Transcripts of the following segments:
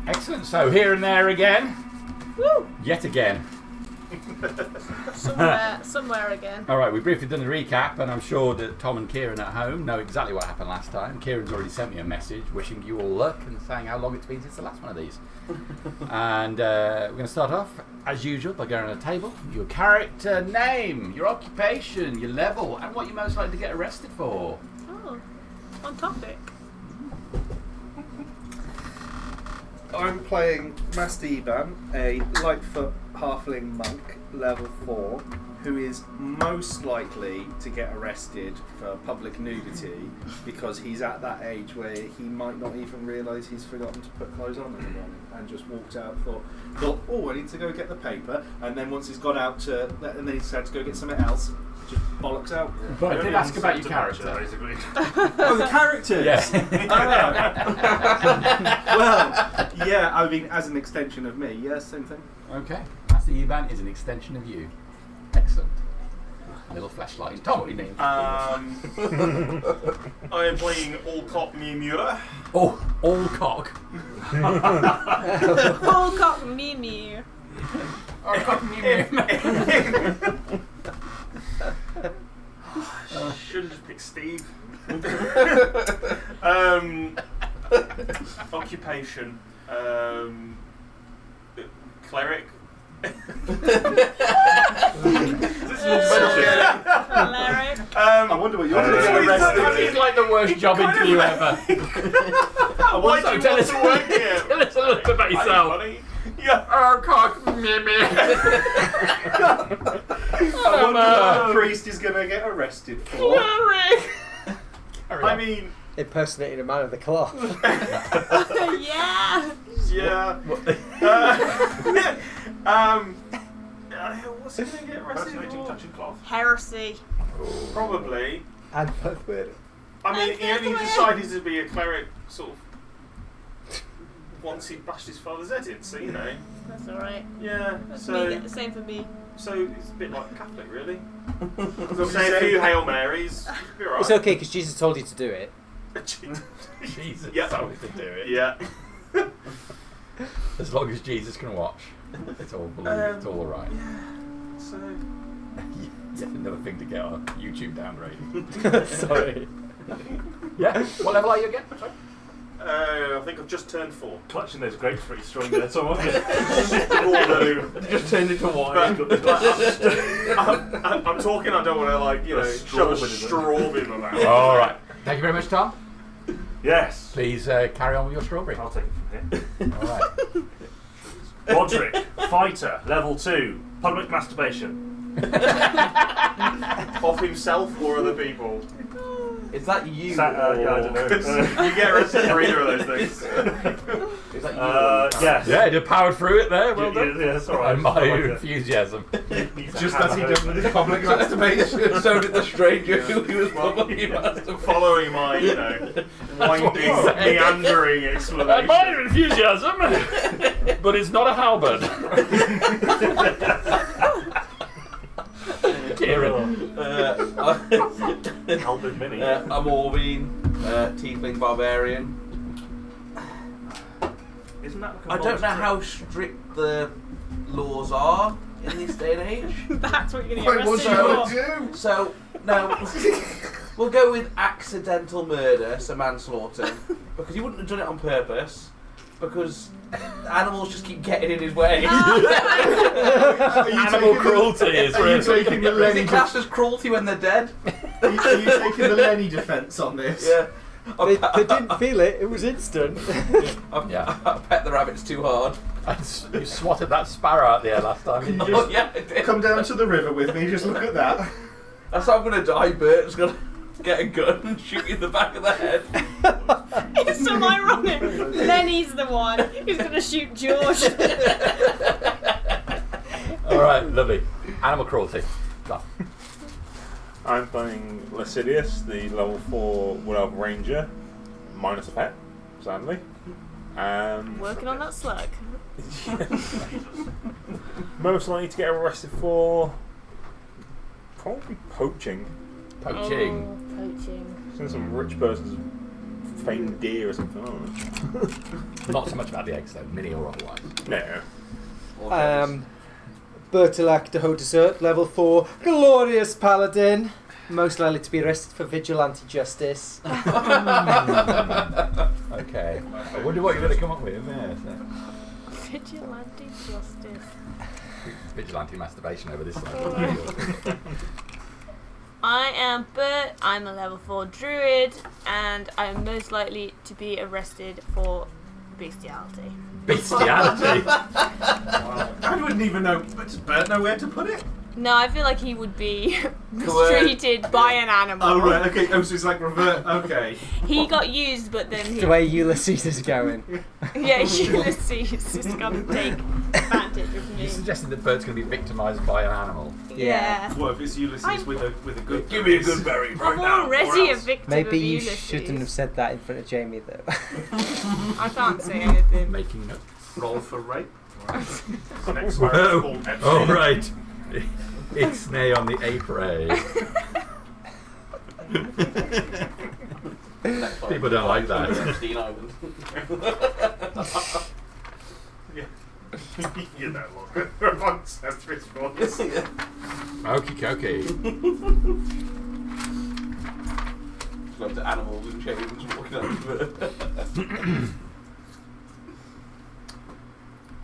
Excellent. So here and there again. Woo! Yet again. Somewhere again. All right, we've briefly done the recap, and I'm sure that Tom and Kieran at home know exactly what happened last time. Kieran's already sent me a message wishing you all luck and saying how long it's been since the last one of these. And we're going to start off, as usual, by going around the table. Your character name, your occupation, your level, and what you're most likely to get arrested for. Oh, on topic. I'm playing Master Iban, a Lightfoot halfling monk, level 4, who is most likely to get arrested for public nudity because he's at that age where he might not even realise he's forgotten to put clothes on in the morning and just walked out, thought, oh, I need to go get the paper, and then once he's got out and then he's had to go get something else, just bollocks out. Yeah. But I did ask about your character. Basically. Oh, the characters? Yes. Well, yeah, I mean, as an extension of me, yeah, same thing. Okay. Master Iban is an extension of you. Excellent. A little flashlight. Tom, what are your name? I am playing Allcock Mimura. Oh, Allcock. Allcock Mimi. Allcock Mimi. Should have just picked Steve. Occupation. Cleric. Cleric. I wonder what you're doing. It's like the worst job interview ever. Why do you want to work here? Tell us a little bit about yourself. Yeah. Allcock Mimi. I wonder what the priest is going to get arrested for. Cleric. I mean, impersonating a man of the cloth. Yeah. yeah. What's he going to get arrested for? Touching cloth. Heresy. Probably. And both word. I mean, he only decided to be a cleric sort of once he bashed his father's head in, so you know. That's alright. Yeah. That's So me, same for me. So it's a bit like Catholic, really. Say a few Hail Marys. Be right. It's okay because Jesus told you to do it. Jesus Yeah. told me to do it. Yeah. As long as Jesus can watch, it's all it's all alright. Yeah. So. Yet another thing to get our YouTube down rating. Sorry. Yeah. What level are you again? Sorry. I think I've just turned 4. Clutching those grapes pretty strong there, so wasn't It just turned into wine. I'm talking. I don't want to shove a straw in my mouth. All right. Thank you very much, Tom. Yes. Please carry on with your strawberry. I'll take it from here. All right. Roderick, fighter, level 2, public masturbation. Of himself or other people. Is that you? Yeah, I don't know. You get arrested for either of those things. Is that you? Yes. Yeah, you powered through it there. Well done. Yeah, that's alright. My enthusiasm. Just as he did with his public masturbation. So did the stranger who was probably Following my, winding, meandering explanation. Admire enthusiasm, but it's not a halberd. Kieran. Halberd Mini. I'm Orvine, Tiefling Barbarian. Isn't that I don't know how strict the laws are in this day and age. That's what you're going to get What's arrested you for. do? So, no, we'll go with accidental murder, so manslaughter, because he wouldn't have done it on purpose, because animals just keep getting in his way. Animal cruelty is Are you taking the Is Lenny? it classed as cruelty when they're dead? Are you taking the Lenny defence on this? Yeah. They didn't feel it. It was instant. I pet the rabbits too hard. You swatted that sparrow out there last time. Can you Oh, just yeah, I did. come down to the river with me? Just look at that. That's how I'm going to die. Bert's going to get a gun and shoot you in the back of the head. It's so ironic. Lenny's the one who's going to shoot George. All right, lovely. Animal cruelty. Go. I'm playing Lascivious, the level 4 Wood Elf Ranger, minus a pet, sadly. Working on that slug. Most likely to get arrested for probably poaching. Poaching. Oh, poaching. It's in some rich person's famed deer or something. Oh. Not so much about the eggs though, mini or otherwise. No. Bertilac de Haut Desert, level 4, glorious paladin. Most likely to be arrested for vigilante justice. Okay. I wonder what you're going to come up with. Yeah, so. Vigilante justice. Vigilante masturbation over this one. I am Bert, I'm a level 4 druid, and I am most likely to be arrested for bestiality. Bestiality? I wouldn't even know. Does Bert know where to put it? No, I feel like he would be mistreated by an animal. Oh right, okay. Oh, so it's like revert. Okay. He got used, but then he... The way Ulysses is going. Yeah, Ulysses is going to take advantage of me. You're suggesting that Bert's going to be victimised by an animal? Yeah. What if it's Ulysses with a good? Give me a good berry right I'm now. already a victim Maybe of you Ulysses. shouldn't have said that in front of Jamie, though. I can't say anything. Making notes. Roll for rape. The next sparrow is called Epstein. Oh, right. Ixnay on the apres. People don't like that. Epstein Island. You know what? Amongst them response. Okie dokie. Loads of animals and chains walking out of it.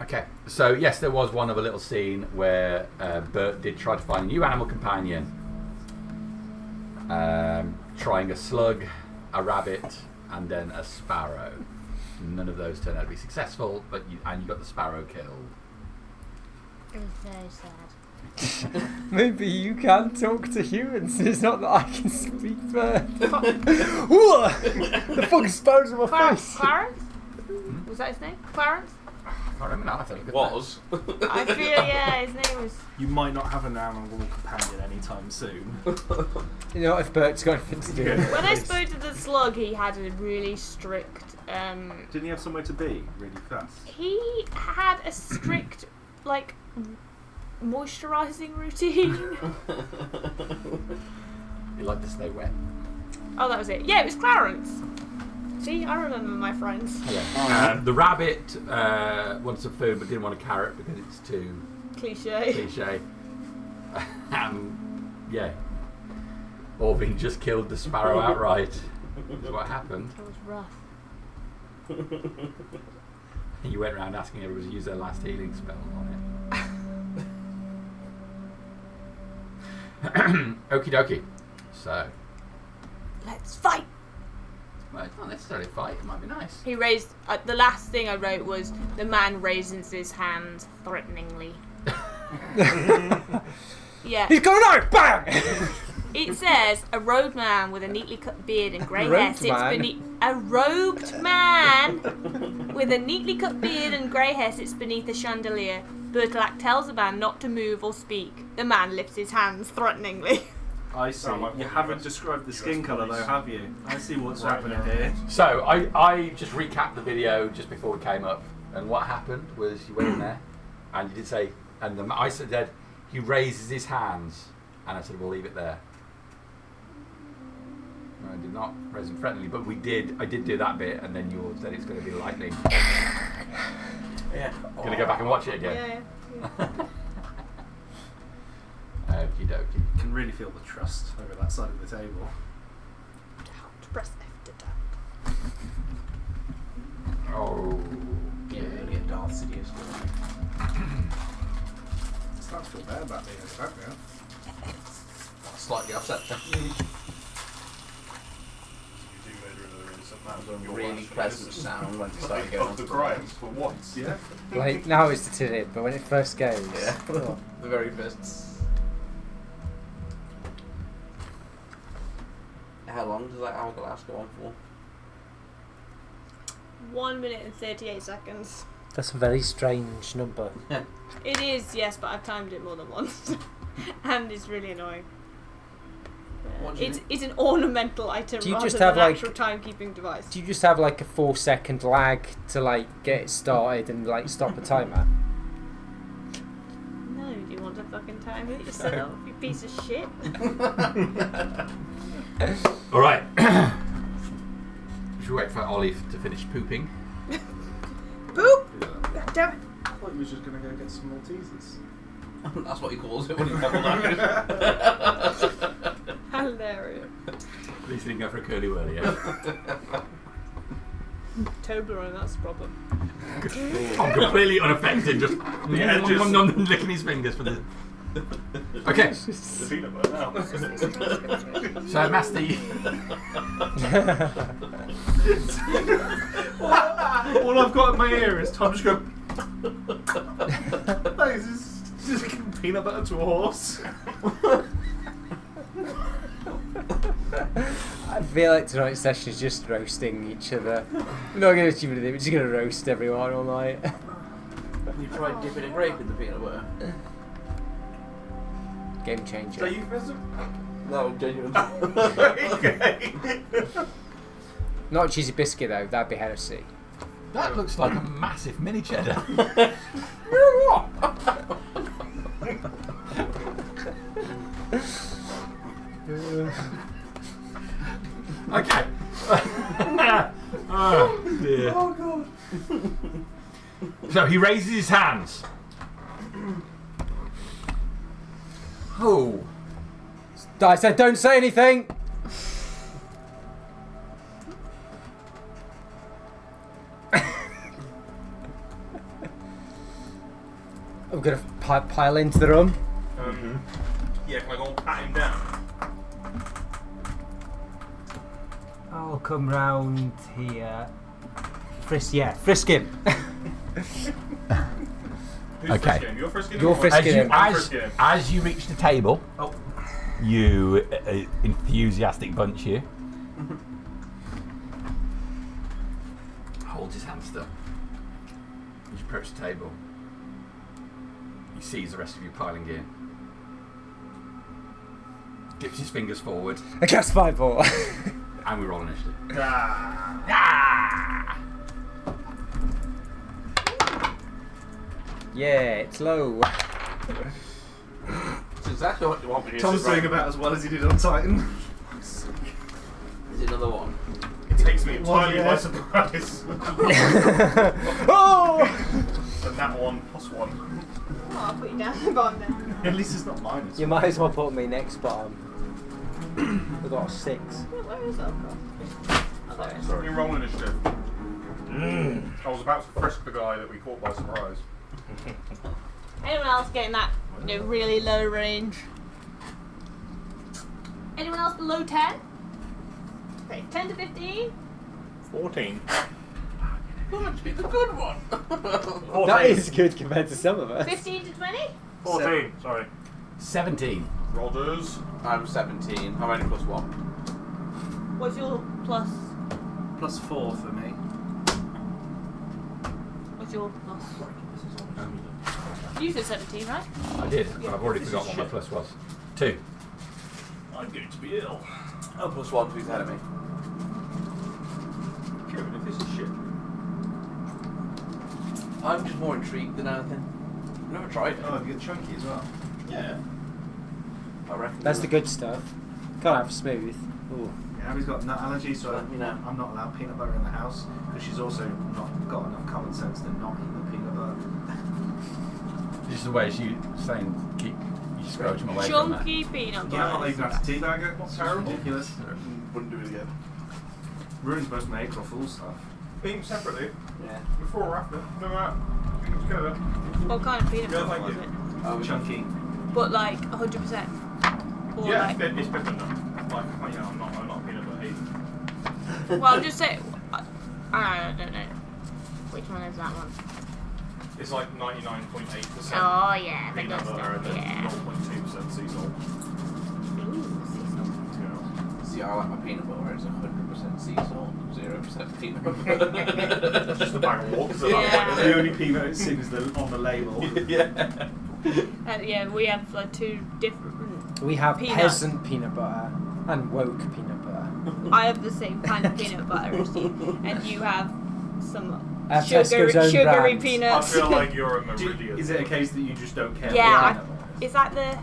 Okay, so yes, there was one other little scene where Bert did try to find a new animal companion, trying a slug, a rabbit, and then a sparrow. None of those turned out to be successful, but you got the sparrow killed. It was very sad. Maybe you can talk to humans. It's not that I can speak bird. The fucking sparrows in my face. Clarence? Was that his name? Clarence? I can't remember now. I have to look at Was. I feel, yeah, his name was... You might not have an animal companion anytime soon. You know, if Bert's got anything to do with it. When I spoke to the slug, he had a really strict... Didn't he have somewhere to be really fast? he had a strict, like, moisturising routine. You like to stay wet. Oh, that was it. Yeah, it was Clarence. See, I remember my friends. Yeah. The rabbit wanted some food but didn't want a carrot because it's too Cliche. cliche. Yeah. Orvin just killed the sparrow outright. Is what happened. That was rough. And you went around asking everybody to use their last healing spell on it. Okie dokie. So, Let's fight! well, it's not necessarily a fight. It might be nice. He raised... the last thing I wrote was, the man raises his hand threateningly. Yeah. He's going out! Bang! It says, a robed man with a neatly cut beard and grey hair Robed sits man? beneath... A robed man with a neatly cut beard and grey hair sits beneath a chandelier. Bertilac tells the man not to move or speak. The man lifts his hands threateningly. I see. Sound like You one haven't US described the skin US colour police. though, have you? I see what's Right happening now. here. So, I just recapped the video just before we came up. And what happened was you went in there and you did say, and I said, he raises his hands. And I said, we'll leave it there. No, I did not raise them threateningly, but I did do that bit, and then you said it's going to be lightning. Yeah. Going to go back and watch it again. Yeah. Okie dokie. You can really feel the trust over that side of the table. Doubt. Press F to doubt. Oh. Yeah, really a Darth Sidious. I start to feel bad about being a back now. Slightly upset. You do murder another innocent man. That was a Your really last pleasant innocent. sound when it Like, started going of on the to crimes for once. Yeah. Like, now it's the tidbit, but when it first goes. Yeah. Oh. The very first. How long does that hourglass go on for? 1 minute and 38 seconds. That's a very strange number. It is, yes, but I've timed it more than once. And it's really annoying. What do you It's an ornamental item Do you rather just than have, an like- actual timekeeping device. Do you just have like a 4-second lag to like get it started and like stop a timer? No, do you want to fucking time it yourself, you piece of shit? All right. Should we wait for Olive to finish pooping. Poop! Damn it. I thought he was just going to go get some Maltesers. That's what he calls it when he's level down. Hilarious. At least he didn't go for a curly whirly, yeah. Toblerone, that's the problem. I'm completely unaffected, just licking his fingers for the. Okay, The peanut butter now. so Master. All I've got in my ear is Tom just go. Like, is this just giving peanut butter to a horse? I feel like tonight's session is just roasting each other. We're not going to achieve anything, we're just going to roast everyone all night. You tried dipping a grape in the peanut butter? Game changer. Is that euphemism? No, genuinely. Okay. Not a cheesy biscuit though, that'd be heresy. That looks like a massive mini cheddar. Okay. Oh dear. Oh god. So he raises his hands. Oh. I said don't say anything! I'm gonna pile into the room. Yeah, can I go and pat him down? I'll come round here. Frisk him. Who's Okay. frisking him? You're frisking him? You're or- frisking him. I'm frisking him. As you reach the table, Oh. you enthusiastic bunch here. Holds his hand still. As you approach the table, he sees the rest of you piling in. Dips his fingers forward, I cast Fireball. and we roll initiative. Ah. Ah! Yeah, it's low. That's exactly what you want me to Tom's sit right doing about as well as he did on Titan. Is it another one? It takes me entirely yeah. by surprise. Oh! So that one plus one. Oh, I'll put you down the bottom then. At least it's not mine. You might as well put me next bottom. I've got a 6. Where is that from? Oh, there it is. Sorry. Roll initiative. I was about to frisk the guy that we caught by surprise. Anyone else getting that, really low range? Anyone else below 10? Okay, 10 to 15? 14. That must be the good one. 14. That is good compared to some of us. 15 to 20? 14, sorry. 17. Rodders. I'm 17. I'm only plus 1. What's your plus? Plus 4 for me. What's your plus? You said 17, right? I did, but Yeah. I've already This forgotten is what my plus was. 2. I'm going to be ill. I'm plus 1 to his enemy. Kieran, if this is shit. I'm just more intrigued than anything. I've never tried it. Oh, you get chunky as well. Yeah. I reckon. That's the good stuff. Can't have smooth. Ooh. Yeah, Abby's got nut allergy, so Let me know. I'm not allowed peanut butter in the house because she's also not got enough common sense to not eat the peanut butter. This is the way she saying keep you scroach him away from that. Chunky peanut Yeah, I'm not butter. even have to teabag it. It's Terrible. ridiculous. Wouldn't do it again. Ruins both my April Fool's stuff. Eat them separately. Yeah. Before or after. No matter. Eat them together. What kind of peanut Yeah, butter thank was you. it? Oh, Chunky. But like 100%. Or Yeah, like, it's peppermint. Like, you know, I'm not a peanut butter eater. well, I'm just saying. I don't know. Which one is that one? It's like 99.8% Oh yeah, the peanut good butter stuff. and then Yeah. 0.2% sea salt. Ooh, sea salt. See, I like my peanut butter. It's 100% sea salt, 0% peanut butter. Just a bag of water. Yeah. The only peanut it's in is on the label. Yeah. Yeah, we have like 2 different. We have Peanut. peasant peanut butter and woke peanut butter. I have the same kind of peanut butter as you, and you have some Tesco's own sugary brand. I peanuts. feel like you're a Meridian. Is it a case that you just don't care? Yeah, what I- peanut butter is? Is that the?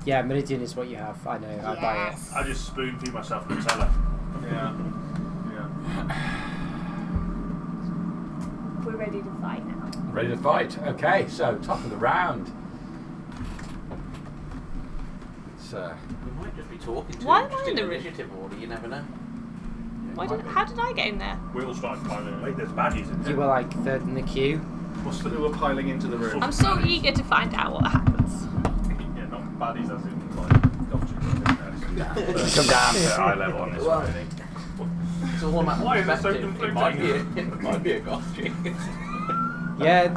Yeah, Meridian is what you have. I know. I buy it. Yes. I just spoon feed myself Nutella. Yeah. Yeah. We're ready to fight now. Ready to fight. Okay, so top of the round. It's We might just be talking to Why him, am just I in in the room? initiative order, you never know. How did I get in there? We all started piling away. There's baddies in You there. were like third in the queue. Who were piling into the room? I'm so eager to find out what happens. Yeah, not baddies as in like gotcha. come down to Eye level on this Well, one, I think. It's all about Why is it so perspective. It might be a goth cheek. Yeah,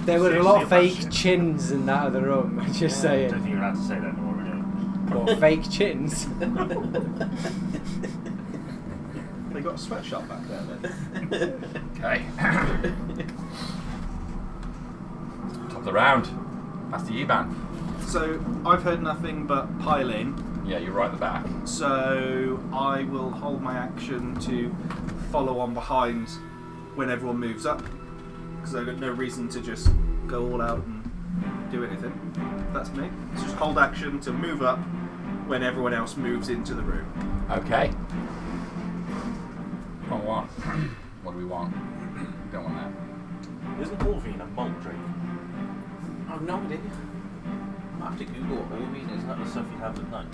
there were a lot of fake chins in that other room. I'm just I don't saying. think you're allowed to say that anymore, really. What, fake chins? They got a sweatshop back there then. okay. Top of the round. Master Yiban. So I've heard nothing but piling. Yeah, you're right at the back. So I will hold my action to follow on behind when everyone moves up, because I've got no reason to just go all out and do anything. That's me. So just hold action to move up when everyone else moves into the room. Okay. What do we want? What do we want? We don't want that. Isn't Wolverine a mold drake? I've no idea. I have to Google what Wolverine is. Isn't that the stuff you have at night?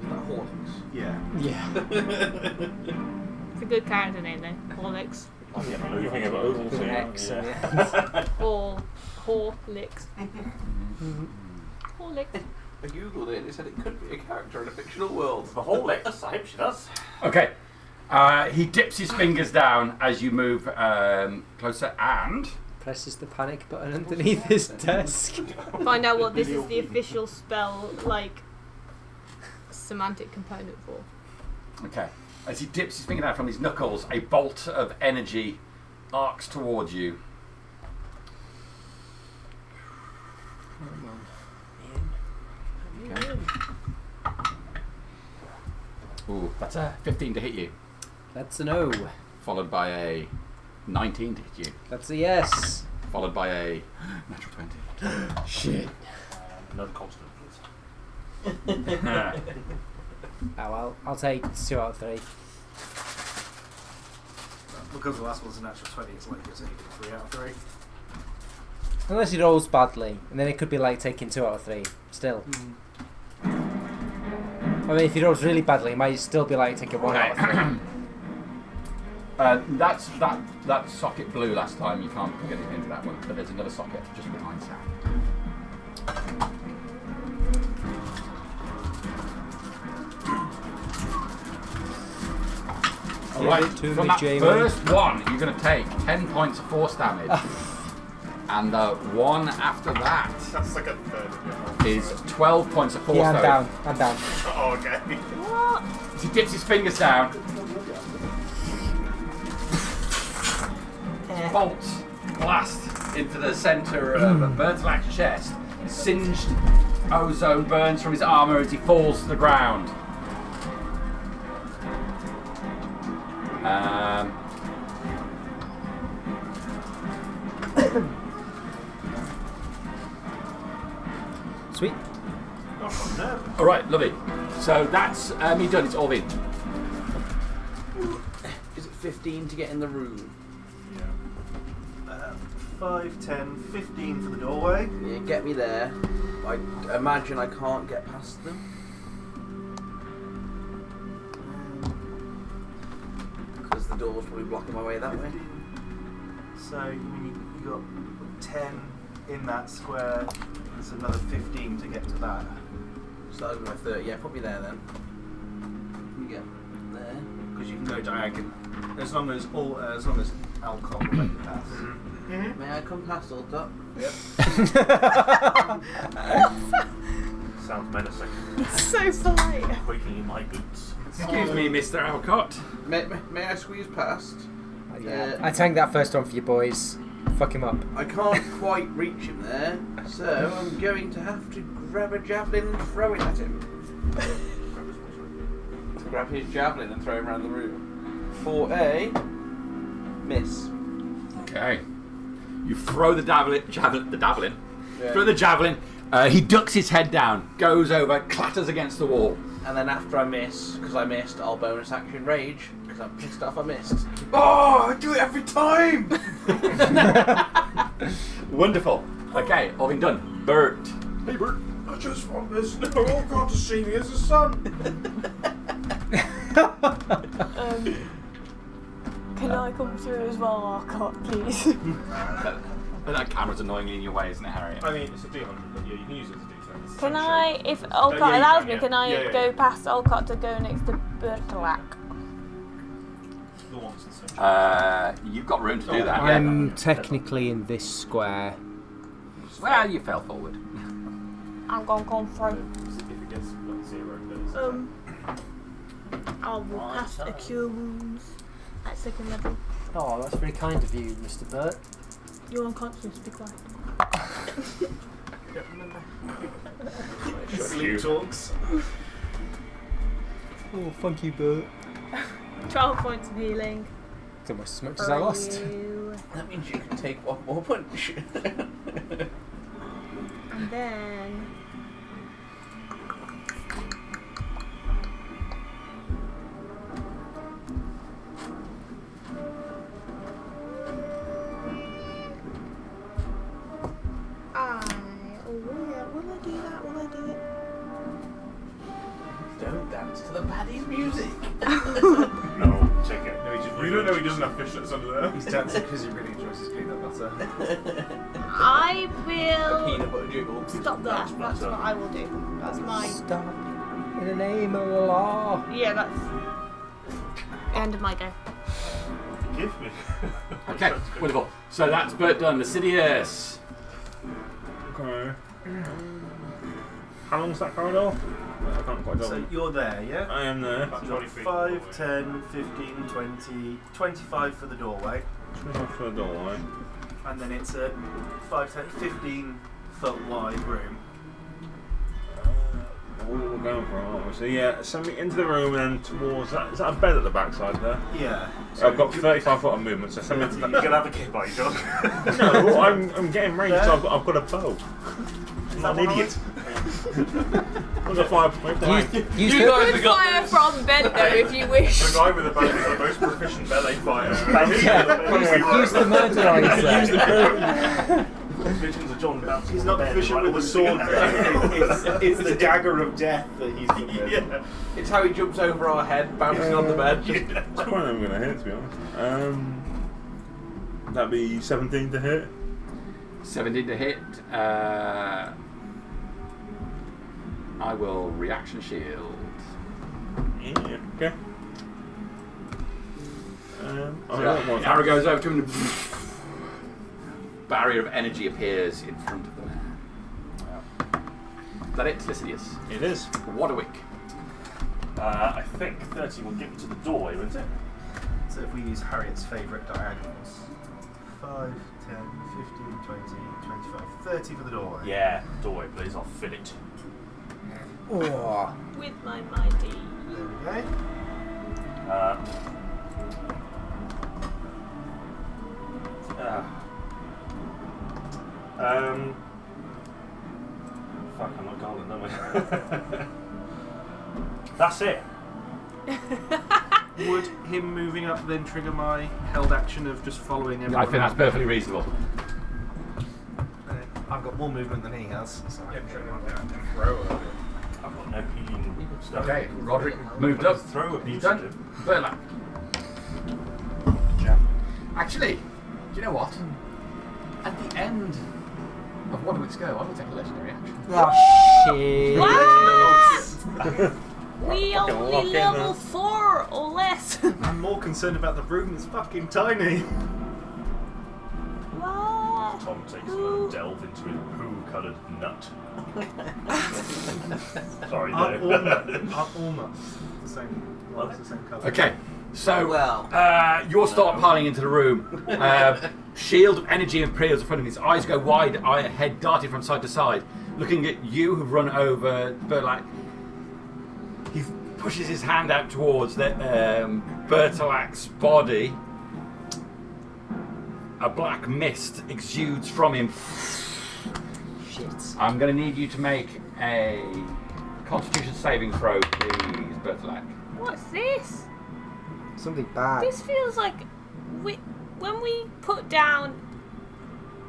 Is that Horlicks? Yeah. Yeah. It's a good character name then. Horlicks. Oh, yeah, You think of oval thing? X at the Horlicks. Horlicks. I googled it and it said it could be a character in a fictional world. The whole Lex, I hope she does. Okay. He dips his fingers down as you move closer and... Presses the panic button underneath his desk. Find out what this is the official spell, like, semantic component for. Okay. As he dips his finger down from his knuckles, a bolt of energy arcs towards you. Okay. Ooh, that's a 15 to hit you, That's a no. followed by a 19 to hit you, That's a yes. followed by a natural 20. Shit. No constant, please. Oh well, I'll take 2 out of 3. Because the last one's a natural 20, it's like you're taking 3 out of 3. Unless he rolls badly, and then it could be like taking 2 out of 3. Still. I mean, if he rolls really badly, it might still be like taking 1 out of 3. That socket blew last time. You can't get it into that one, but there's another socket just behind Sam. All right, Give it to from me, that Jamie. first one, you're going to take 10 points of force damage, and the one after that That's like a third of your health. is 12 points of force Yeah, I'm damage. down. I'm down. Oh, okay. What? As he dips his fingers down, bolts blast into the centre of Bertilak's chest. Singed ozone burns from his armour as he falls to the ground. Sweet. Alright, lovely. So that's me done, it's all in. Is it 15 to get in the room? 5, 10, 15 for the doorway. Yeah, get me there. I imagine I can't get past them. Because the door's probably blocking my way that way. So you got 10 in that square. There's another 15 to get to that. So that would be my 30. Yeah, put me there then. You get there. Because you can go diagonal. As long as Alcon will let you pass. May I come past all top? Yep. Sounds menacing. So polite. Quaking in my boots. Excuse me, Mr. Alcott. May I squeeze past? Yeah. I tanked that first one for you boys. Fuck him up. I can't quite reach him there, so I'm going to have to grab a javelin and throw it at him. Grab his javelin and throw him around the room. For a miss. Okay. You throw the javelin. Yeah. Throw the javelin. He ducks his head down, goes over, clatters against the wall, And then after I miss, because I missed, I'll bonus action rage, because I'm pissed off I missed. Oh, I do it every time! Wonderful. Okay, all been done. Bert. Hey Bert, I just want this little old god to see me as a son. Can I come through as well, Arcot, please? But that camera's annoyingly in your way, isn't it, Harriet? I mean, it's a D100, but yeah, you can use it as a D10. Can I, if Olcott yeah, you allows can, me, yeah. can I Yeah. go past Olcott to go next to Bertolac? The ones in central. You've got room to do that. I'm technically in this square. Well, you fell forward. I'm gonna come through. If it gets like 0, then it's I'll walk past a cure wounds at second level. Oh, that's very kind of you, Mr. Burt. You're unconscious, be quiet. Sleep talks. Oh, thank you, Burt. 12 points of healing. It's almost as much as I lost. You. That means you can take one more punch. And then... Will I do that? Will I do it? Don't dance to the baddie's music. No, check it. No, you don't know he doesn't have fishlets under there. He's dancing because he really enjoys his peanut butter. I will Peanut butter jiggle. stop that. That's what I will do. That's my... Stop. In the name of the law. Yeah, that's... End of my go. Give me. Okay, wonderful. So that's Bert done. Lycidius. Okay. How long's that corridor? I can't quite tell. So you're there, yeah? I am there. About 20 feet. 5, 10, 15, 20, 25 for the doorway. 25 for the doorway. And then it's a 5, 10, 15 foot wide room. What we're going for, aren't we? So yeah, send me into the room and then towards that. Is that a bed at the backside there? Yeah. I've got 35 foot of movement, so send me to You that. can have a kick by John. No, I'm getting range, so I've got a bow. I'm not an idiot. What's a fire point? Use You the, guys Good have got fire from bed though, if you wish. The guy with the bow is the most proficient melee fighter. use the murderizer. Visions of John bouncing He's on not the bed, proficient right, with the all sword. together. It's the dagger of death that he's good with. Yeah. It's how he jumps over our head, bouncing on the bed. It's quite I'm going to hit, to be honest. That'd be 17 to hit. 17 to hit. I will reaction shield. Yeah, okay. Arrow goes over to him. Barrier of energy appears in front of the man. Is that it, Lycidius? It is. Warwick. I think 30 will get me to the doorway, won't it? So if we use Harriet's favourite diagonals, 5, 10, 15, 20, 25, 30 for the doorway. Yeah, doorway, please. I'll fill it. Oh. With my mighty. There we go. Fuck, I'm not golden, am I? That's it. Would him moving up then trigger my held action of just following him? I think that's perfectly reasonable. I've got more movement than he has. So I can trigger him down. I've got no healing stuff. Okay, Roderick moved up. Throw it. He's done. Burlap. Actually, do you know what? At the end of Warwick's go, I will take a legendary action. Oh, shit. We Fucking only lock in level there. 4 or less. I'm more concerned about the room that's fucking tiny. What? Tom takes a delve into his poo-coloured nut. Sorry, Aren't all nuts no. the same? Well, it's the same colour. Okay, so Well. you'll start piling into the room. Shield of energy appears in front of him. His eyes go wide, head darted from side to side, looking at you who've run over Bertolac. He pushes his hand out towards the Bertolac's body. A black mist exudes from him. Shit. I'm going to need you to make a Constitution saving throw, please, Bertolac. What's this? Something bad. This feels like when we put down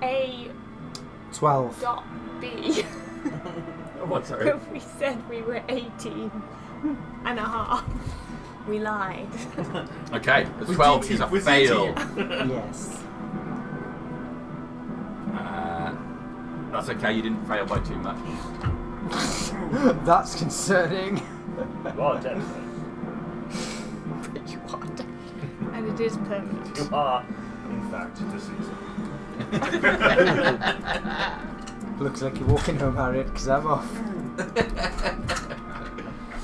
a 12. dot B. What, sorry? If we said we were 18 and a half, we lied. Okay, the 12 is a fail. Yes. That's okay, you didn't fail by too much. That's concerning. You are dead. But you are dead. And it is permanent. You are, in fact, deceased. Looks like you're walking home, Harriet, because I'm off.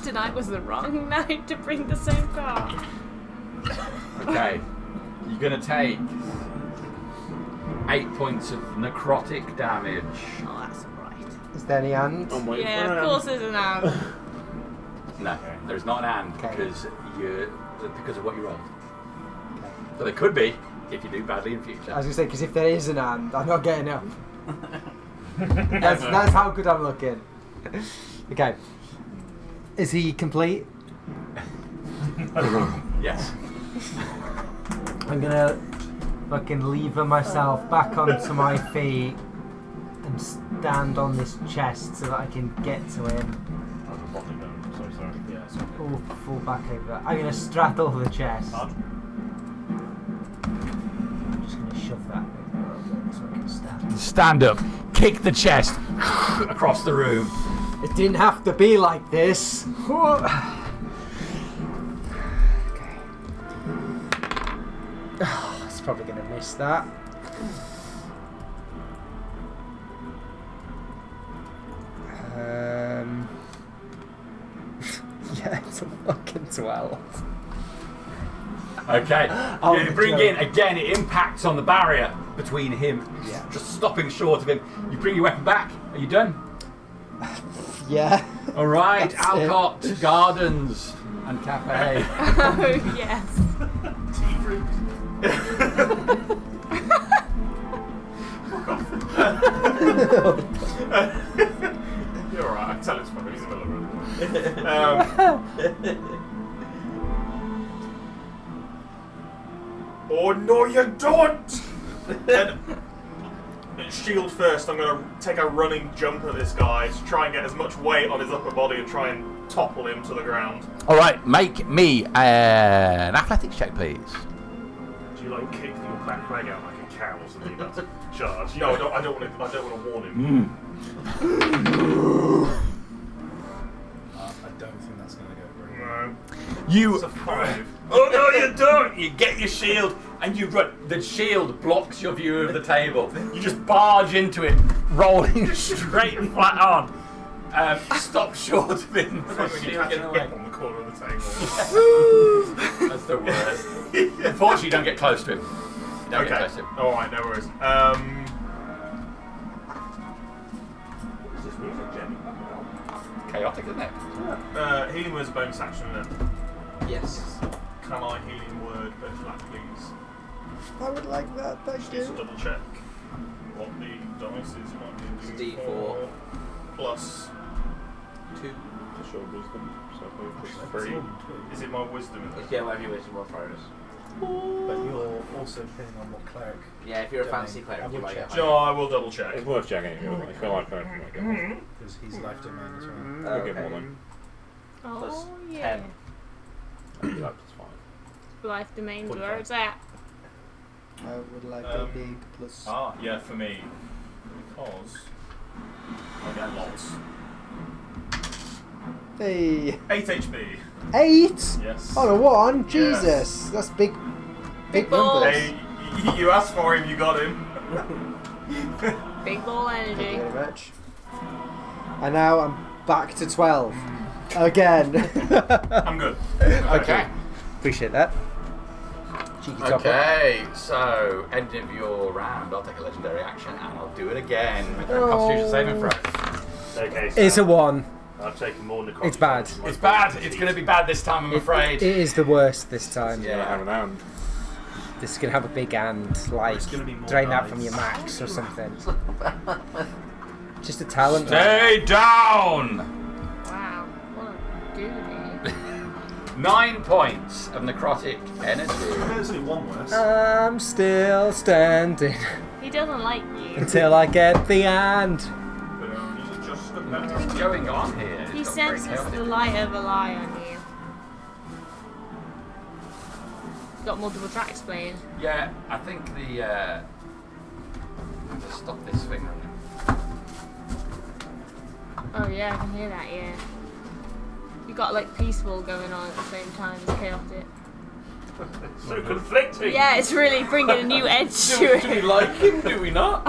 Tonight was the wrong night to bring the same car. Okay, you're gonna take 8 points of necrotic damage. Oh, that's alright. Is there any hand? I'm waiting for Yeah, an of course there's an hand. No, there's not an and Okay. because of what you rolled. So there could be if you do badly in I future. was going to say, because if there is an hand, I'm not getting up. That's how good I'm looking. Okay. Is he complete? Yes. I'm gonna fucking lever myself back onto my feet and stand on this chest so that I can get to him. I was a bottom down. So sorry. Yeah, sorry. Oh, fall back over. I'm gonna straddle the chest. Hard. I'm just gonna shove that over so I can stand. Stand up, kick the chest across the room. It didn't have to be like this. Okay. Oh, it's probably gonna miss that. Yeah, it's a fucking 12. Okay, Oh, you bring no. in, again, it impacts on the barrier between him, Yeah. just stopping short of him. You bring your weapon back. Are you done? Yeah. All right, That's Alcott Gardens and Cafe. Oh, yes. You're alright, I can tell it's funny. He's a villain. Oh no, you don't! And shield first, I'm going to take a running jump at this guy to try and get as much weight on his upper body and try and topple him to the ground. All right, make me an athletics check, please. Do you like kick your back leg out like a cow or something? That's a charge. No, I don't want to warn him. I don't think that's going to go very well. No. You. It's a 5. Oh no, you don't! You get your shield and you run. The shield blocks your view of the table. You just barge into it, rolling straight and flat on. Stop short of it. It's like when you catch a hip on the corner of the table. That's the worst. Unfortunately, you don't get close to him. You don't get Okay. close to him. Alright, no worries. What is this music, Jenny? Chaotic, isn't it? Healing word's a bonus action, isn't it? Yes. Can I healing word Bertolac, please? I would like that, thank Just to double check what the dice is. Might be It's a D4. plus 2. Just your wisdom, so plus 3. Is it my wisdom in It's there? yeah, whatever your wisdom modifier is. But you're also depending on what cleric. Yeah, if you're a Domain. fancy player, I you would might check. get No, I will double check. It's worth checking if you feel like it. Because he's life domain as well. You'll get more than. Plus Oh, yeah. 10. That'd be like plus 5. Life domains, 45. where it's at. I would like a big plus. Yeah, for me. Because I get lots. Hey, 8 HP. 8 Yes. on a 1. Yes. Jesus, that's big Big balls. numbers. Hey, you asked for him, you got him. Big ball Thank you energy. very much. And now I'm back to 12 again. I'm good. Okay. Appreciate that. Cheeky top up. Okay, so end of your round. I'll take a legendary action and I'll do it again with a Oh. Constitution saving throw. Okay, so It's a 1. I've taken more necrotic. It's bad. damage than my It's bad. body. It's going to be bad this time, I'm afraid. It is the worst this time. You don't have an hand. This is gonna have a big hand, like It's gonna be more drain that dice. from your max or something. Just a talent. Stay down. Wow. Goody. 9 points of necrotic energy. There's only one worse. I'm still standing He doesn't like you. until I get the hand. What's going on here? He It's got very senses chaotic. the light of a lie on you. Got multiple tracks playing. Yeah, I think the. I have to stop this thing running. Oh yeah, I can hear that, yeah. You got like peaceful going on at the same time as chaotic. So conflicting. Yeah, it's really bringing a new edge to Do we it. like him? Do we not?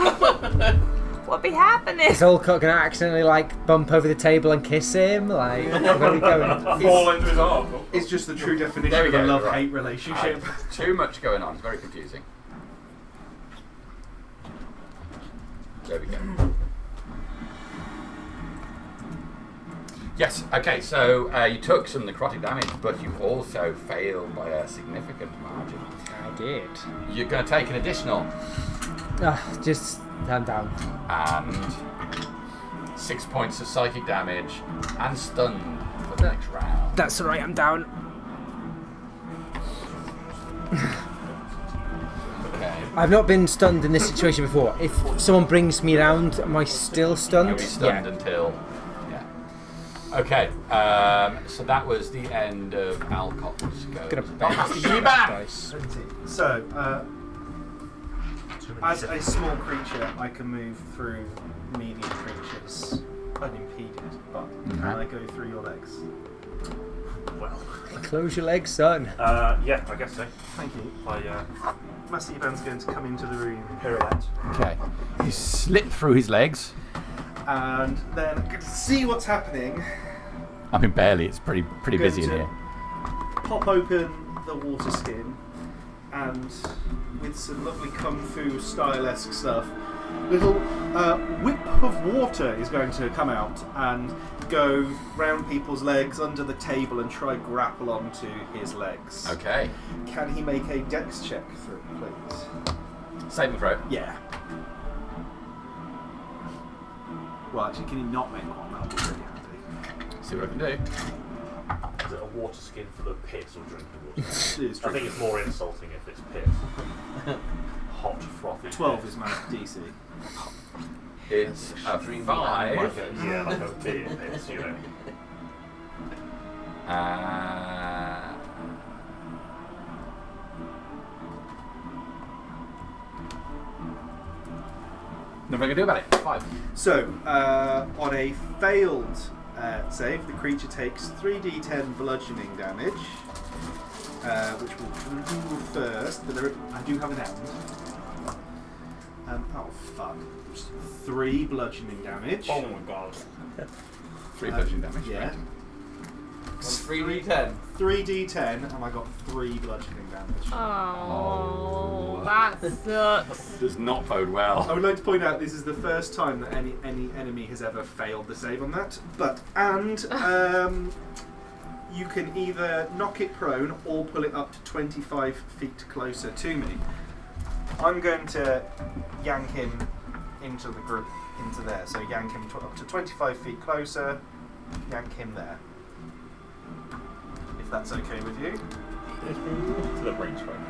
What be happening? Is Olcott gonna accidentally like bump over the table and kiss him? Like, where are we going? Fall into his arm. It's just the true definition There we of a go, love-hate relationship. Too much going on. It's very confusing. There we go. Yes, okay, so you took some necrotic damage, but you also failed by a significant margin. I did. You're going to take an additional Just I'm down. and 6 points of psychic damage and stunned for the next round. That's alright, I'm down. Okay. I've not been stunned in this situation before. If someone brings me around, am I still stunned? You'll be stunned Yeah. until... Yeah. Okay, so that was the end of Alcott's go. Gonna Back to you, Bam! So, as a small creature, I can move through medium creatures unimpeded, but can I go through your legs? Well, Close your legs, son. yeah, I guess so. Thank you. I Master Ivan's going to come into the room, pirouette. Okay. You slip through his legs. and then I'm going to see what's happening. I mean, barely. It's pretty busy in Good. here. Pop open the water skin, and with some lovely kung fu style-esque stuff, little whip of water is going to come out and go round people's legs under the table and try grapple onto his legs. Okay. Can he make a dex check through, please? Saving throw. Yeah. Well, actually, can he not make one? That'll be really handy. See what I can do. Is it a water skin for the piss or drinking water? It is I think it's more insulting if it's piss. Hot, frothy. 12 piss. is my DC. It's a 5. Yeah, like a beer piss, you know. Nothing I can do about it. 5. So, on a failed save, the creature takes 3d10 bludgeoning damage, which will do first, but I do have an end. Oh, fuck. 3 bludgeoning damage. Oh my god. 3 bludgeoning damage. Yeah. Right. 3d10. 3d10, and I got 3 bludgeoning damage. Oh, that sucks. Does not bode well. I would like to point out this is the first time that any enemy has ever failed the save on that. You can either knock it prone or pull it up to 25 feet closer to me. I'm going to yank him into the group, into there. So yank him up to 25 feet closer, yank him there. If that's okay with you. To the range phone.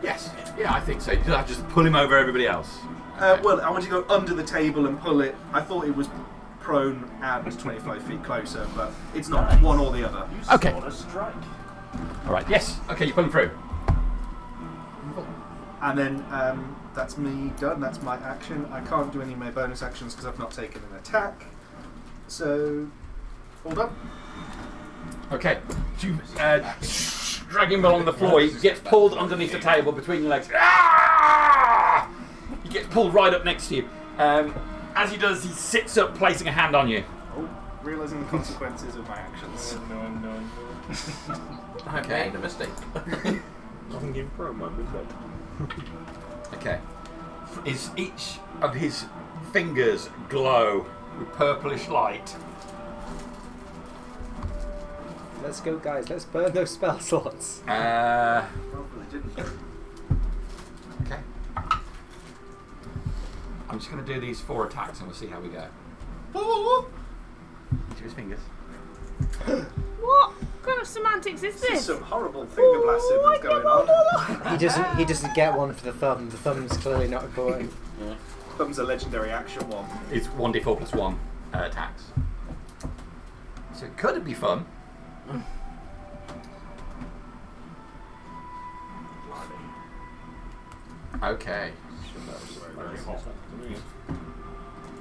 Yes. Yeah, I think so. You'll have to just pull him over everybody else. Okay. Well, I want to go under the table and pull it. I thought it was prone and 25 feet closer, but it's not one or the other. You Okay. scored a strike. All right. Yes. Okay, you pull him through. And then that's me done. That's my action. I can't do any of my bonus actions because I've not taken an attack. So, all done. Okay. You drag him along the floor. He gets pulled underneath the table between your legs. Ah! He gets pulled right up next to you. As he does, he sits up, placing a hand on you. Oh, realising the consequences of my actions. I made a mistake. Nothing in pro, my mistake. Okay. Is each of his fingers glow with purplish light? Let's go, guys. Let's burn those spell slots. Okay. I'm just going to do these 4 attacks and we'll see how we go. Each of his fingers. What kind of semantics is This is this? some horrible finger blasting that's going on. He doesn't get one for the thumb. The thumb's clearly not important. Thumb's a legendary action one. It's 1d4 plus 1 attacks. So it could be fun. Okay.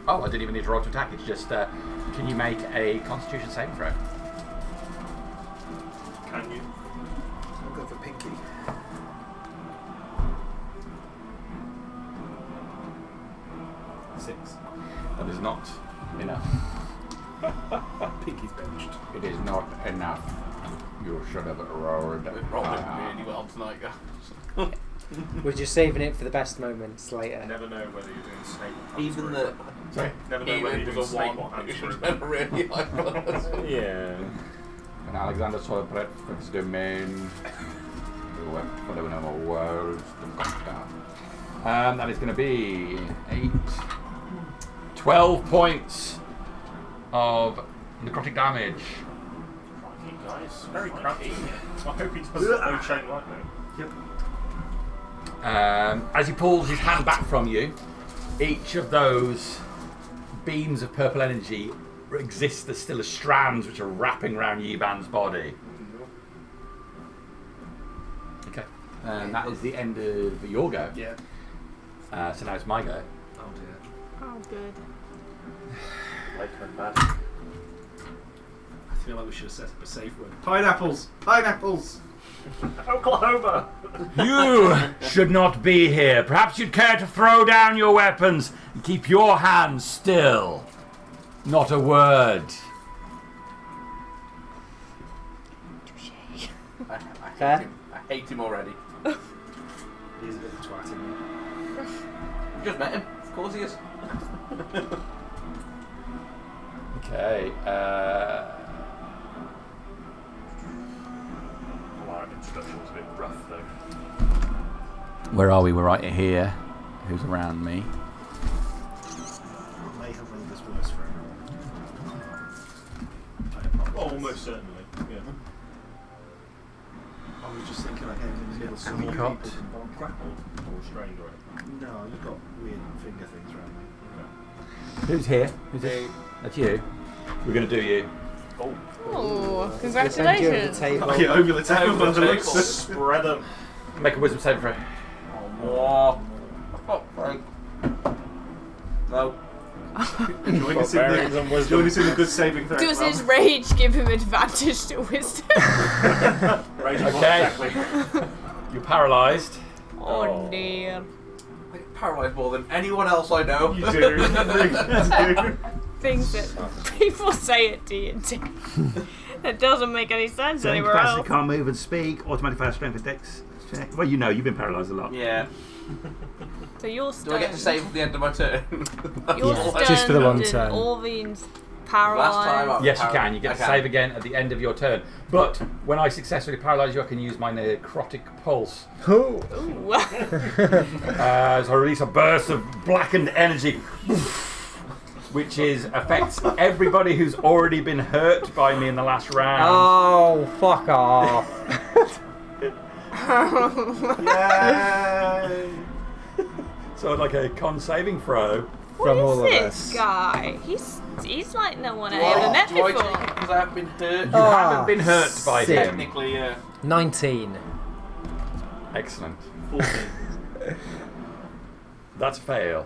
Oh, I didn't even need to roll to attack. It's just, can you make a Constitution saving throw? Can you? I'll go for Pinky. That is not enough. Pinky's benched. It is not enough. You should have rolled. We've rolled it really well tonight, guys. We're just saving it for the best moments later. Never know whether you're doing snake or Even the Sorry? Never know whether you're even doing was a snake or one. You hand should through. never really like us. Yeah. And Alexander saw a bread for his domain. He went for the normal worlds. That is going to be 12 points of necrotic damage. Crikey, guys. Very crafty. I hope he doesn't know chain lightning. Yep. As he pulls his hand back from you, each of those beams of purple energy exist as still as strands which are wrapping around Yiban's body. Okay. And that is the end of your go. Yeah. So now it's my go. Oh dear. Oh, good. Later and bad. I feel like we should have set up a safe word. Pineapples! Pineapples! Oklahoma! You should not be here. Perhaps you'd care to throw down your weapons and keep your hands still. Not a word. I hate him already. He's a bit of a twat, isn't he? Just met him. Of course he is. Okay. Well, our introduction was a bit rough though. Where are we? We're right here. Who's around me? I may have rolled this worse for him. Almost certainly. Yeah. I was just thinking I gave him a little Can we small cut? people involved. Grappled or restrained or No, you've got weird finger things around me. Who's here? Who's this? That's you. We're going to do you. Oh, Oh, Send you over the congratulations. table. Oh, yeah, over the table by the table. looks. Spread them. Make a wisdom saving throw. Oh, right. No. Join us in Barbarians and the, wisdom. join us in the good saving throw. Does club. his rage give him advantage to wisdom? raging Okay. exactly. You're paralysed. Oh dear. I get paralysed more than anyone else I know. You do. You really do. Things that people say at D&D. That doesn't make any sense So anywhere incapacity, else. can't move and speak. Automatic fire strength and dex check. Well, you know, you've been paralysed a lot. Yeah. So you're Do stunned. I get to save at the end of my turn? You're Yeah, stunned just for the one and turn. Orveen's Last time paralysed. I- Yes, you can. You get I to can. save again at the end of your turn. But when I successfully paralyse you, I can use my necrotic pulse. Ooh. So I release a burst of blackened energy, which affects everybody who's already been hurt by me in the last round. Oh, fuck off. Yay! So like a con saving throw. From What all is of this us. guy? He's like no one I Do ever met I before. take it because I haven't been hurt? You Oh, haven't been hurt by sick. him. Technically, yeah. 19. Excellent. 14. That's a fail.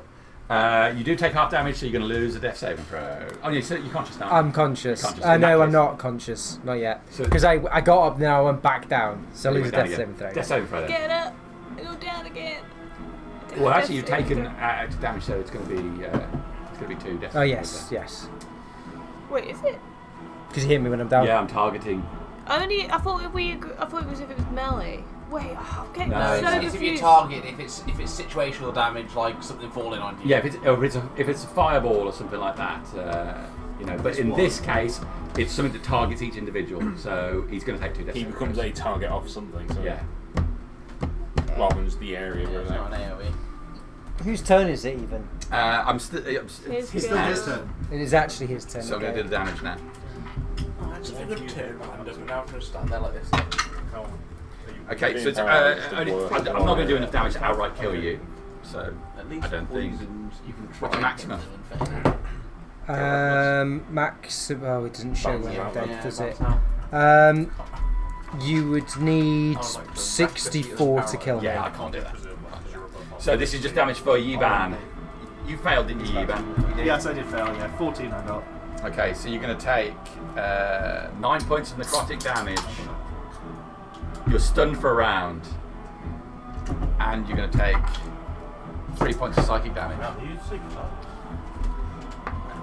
You do take half damage, so you're going to lose a death saving throw. Oh, you're conscious now. I'm conscious. Conscious. I In that know I'm case- not conscious. Not yet. So- Because I got up, now I went back down. So I You lose a went down death again. saving throw. Death saving throw then. Get up. Go down again. Well, actually, you've Death saving taken throw. active damage, so it's going to be 2 death. Oh, saving yes, throws yes. Wait, is it? Because you hit me when I'm then. down. Yeah, I'm targeting. Only I thought it was if it was melee. Wait, I'm getting No, No, so it's confused. if you target, if it's situational damage, like something falling on you. Yeah, if it's a fireball or something like that, But in this case, it's something that targets each individual, so he's going to take 2 death. He saving becomes throws. a target of something. So Yeah. Rather than just the area Yeah, where it's not they. an AoE. Whose turn is it even? I'm still. His It's still go. his turn. It is actually his turn. So I'm going to do the damage now. Oh, So I'm going to turn my hand up and now I'm going to stand there like this. Okay, so it's, Being I'm powerless is not going to do enough damage to outright kill you. So At least I don't think. poisons, you can try. What's the maximum? Max. Oh, it doesn't show when I'm dead, does it? That's You would need Oh, like the 64 to kill me. Yeah, I can't do that. So this is just damage for Yiban. You failed, didn't you, Yiban? Yes, I did fail. Yeah, 14 I got. Okay, so you're going to take 9 points of necrotic damage. You're stunned for a round, and you're going to take 3 points of psychic damage. I'm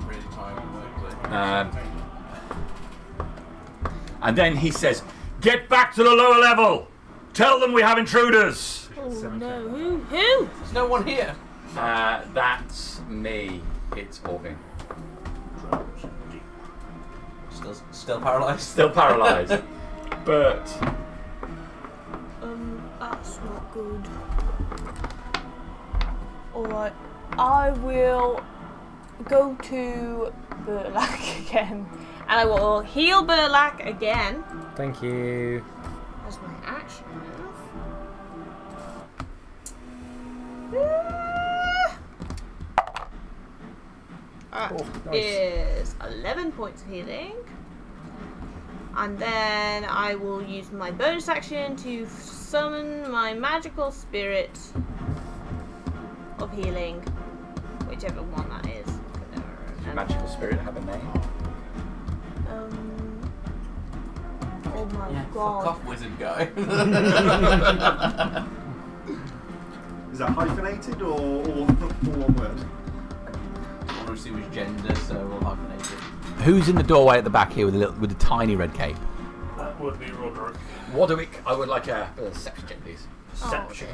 really tired. And then he says, "Get back to the lower level. Tell them we have intruders." Oh no, who? There's no one here. That's me. It's Orvin. Still paralysed. Still paralysed. But That's not good. Alright, I will go to Burlak again. And I will heal Burlak again. Thank you. As my action. That is 11 points of healing. And then I will use my bonus action to summon my magical spirit of healing. Whichever one that is. does your magical spirit have a name? Oh my Yeah, god. fuck off, wizard guy. Is that hyphenated or one word? Obviously it was gender, so we'll hyphenate it. Who's in the doorway at the back here with a tiny red cape? That would be Roderick. Wadwick, I would like a perception check, please. Perception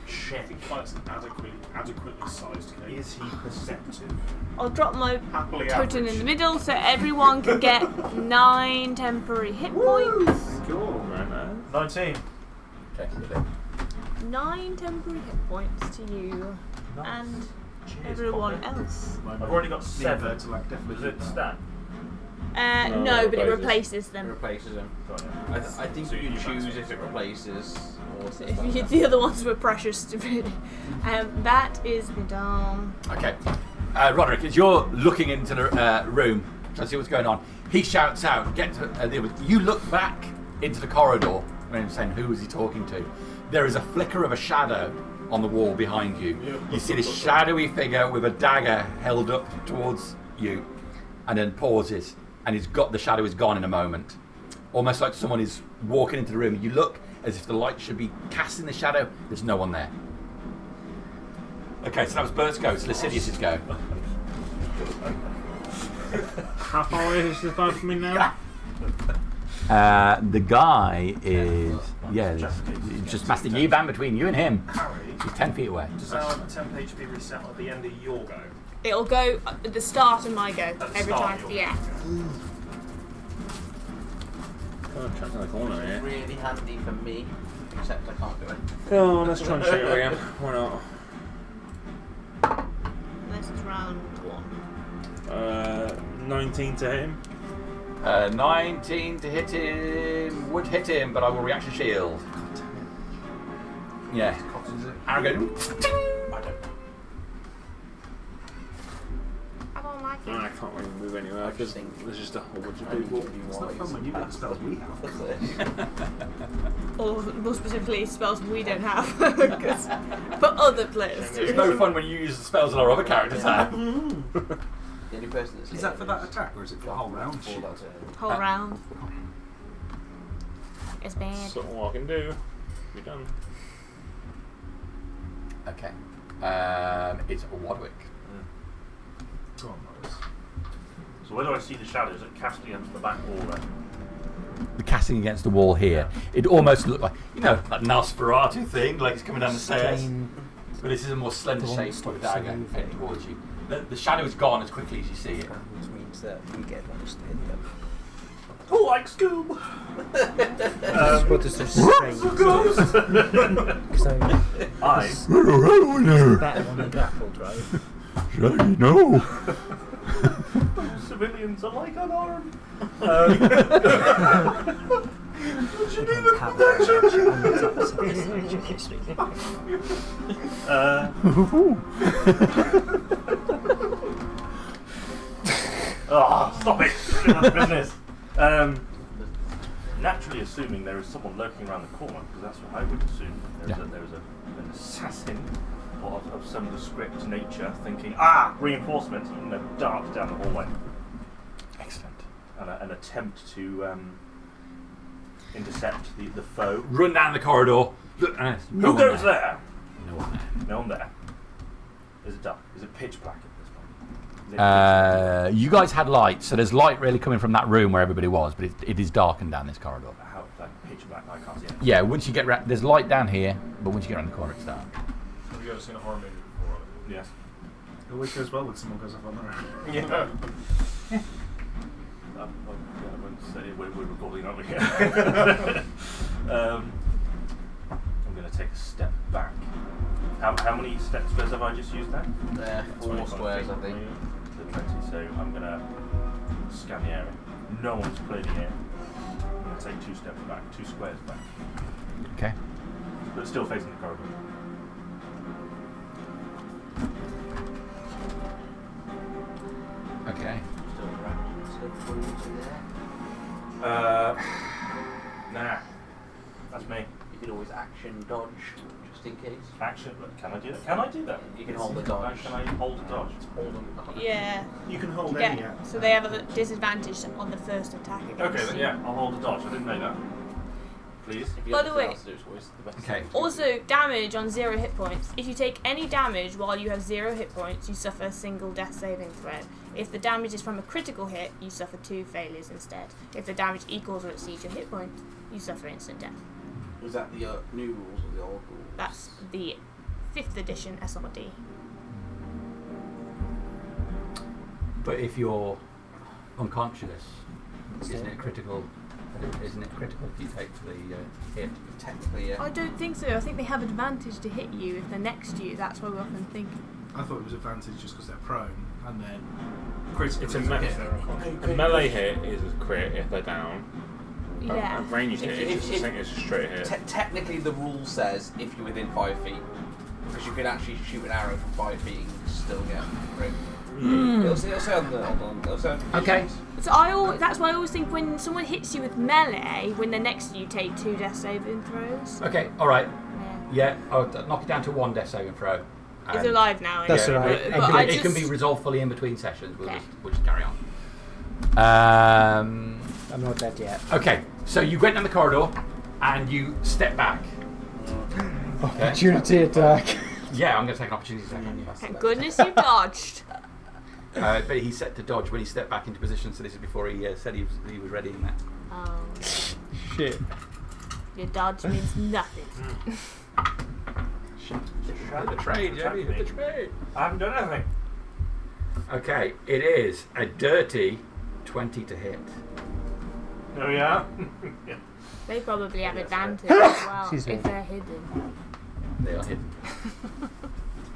check. I think that's an adequately sized cake. Is he perceptive? I'll drop my Happily totem average. in the middle so everyone can get 9 temporary hit points. Cool. 19. Okay, you're there. 9 temporary hit points to you and everyone else. I've already got 7. To like definitely Does it stand? No, but it replaces It them. replaces him. Got it. I think So you you choose max if it replaces or So if you, the other ones were precious to me. That is done. Okay. Roderick, as you're looking into the room to see what's going on, he shouts out, "Get to the other." You look back into the corridor when he's saying, "Who is he talking to?" There is a flicker of a shadow on the wall behind you. You see this shadowy figure with a dagger held up towards you, and then pauses, and the shadow is gone in a moment. Almost like someone is walking into the room. You look as if the light should be casting the shadow. There's no one there. Okay, so that was Bert's go. It's Lascivious' go. How far away is this guy from me now? The guy is it's just Master Yiban between you and him. Harry, He's 10 feet away. does our temp HP reset at the end of your go? It'll go at the start of my go At the every start time. of your Yeah. Oh, trapped in the corner here. really handy for me, except I can't do it. Oh, let's try and shoot it again. Why not? This is round 1. 19 to hit him. 19 to hit him. Would hit him, but I will reaction shield. Yeah. Arrow goes. I don't like I it. can't really move anywhere because there's just a whole bunch of people. It's not fun when you get the spells we have. Or more specifically, spells we don't have. 'Cause- but other players do. It's no fun when you use the spells that our other characters have. The only person that's Is that for that attack or is it for the whole round? Whole round. It's bad. So all I can do. Be done. Okay. It's Wadwick. Go on, Morris. So where do I see the shadows that cast against the back wall then? The casting against the wall here. It almost looked like, that Nosferatu thing, like it's coming down the stairs. But this is a more slender The one shape that of a stops dagger moving. heading towards you. The shadow is gone as quickly as you see it. Which means that we get one to hit them. Oh, like Scoob! What does this say? Because I better on the grappled, right? No. civilians are like unarmed. Shouldn't have very much on the tops of this nature history. Oh, stop it! That's business. Naturally assuming there is someone lurking around the corner, because that's what I would assume. There is an assassin of some descript nature thinking, reinforcements, and then dart down the hallway. Excellent. And an attempt to intercept the foe. Run down the corridor. Look, Who goes there? No one there. No one there. Is it dark? Is it pitch black at this point? Is it You guys had light, so there's light really coming from that room where everybody was, but it is darkened down this corridor. How, like pitch black? I can't see it. Yeah, once you get there's light down here, but once you get around the corner, it's dark. Have you ever seen a horror movie before? Yes. It always goes well when someone goes off on their own. Yeah. I wouldn't say we're recording, aren't we? I'm going to take a step back. How many squares have I just used there? 4 squares, I think. 20, so I'm going to scan the area. No one's clearly here. I'm going to take 2 steps back, 2 squares back. Okay. But still facing the corridor. Okay. Nah. That's me. You can always action dodge, just in case. Action. Can I do that? Can I do that? You can hold the dodge. Can I hold the dodge? Hold them. Yeah. You can hold Yeah. any action. So they have a disadvantage on the first attack. Okay, then yeah, I'll hold the dodge. I didn't know that. Please. If you By have the nothing way- else to do, it's always the best Okay. thing to do. Also, damage on 0 hit points. If you take any damage while you have 0 hit points, you suffer a single death saving throw. If the damage is from a critical hit, you suffer 2 failures instead. If the damage equals or exceeds your hit points, you suffer instant death. Was that the new rules or the old rules? That's the 5th edition SRD. But if you're unconscious, isn't it critical? Isn't it critical if you take the hit? Technically, yeah. I don't think so. I think they have advantage to hit you if they're next to you. That's what we often think. I thought it was advantage just because they're prone, and then critical. It's a melee hit is a crit if they're down. Yeah. A ranged hit If- is just if- I think it's a straight hit. Technically, the rule says if you're within 5 feet, because you can actually shoot an arrow from 5 feet and still get through. It'll say on the. It'll say on the Okay. So that's why I always think when someone hits you with melee, when they're next to you, take 2 death saving throws. Okay, alright. Yeah. Yeah, I'll knock it down to 1 death saving throw. It's alive now. That's anyway. alright. But I It can just- be resolved fully in between sessions. We'll Okay. just carry on. I'm not dead yet. Okay, so you went down the corridor and you step back. Opportunity attack. Yeah, I'm going to take an opportunity attack on you. Thank goodness you dodged. But he's set to dodge when he stepped back into position, so this is before he said he was ready in that. Oh. Shit. Your dodge means nothing. The trade, Jerry, the trade. I haven't done anything. Okay, it is a dirty 20 to hit. Oh yeah. Yeah. They probably have Yes, advantage as well Excuse me. if they're hidden. They are hidden.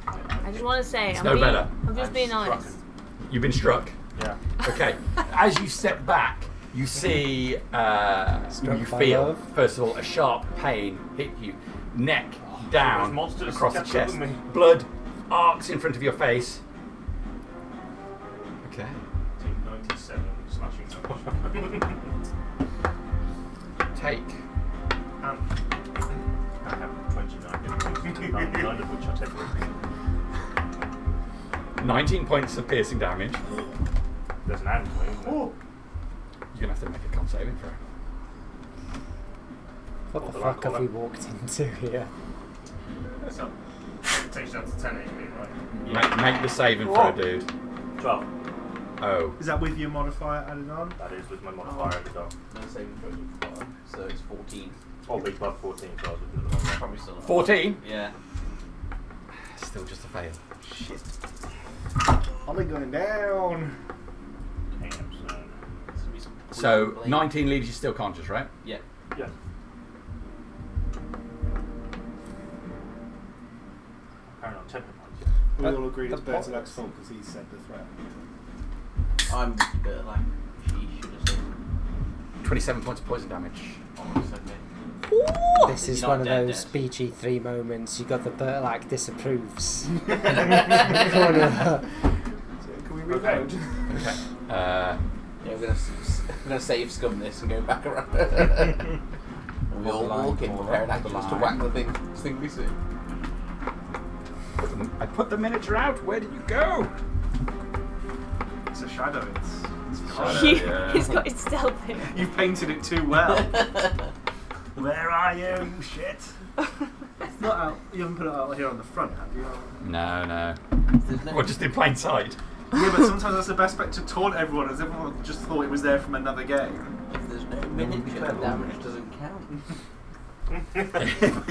I just want to say, It's no better. I'm just being struck honest. him. You've been struck. Yeah. Okay, as you step back, you see, Struck you by feel, love. first of all, a sharp pain hit you, neck down those monsters across the kept up chest. with me. Blood arcs in front of your face. Okay. 97 slashing damage. Take And I have 29 nine of which I take with me. 19 points of piercing damage. There's an and to it, isn't there? You're going to have to make a con saving throw. What the Hold fuck on. have we walked into here? So, it takes you down to 10 HP, right? Make the saving throw, dude. 12. Oh. Is that with your modifier added on? That is with my modifier at the top. No saving throws with fire, so it's 14. Oh, big plus 14, so I was looking at the wrong one. Probably still not. 14? Yeah. Still just a fail. Shit. I'll be going down. Damn, son. It's gonna be some So, blade. 19 leaves you still conscious, right? Yeah. Yes. Apparently on 10 points, yeah. We all agreed it's the Bertilak's box. fault because he said the threat. I'm like she should have said. 27 points of poison damage. Oh, it's okay. This is You're one not of dead, those dead. BG3 moments. You got the Bertlac disapproves. Corner. Can we reload? Okay. Yeah, we're gonna save scum this and go back around. And we all walk in preparing actions to whack the thing we see. I put the miniature out. Where did you go? It's a shadow. He's got his stealth in. You've painted it too well. Where are you? Shit. It's not out. You haven't put it out here on the front, have you? No. There's no- Well, just in plain sight. Yeah, but sometimes that's the best bet to taunt everyone, as everyone just thought it was there from another game. If there's no miniature, the damage doesn't count. I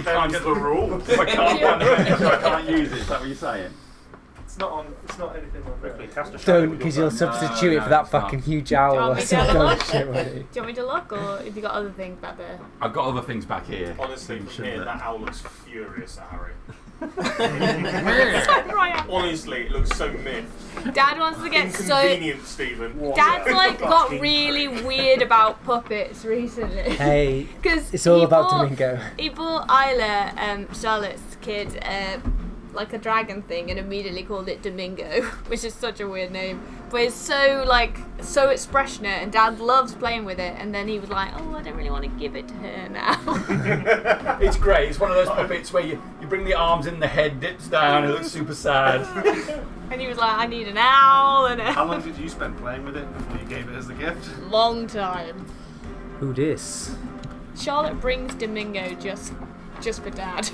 Can't get the rules. If I can't find the miniature, I can't use it. Is that what you're saying? It's not on. It's not anything on there. Quickly cast a shadow Don't, with because your you'll phone. substitute it no, for that it's not. fucking huge Do you owl want or me to some have a dumb look? shit, won't you? Do you want me to look, or have you got other things back there? I've got other things back here. Honestly, Things from should here, be- that owl looks furious at Harry. Right. Honestly, it looks so miffed. Dad wants to get so. Inconvenient, Stephen. Dad's like got Fucking really prick. weird about puppets recently. Hey, Because it's all about Domingo. He bought Isla, Charlotte's kid, like a dragon thing, and immediately called it Domingo, which is such a weird name. But it's so expressionate, and Dad loves playing with it. And then he was like, "Oh, I don't really want to give it to her now." It's great. It's one of those puppets where you bring the arms in, the head dips down, it looks super sad. And he was like, "I need an owl and How a long did you spend playing with it before you gave it as a gift? long time." Who this? Charlotte brings Domingo just for Dad.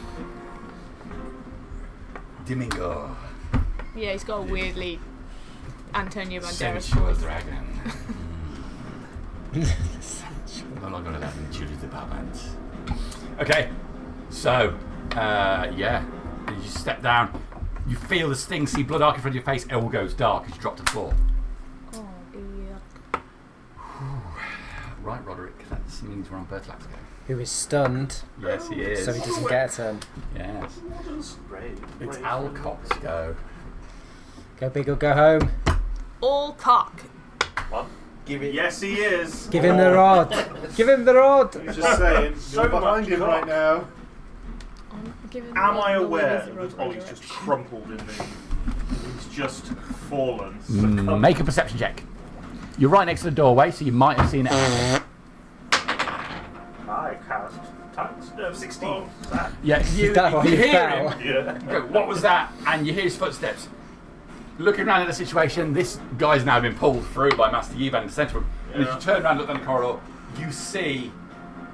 Domingo. Yeah, he's got a weirdly Antonio Banderas Sensual voice. dragon. No longer allowed in the children's department. Okay, so, yeah, you step down, you feel the sting, see blood arc in front of your face, it all goes dark as you drop to the floor. Oh dear. Right, Roderick, that means we're on Bertlak's go. Who is stunned, Yes, he is. so he doesn't get a turn. Yes. Brave. It's Brave. Alcott's go. Go big or go home. All cock. What? Give it. Yes, he is. Give him the rod. Give him the rod. Just saying, So you're behind much him cock. right now. Am I aware that Ollie's just crumpled in the... He's just fallen. Make a perception check. You're right next to the doorway, so you might have seen it happen. I cast touch. 16. Yeah, you That one hear fell. him. Yeah. Go, what was that? And you hear his footsteps. Looking around at the situation, this guy's now been pulled through by Master Yivan in the centre. And as you turn around and look down the corridor, you see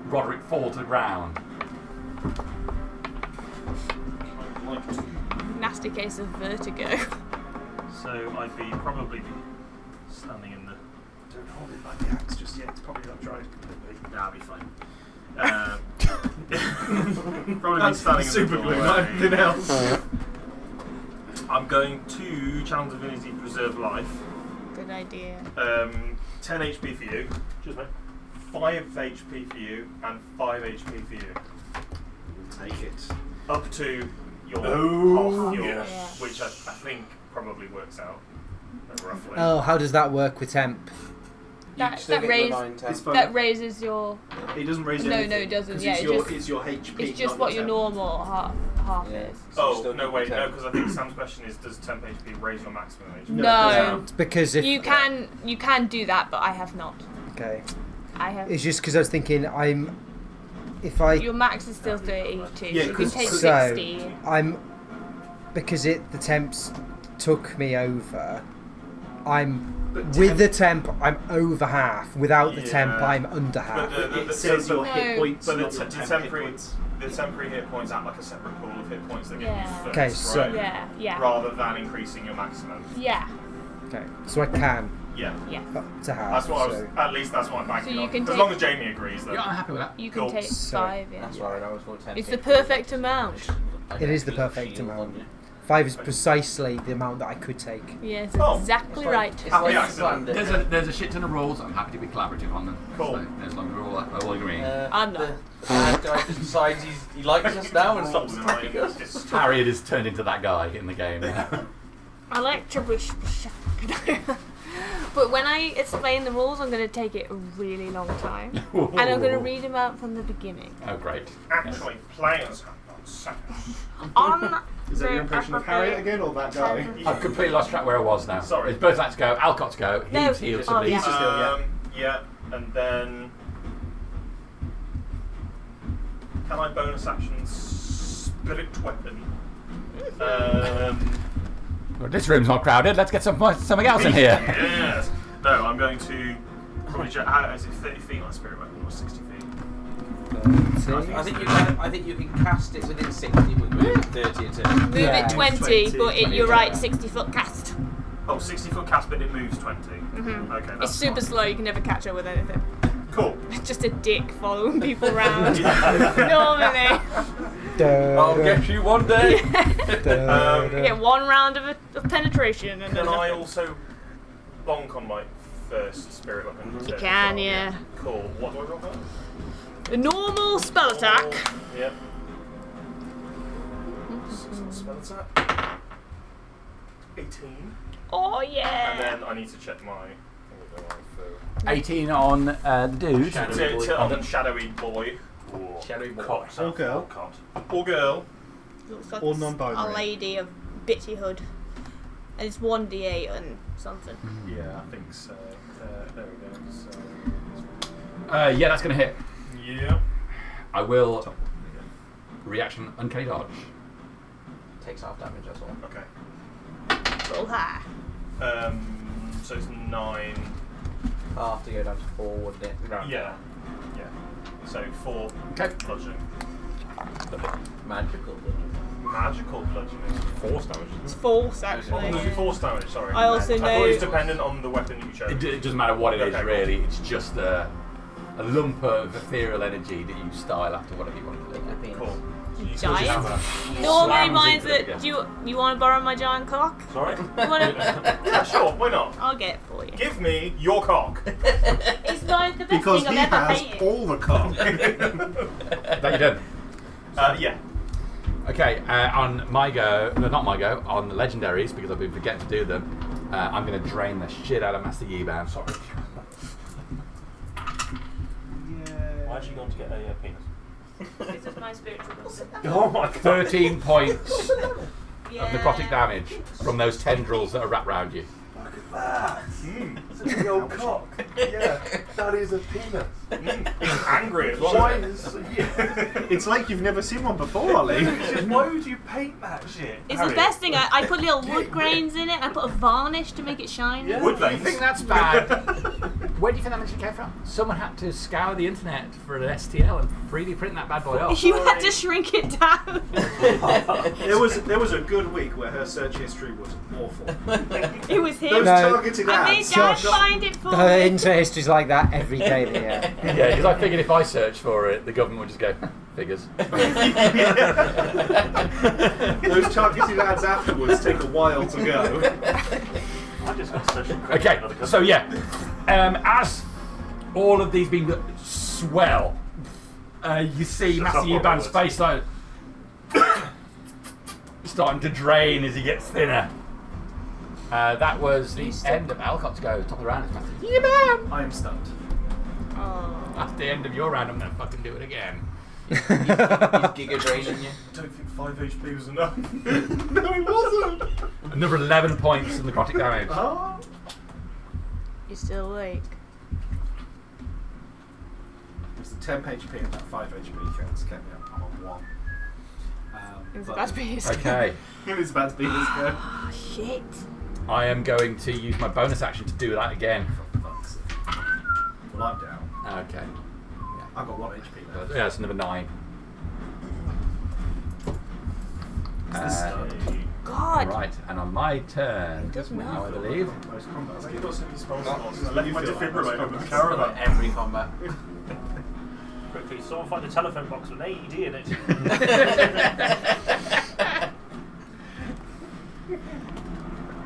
Roderick fall to the ground. Nasty case of vertigo. So I'd be probably standing in the. Don't hold it like the axe just yet. It's probably not dried completely. Nah, I'll be fine. Probably be standing in the super glue, doorway. not anything else. I'm going to Challenge Divinity Preserve Life. Good idea. 10 HP for you. Cheers, mate. 5 HP for you and 5 HP for you. Take it. Up to your Oh, half your, yes. which I think probably works out roughly. Oh, how does that work with temp? That Still that get your raise 9, 10. It's fine. that raises your. It doesn't raise No, anything. no, it doesn't. 'cause Yeah, it's it your, just- it's your HP. It's just not what your temp. normal half Yeah. is. So you Oh, still no, get wait, your no, 10. because I think Sam's question is, does temp HP raise your maximum HP? No, It's because if you can do that, but I have not. okay, I have. it's just because I was thinking if I Your max is still 32, Yeah, so you can 'cause- take so 60. I'm because the temps took me over. I'm But with the temp. I'm over half. Without the temp, Yeah. I'm under half. But It says your No. hit points, But not the your temp hit temporary, points. the temporary hit points act like a separate pool of hit points that get Yeah. used first, Okay, so- right? Yeah. Rather than increasing your maximum. Yeah. Okay, so I can Yeah. up to half. That's what I was. so. At least that's what I'm banking So you on. can As take- long as Jamie agrees, then. Yeah, I'm happy with that. You can Cool. take So- 5. Yeah. That's why I always thought 10. It's the perfect amount. It is the perfect amount. 5 is precisely the amount that I could take. Yeah, it's Oh, exactly It's like- right. it's Happy like accident. Slander. There's a shit ton of rules. I'm happy to be collaborative on them. Cool. So, as long as we're all agreeing. I'm not. The bad guy just decides he likes us now and stops Rules in attacking my- us. it's- Harriet has turned into that guy in the game now. I like to be specific. But when I explain the rules, I'm going to take it a really long time. And I'm going to read them out from the beginning. Oh, great. Actually, players have not said. On Is that your impression of Harriet again, or that guy? I've completely lost track where I was now. Sorry. It's both lads go, Alcott's go, No. heaves, heals, Oh, and yeah. leaves. Yeah, and then can I bonus action spirit weapon? Well, this room's not crowded. Let's get something else in here. Yes. No, I'm going to probably how is it 30 feet on spirit weapon or 60 feet? I think you can cast it within 60, but move it 30 at a Move Yeah. it 20, but you're right, 60-foot cast. Oh, 60-foot cast, but it moves 20. Mm-hmm. Okay, that's It's super fine. slow, you can never catch up with anything. Cool. It's just a dick following people around. Normally. I'll get you one day. You get one round of penetration and then Can I nothing. also bonk on my first spirit weapon? You can, yeah. Cool. What do I roll for? A normal spell attack. Yep. Spell attack. 18. Oh, And yeah. then I need to check my. 18 on the dude. On the shadowy boy. Shadowy boy. Cot. Or girl. Cot. Or girl. Looks like Or a non-binary. lady of bitchy hood. And it's 1d8 and something. Yeah, I think so. There we go. Yeah, that's going to hit. Yeah. I will reaction uncanny dodge. Takes half damage, that's all. Okay. Roll high. So it's 9. Half to go down to 4, wouldn't it? Yeah. Yeah. So 4 Okay. bludgeoning. Magical. Magical bludgeoning. Force damage. It's false, Oh, actually. was it force damage? Sorry. I also I thought it was know. dependent on the weapon that you chose. It doesn't matter what it is, Okay, really. It's just a lump of ethereal energy that you style after whatever you want to do. Cool. So you Giant? just have Normally slams mine's into it that. again. Do you want to borrow my giant cock? Sorry? You want to? yeah, sure. Why not? I'll get it for you. Give me your cock. It's like the best Because thing he I've ever has hated. all the cock. That you done? Yeah. Okay, on my go, no, not my go, on the legendaries, because I've been forgetting to do them, I'm going to drain the shit out of Master Yiban. Sorry. Why'd you go to get a penis? This is my spiritual wisdom. Oh my god. 13 points Yeah. of necrotic damage from those tendrils that are wrapped around you. It's a big old cock. Yeah, that is a penis. Angry as well. Why isn't it? is It's like you've never seen one before, Ollie. Why would you paint that shit? It's Harry? the best thing. I put little wood grains in it and I put a varnish to make it shiny. Yeah. Wood You veins. think that's bad? Where do you think that actually came from? Someone had to scour the internet for an STL and 3D print that bad boy off. You had to shrink it down. There was a good week where her search history was awful. It was him. Those No. targeted I made ads. Dad Josh. find it for The me. internet history's like that every day of the year. Yeah, because I figured if I searched for it, the government would just go, figures. Those targeted ads afterwards take a while to go. I just got such a Okay, so yeah, as all of these being swell, you see So Master somewhere Yiban's onwards. face like starting to drain as he gets thinner. That was the end of Alcott's go. Top of the round is Master Yiban. I am stunned. Oh. That's the end of your round. I'm gonna fucking do it again. He's giga draining you. I don't think 5 HP was enough. No, it wasn't. Another 11 points of necrotic damage. Oh. You're still awake. It's the 10 HP and that 5 HP things kept me up. I'm on 1. It was But- about to be his Okay, It was about to be this go. Oh, shit. I am going to use my bonus action to do that again. For fuck's sake. Well, I'm down. Okay. I've got 1 HP left. Yeah, it's another 9. God. Right, and on my turn, doesn't now I matter. believe. Most combats. You've got some spell Not- slots. I left you my feel like defibrillator most with the combats. caravan. Every combat. Quickly, someone find a telephone box with an AED in it.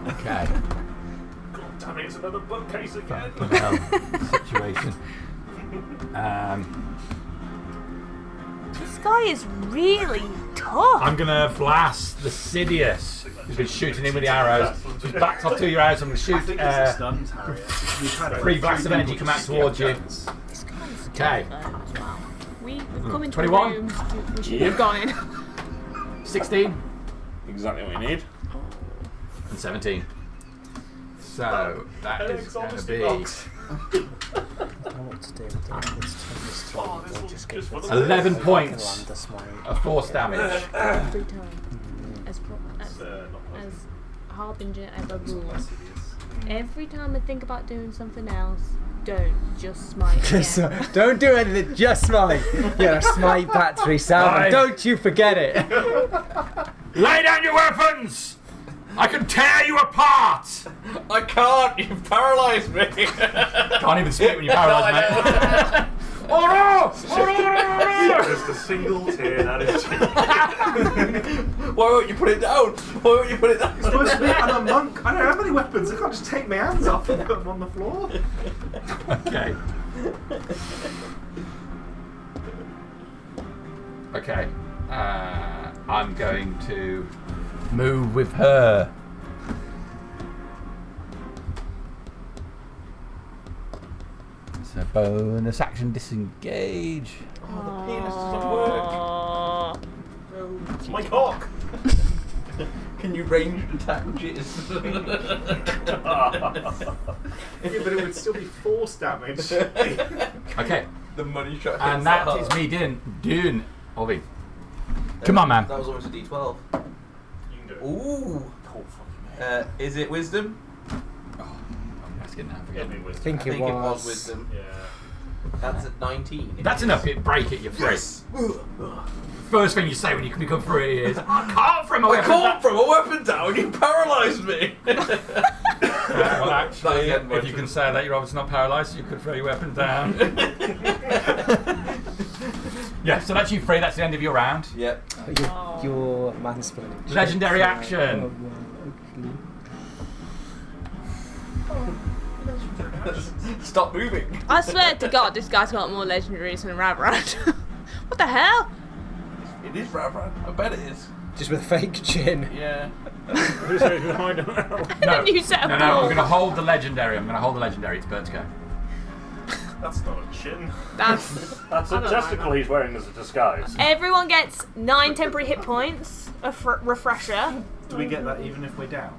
Okay. God damn it, it's another bookcase again. Well, situation. guy is really tough. I'm gonna blast the Sidious, who's been shooting him with the arrows. He's backed off 2 of your arrows. I'm gonna I shoot. think it's the stuns, Harriet. We've had 3 blasts of energy come out towards you. This guy's Okay. tough, though, as well. We've come into 21. the rooms we should have gone in. 16 Exactly what you need. and 17. So that An is going to exhausting be box. I don't know what to do with it. Let's turn this to Oh, this or one's just just go full for of 11 the points land this way. of force damage. Every time. As Not as Harbinger ever rules. Every time I think about doing something else, don't just smite again. Don't do anything, just smite. Yeah, smite battery sound. Right. Don't you forget it. Lay down your weapons! I can tear you apart! I can't. You've paralysed me. Can't even speak when you're paralysed, mate. Oh no! Just a single tear, that is true. Why won't you put it down? Why won't you put it down? It's supposed to be. I'm a monk. I don't have any weapons. I can't just take my hands off and put them on the floor. Okay. Okay. I'm going to move with her. So bonus action disengage. Oh, the penis doesn't work. Oh. It's my cock. Can you ranged attack jizz? Yeah, but it would still be force damage. Okay. The money shot. And that is me doing Ovi. Come on, man. That was almost a D12. You can do it. Ooh. Oh, fucking Is it wisdom? I'm asking now. It'll Forget be me. wisdom. I think I think it it was was. wisdom. Yeah. That's at 19. That's enough. It break it. You're free. First thing you say when you come through it is, I can't throw my I weapon can't back." throw a weapon down. You paralysed me. Well, actually, That is if you can say that, you're obviously not paralysed, so you could throw your weapon down. Yeah, so that's you free. That's the end of your round. Yep. Your mansplaining. Legendary action. Stop moving. I swear to God, this guy's got more legendaries than a Ravrad. What the hell? It is Ravran. I bet it is. Just with a fake chin. Yeah. Who's behind him now? No, A new set of no, I'm balls. going to hold the legendary. I'm going to hold the legendary. It's Bertco. That's not a chin. That's That's I a don't testicle he's wearing as a disguise. everyone gets 9 temporary hit points. A refresher. Do we get that even if we're down?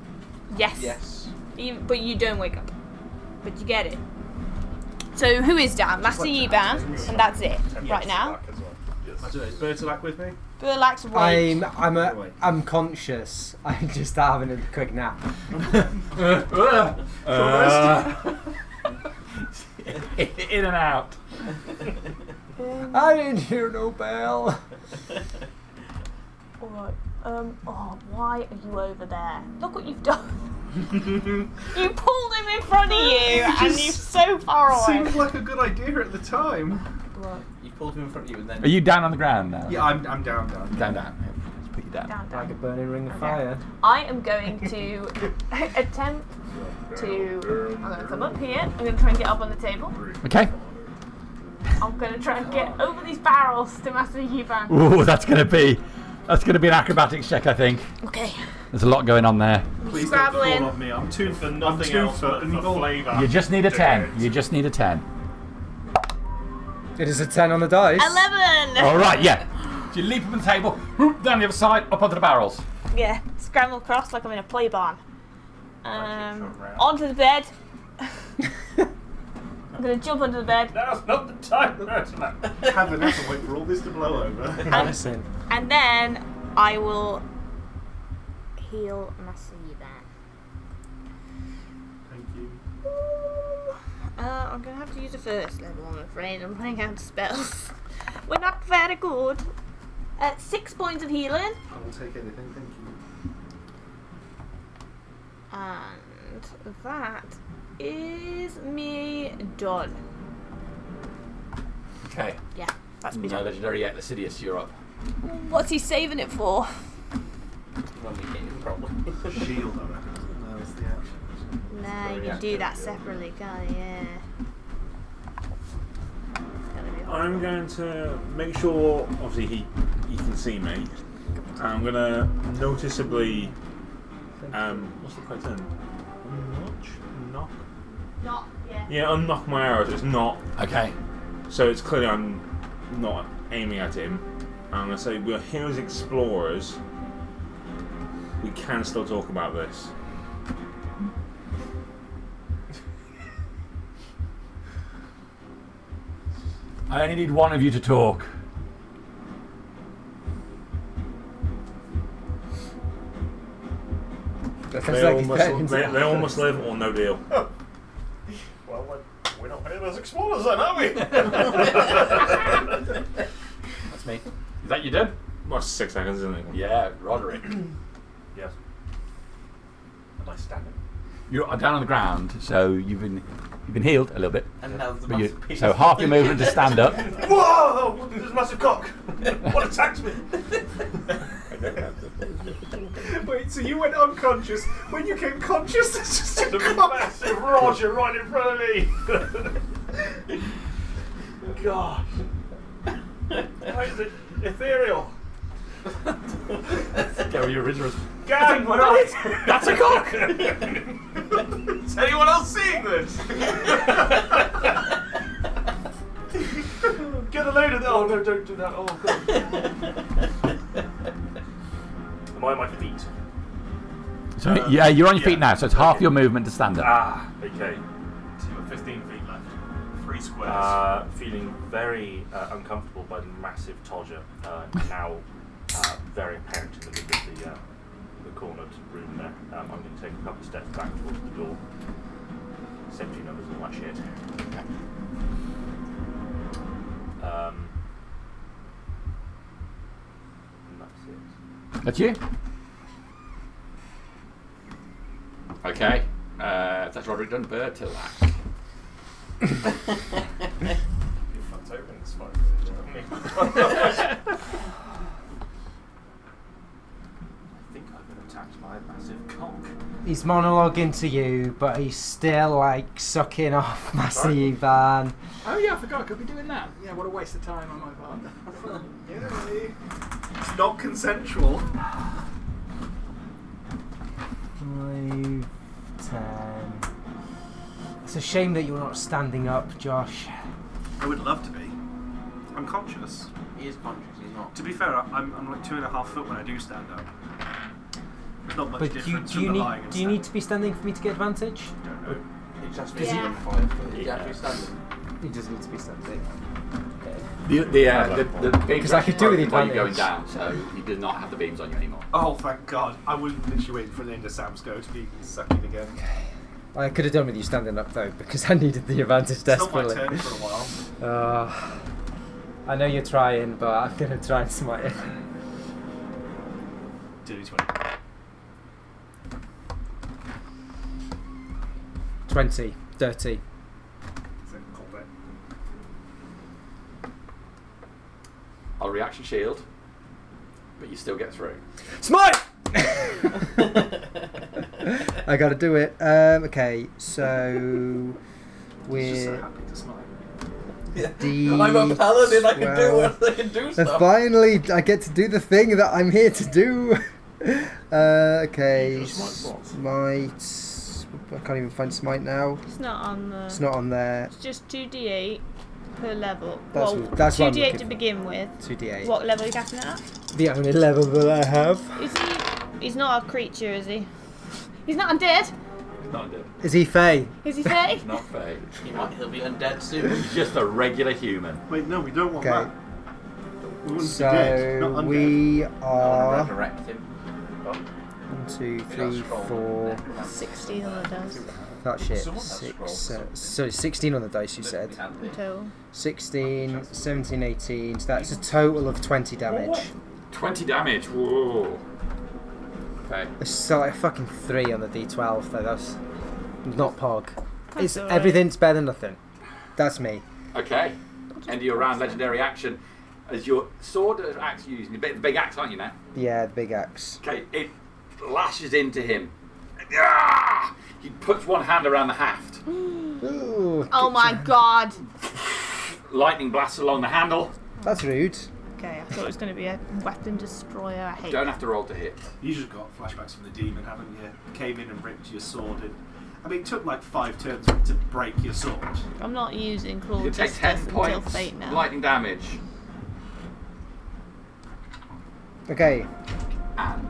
Yes. Yes. But you don't wake up. But you get it. So who is down? Master Yiban, and that's it right now. I don't know. Is Bertolac with me? Burlack's awake. I'm conscious. I'm just having a quick nap. In and out. I didn't hear no bell. Alright. Oh, why are you over there? Look what you've done. You pulled him in front of you, and you're so far away. Seemed like a good idea at the time. Right. You pulled him in front of you and then. Are you down on the ground now? Yeah, I'm down. Down. Yeah, let's put you down. Down, Like a down. burning ring of Okay. fire. I am going to attempt to. I'm going to come up here. I'm going to try and get up on the table. Okay. I'm going to try and get over these barrels to Master Yiban. Ooh, that's going to be an acrobatics check, I think. Okay. There's a lot going on there. Please Scrabble don't in. fall on me. I'm two For I'm nothing 2 else foot but and for you've all. flavour. You just need a 10. You just need a 10. It is a 10 on the dice. 11! All right, yeah. So you leap up on the table, whoop, down the other side, up onto the barrels. Yeah, scramble across like I'm in a play barn. Round. Onto the bed. I'm going to jump onto the bed. Now's not the time, Ursula. Have a nap and wait for all this to blow over. Harrison. And then I will heal Master Yiban. Thank you. I'm going to have to use a first level, I'm afraid. I'm running out of spells. We're not very good. 6 points of healing. I will take anything, thank you. And that is me done. Okay. Yeah, that's me No done. legendary yet. Sidious, you're up. What's he saving it for? When we hit him, probably. Shield, I reckon. No, it's the action. Nah, you can do that separately, can't you? Yeah. It's gonna be I'm going to make sure, obviously, he can see me. I'm going to noticeably, what's the correct term? Knock? Not, yeah. Yeah, unlock my arrows. It's not. Okay. So it's clearly I'm not aiming at him. I'm going to say we're here as explorers. We can still talk about this. I only need one of you to talk. They all must live or no deal. Oh. Well, we're not here as explorers then, are we? That's me. Is that you done? Well, 6 seconds, isn't it? Yeah, Roderick. Yes. Am I standing? You're down on the ground, so you've been healed a little bit. And now there's a But massive piece so of half your movement to stand up. Whoa! There's a massive cock! What attacked me? Wait, so you went unconscious. When you came conscious, there's just a The cock. massive Roger right in front of me! Gosh. Why is it ethereal? Go your original. Gang, That's a cock! Is anyone else seeing this? Get a load of that. Oh no, don't do that. Oh god. Am I on my feet? So yeah, you're on your feet yeah. now, so it's half your movement to stand up. Ah, okay. So you've got 15 feet left. 3 squares. Feeling very uncomfortable by the massive Todger, now very apparent in the middle of the cornered room there. I'm going to take a couple of steps back towards the door. Safety numbers and all that shit. And that's it. That's you? Okay. That's Roderick done. Bird to lack. You're fucked over in this fight. I think I've been attacked by a massive cock. He's monologuing to you, but he's still like sucking off Massey Van. Oh yeah, I forgot. I could be doing that. Yeah, what a waste of time on my part. Yay. It's not consensual. 5, 10. It's a shame that you're not standing up, Josh. I would love to be. I'm conscious. He is conscious, he's not. To be fair, I'm like 2.5 foot when I do stand up. There's not much But difference do you from the need lying and do you need to be standing for me to get advantage? Don't know. It just Is means he- on fire. He Yeah. actually standing. He just needs to be standing. Okay. The beams Because I could do with the while you're going advantage. down, so he does not have the beams on you anymore. Oh, thank God. I was literally waiting for the end of Sam's go to be sucking again. I could have done with you standing up though, because I needed the advantage It's not my desperately. turn for a while. I know you're trying, but I'm gonna try and smite it. Dirty 20. 20, dirty. Second combat. I'll reaction shield, but you still get through. Smite! I gotta do it. Okay, so He's just so we're happy to smile. I'm a paladin, I can do what I can do And stuff. finally, I get to do the thing that I'm here to do. Okay, smite. I can't even find smite now. It's not on the. It's not on there. It's just 2d8 per level. That's well, what- that's what I'm 2d8 looking to for. begin with. 2d8. What level are you casting it at? The only level that I have. Is he? He's not a creature, is he? He's not undead. He's not dead. Is he Fey? Is he fey? Not fake. He'll be undead soon. He's just a regular human. Wait, no, we don't want Okay. that. We want to be dead, not So undead. we I'll are resurrect him. 1, 2, 3, 4. 16 on the dice That shit. Someone has 6. scrolls. So 16 on the dice, you said. in total. 16, 17, 18. So that's a total of 20 damage. 20 damage. Whoa. Okay. It's so like a fucking 3 on the d12 though. That's not pog. It's alright. everything's better than nothing. That's me. Okay. End of your round, legendary action. As your sword or axe using the big axe, aren't you now? Yeah, the big axe. Okay, it lashes into him. Ah! He puts one hand around the haft. Ooh, Oh my god! lightning blasts along the handle. That's rude. Okay, I thought it was going to be a weapon destroyer. I hate Don't have to roll to hit. You just got flashbacks from the demon, haven't you? Came in and ripped your sword. I mean, it took like 5 turns to break your sword. I'm not using cruel You take justice 10 until points fate now. lightning damage. Okay. And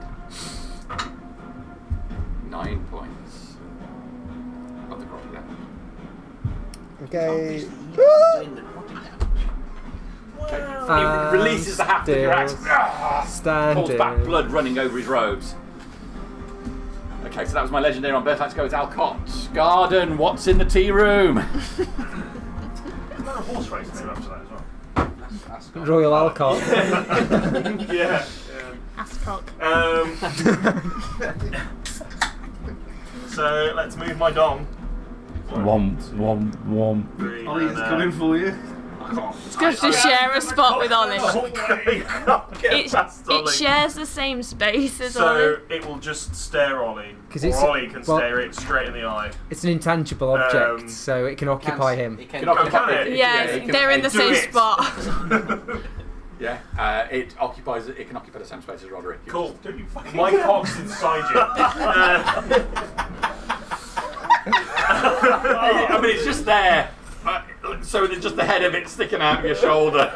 9 points of the necrotic damage. Okay. Okay. He releases the haft of your axe. Pulls Standing. back, blood running over his robes. Okay, so that was my legendary on Birth. Let's go with Alcott. Garden, what's in the tea room? Is there a horse race name after that as well? Royal Alcott. Yeah. Ascot. So let's move my dong. Wom. 3, Ollie's and, coming for you. It's going to share a spot with Ollie. It It shares the same space as Ollie. So it will just stare Ollie. 'Cause Or it's- Ollie can well- stare it straight in the eye. It's an intangible object, so it can occupy him. It Can can occupy it? it. Yeah, it can- they're in the do same it. spot. Yeah, it can occupy the same space as Roderick. You Cool. just- My cock's inside you. I mean, it's just there. So there's just the head of it sticking out of your shoulder.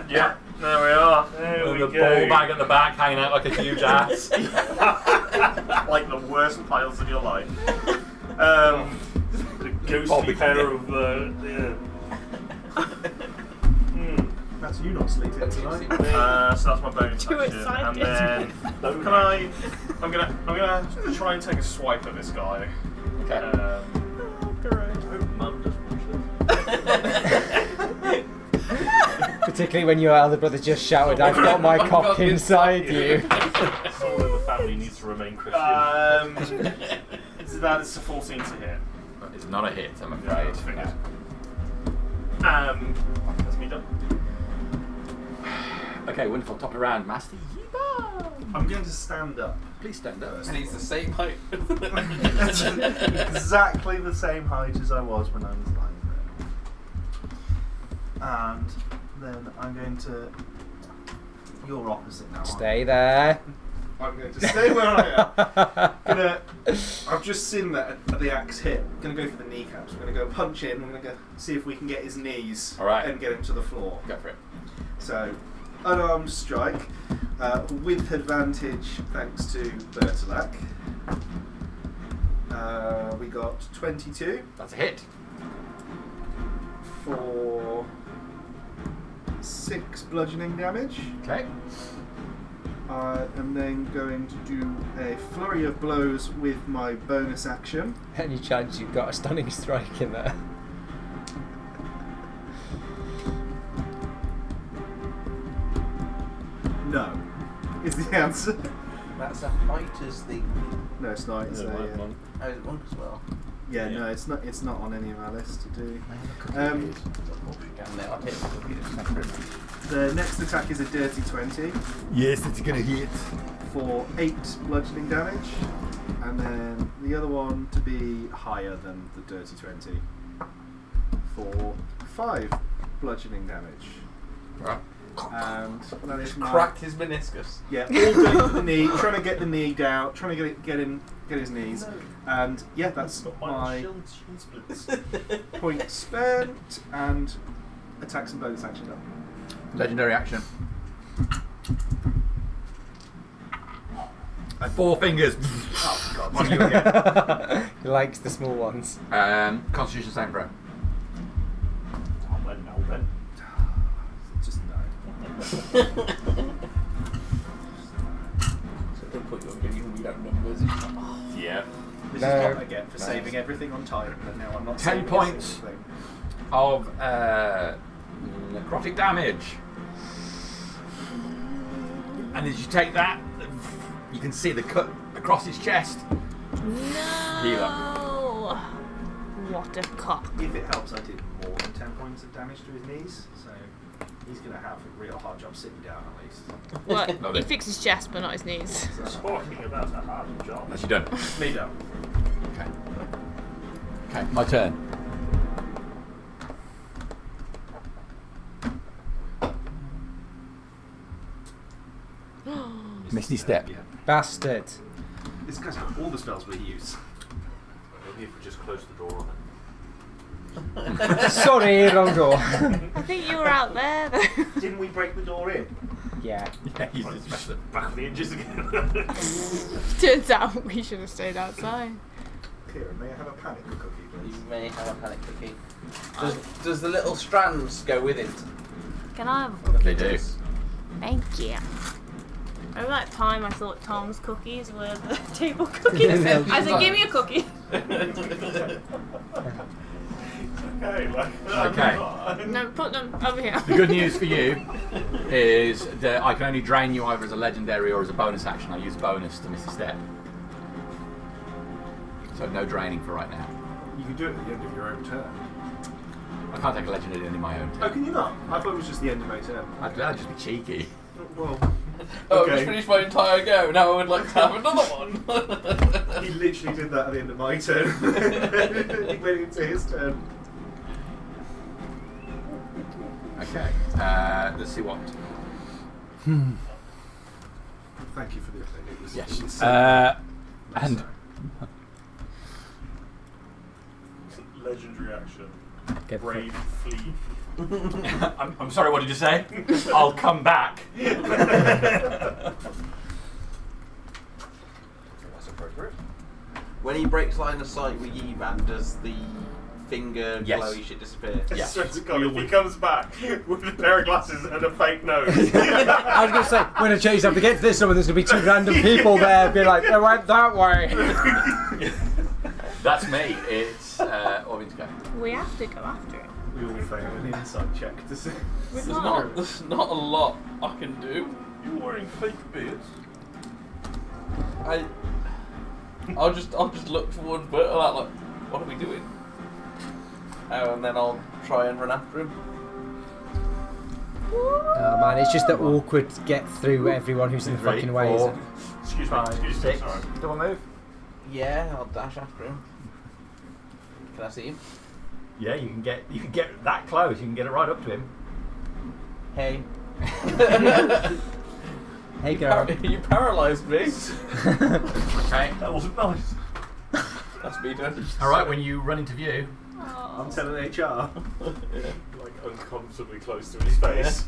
Yeah, there we are. There And we the go. ball bag at the back hanging out like a huge ass. Like the worst piles of your life. The ghostly Bobby. pair of That's you not sleeping tonight. so that's my bonus Do it, action. Simon. And then can I'm gonna try and take a swipe at this guy. Okay. Mum doesn't watch this. Particularly when your elder brother just shouted, "I've got my cock inside you." Someone in the family needs to remain Christian. That is a 14 to hit. It's not a hit, I'm Yeah, afraid. that's figured. That's me done. Okay, wonderful. Top of the round, Master Yiba. I'm going to stand up. Please stand up. And he's the same height. Exactly the same height as I was when I was lying there. And then I'm going to. You're opposite now. aren't you? Stay there. I'm going to stay where I am. I've just seen that the axe hit. I'm going to go for the kneecaps. I'm going to go punch in. I'm going to go see if we can get his knees Alright. and get him to the floor. Go for it. So, unarmed strike with advantage thanks to Bertolak. We got 22 That's a hit. for 6 bludgeoning damage. Okay. I am then going to do a flurry of blows with my bonus action. Any chance you've got a stunning strike in there? No, is the answer. That's a fighter's thing. No, it's not. It's Yeah, a, like monk. Oh, it's monk as well. yeah, Yeah. no, it's not. It's not on any of our lists to do. The next attack is a dirty 20 Yes, it's gonna hit. for 8 bludgeoning damage, and then the other one to be higher than the dirty 20 for 5 bludgeoning damage. Right. And that is my Cracked his meniscus. yeah, all going for the knee, trying to get the knee down, trying to get his knees, and yeah, that's my point spent and attacks and bonus action done. Legendary action. 4 fingers. Oh god, On you again. He likes the small ones. Constitution saving throw. No, then. just no. So don't put your read out numbers. Yeah. This No. is what I get for saving everything on time, but now I'm not 10 saving a points. single thing. Of necrotic damage. And as you take that, you can see the cut across his chest. Heal No! What a cock. If it helps, I did more than 10 points of damage to his knees, so he's going to have a real hard job sitting down at least. Well, Love he it. fixed his chest, but not his knees. Talking about a hard job. That's you done. Me down. Okay. Okay, my turn. Misty Step. Yeah. Bastard. This guy's got all the spells we use. Maybe if we just close the door on it. Sorry, wrong door. I think you were out there though. Didn't we break the door in? Yeah. Yeah, he's just Back on the edges again. Turns out we should have stayed outside. Kieran, may I have a panic cookie, You please? may have a panic cookie. Does the little strands go with it? Can I have a cookie? They do. Thank you. Over that time I thought Tom's cookies were the table cookies. I said, give me a cookie. Okay, like, Okay. No, put them over here. The good news for you is that I can only drain you either as a legendary or as a bonus action. I use bonus to Misty Step. So no draining for right now. You can do it at the end of your own turn. I can't take a legendary in my own Oh, turn. can you not? I thought it was just the end of my turn. I'd just be cheeky. Well, Oh, I've Okay. just finished my entire go. Now I would like to have another one. he literally did that at the end of my turn. He went into his turn. Okay. Let's see what. Thank you for the update. It was, Yes. it was so And legendary action. Get Brave flee. I'm sorry. What did you say? I'll come back. That's appropriate. When he breaks line of sight with Yivan, does the finger Yes. glowy shit disappear? Yes. Swear to God, if he comes back with a pair of glasses and a fake nose. I was going to say, when I change up to get to this one, there's going to be two random people there, be like, I went that way. That's me. It's Orvin's go. We have to go after it. we all fail an insight check to see. There's not a lot I can do. You're wearing fake beards. I'll just look for one bit of that, like, what are we doing? And then I'll try and run after him. Oh man, it's just the awkward get through everyone who's in the 3, fucking way. 4, Excuse me. 5, Excuse me. 6. Sorry. Double move. Yeah, I'll dash after him. Can I see him? Yeah, you can get that close. You can get it right up to him. Hey. Hey girl. You paralysed me. Okay. That wasn't nice. That's me done. All right. When you run into view, I'm telling HR. Like uncomfortably close to his face.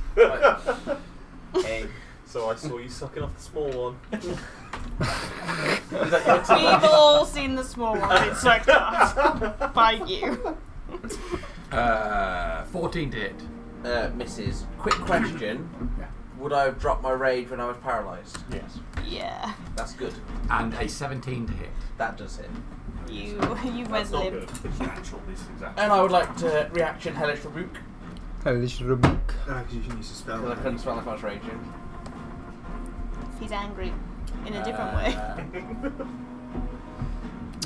Hey. So I saw you sucking off the small one. We've all seen the small one being sucked off by you. 14 to hit. Misses. Quick question. Yeah. Would I have dropped my rage when I was paralysed? Yes. Yeah. That's good. And a 17 to hit. That does hit. You That's not lived. good. It's natural, this is exactly. And I would like to reaction Hellish Rebuke. Hellish Rebuke. Because you can use a spell. Because I couldn't spell if I was raging. He's angry in a different way.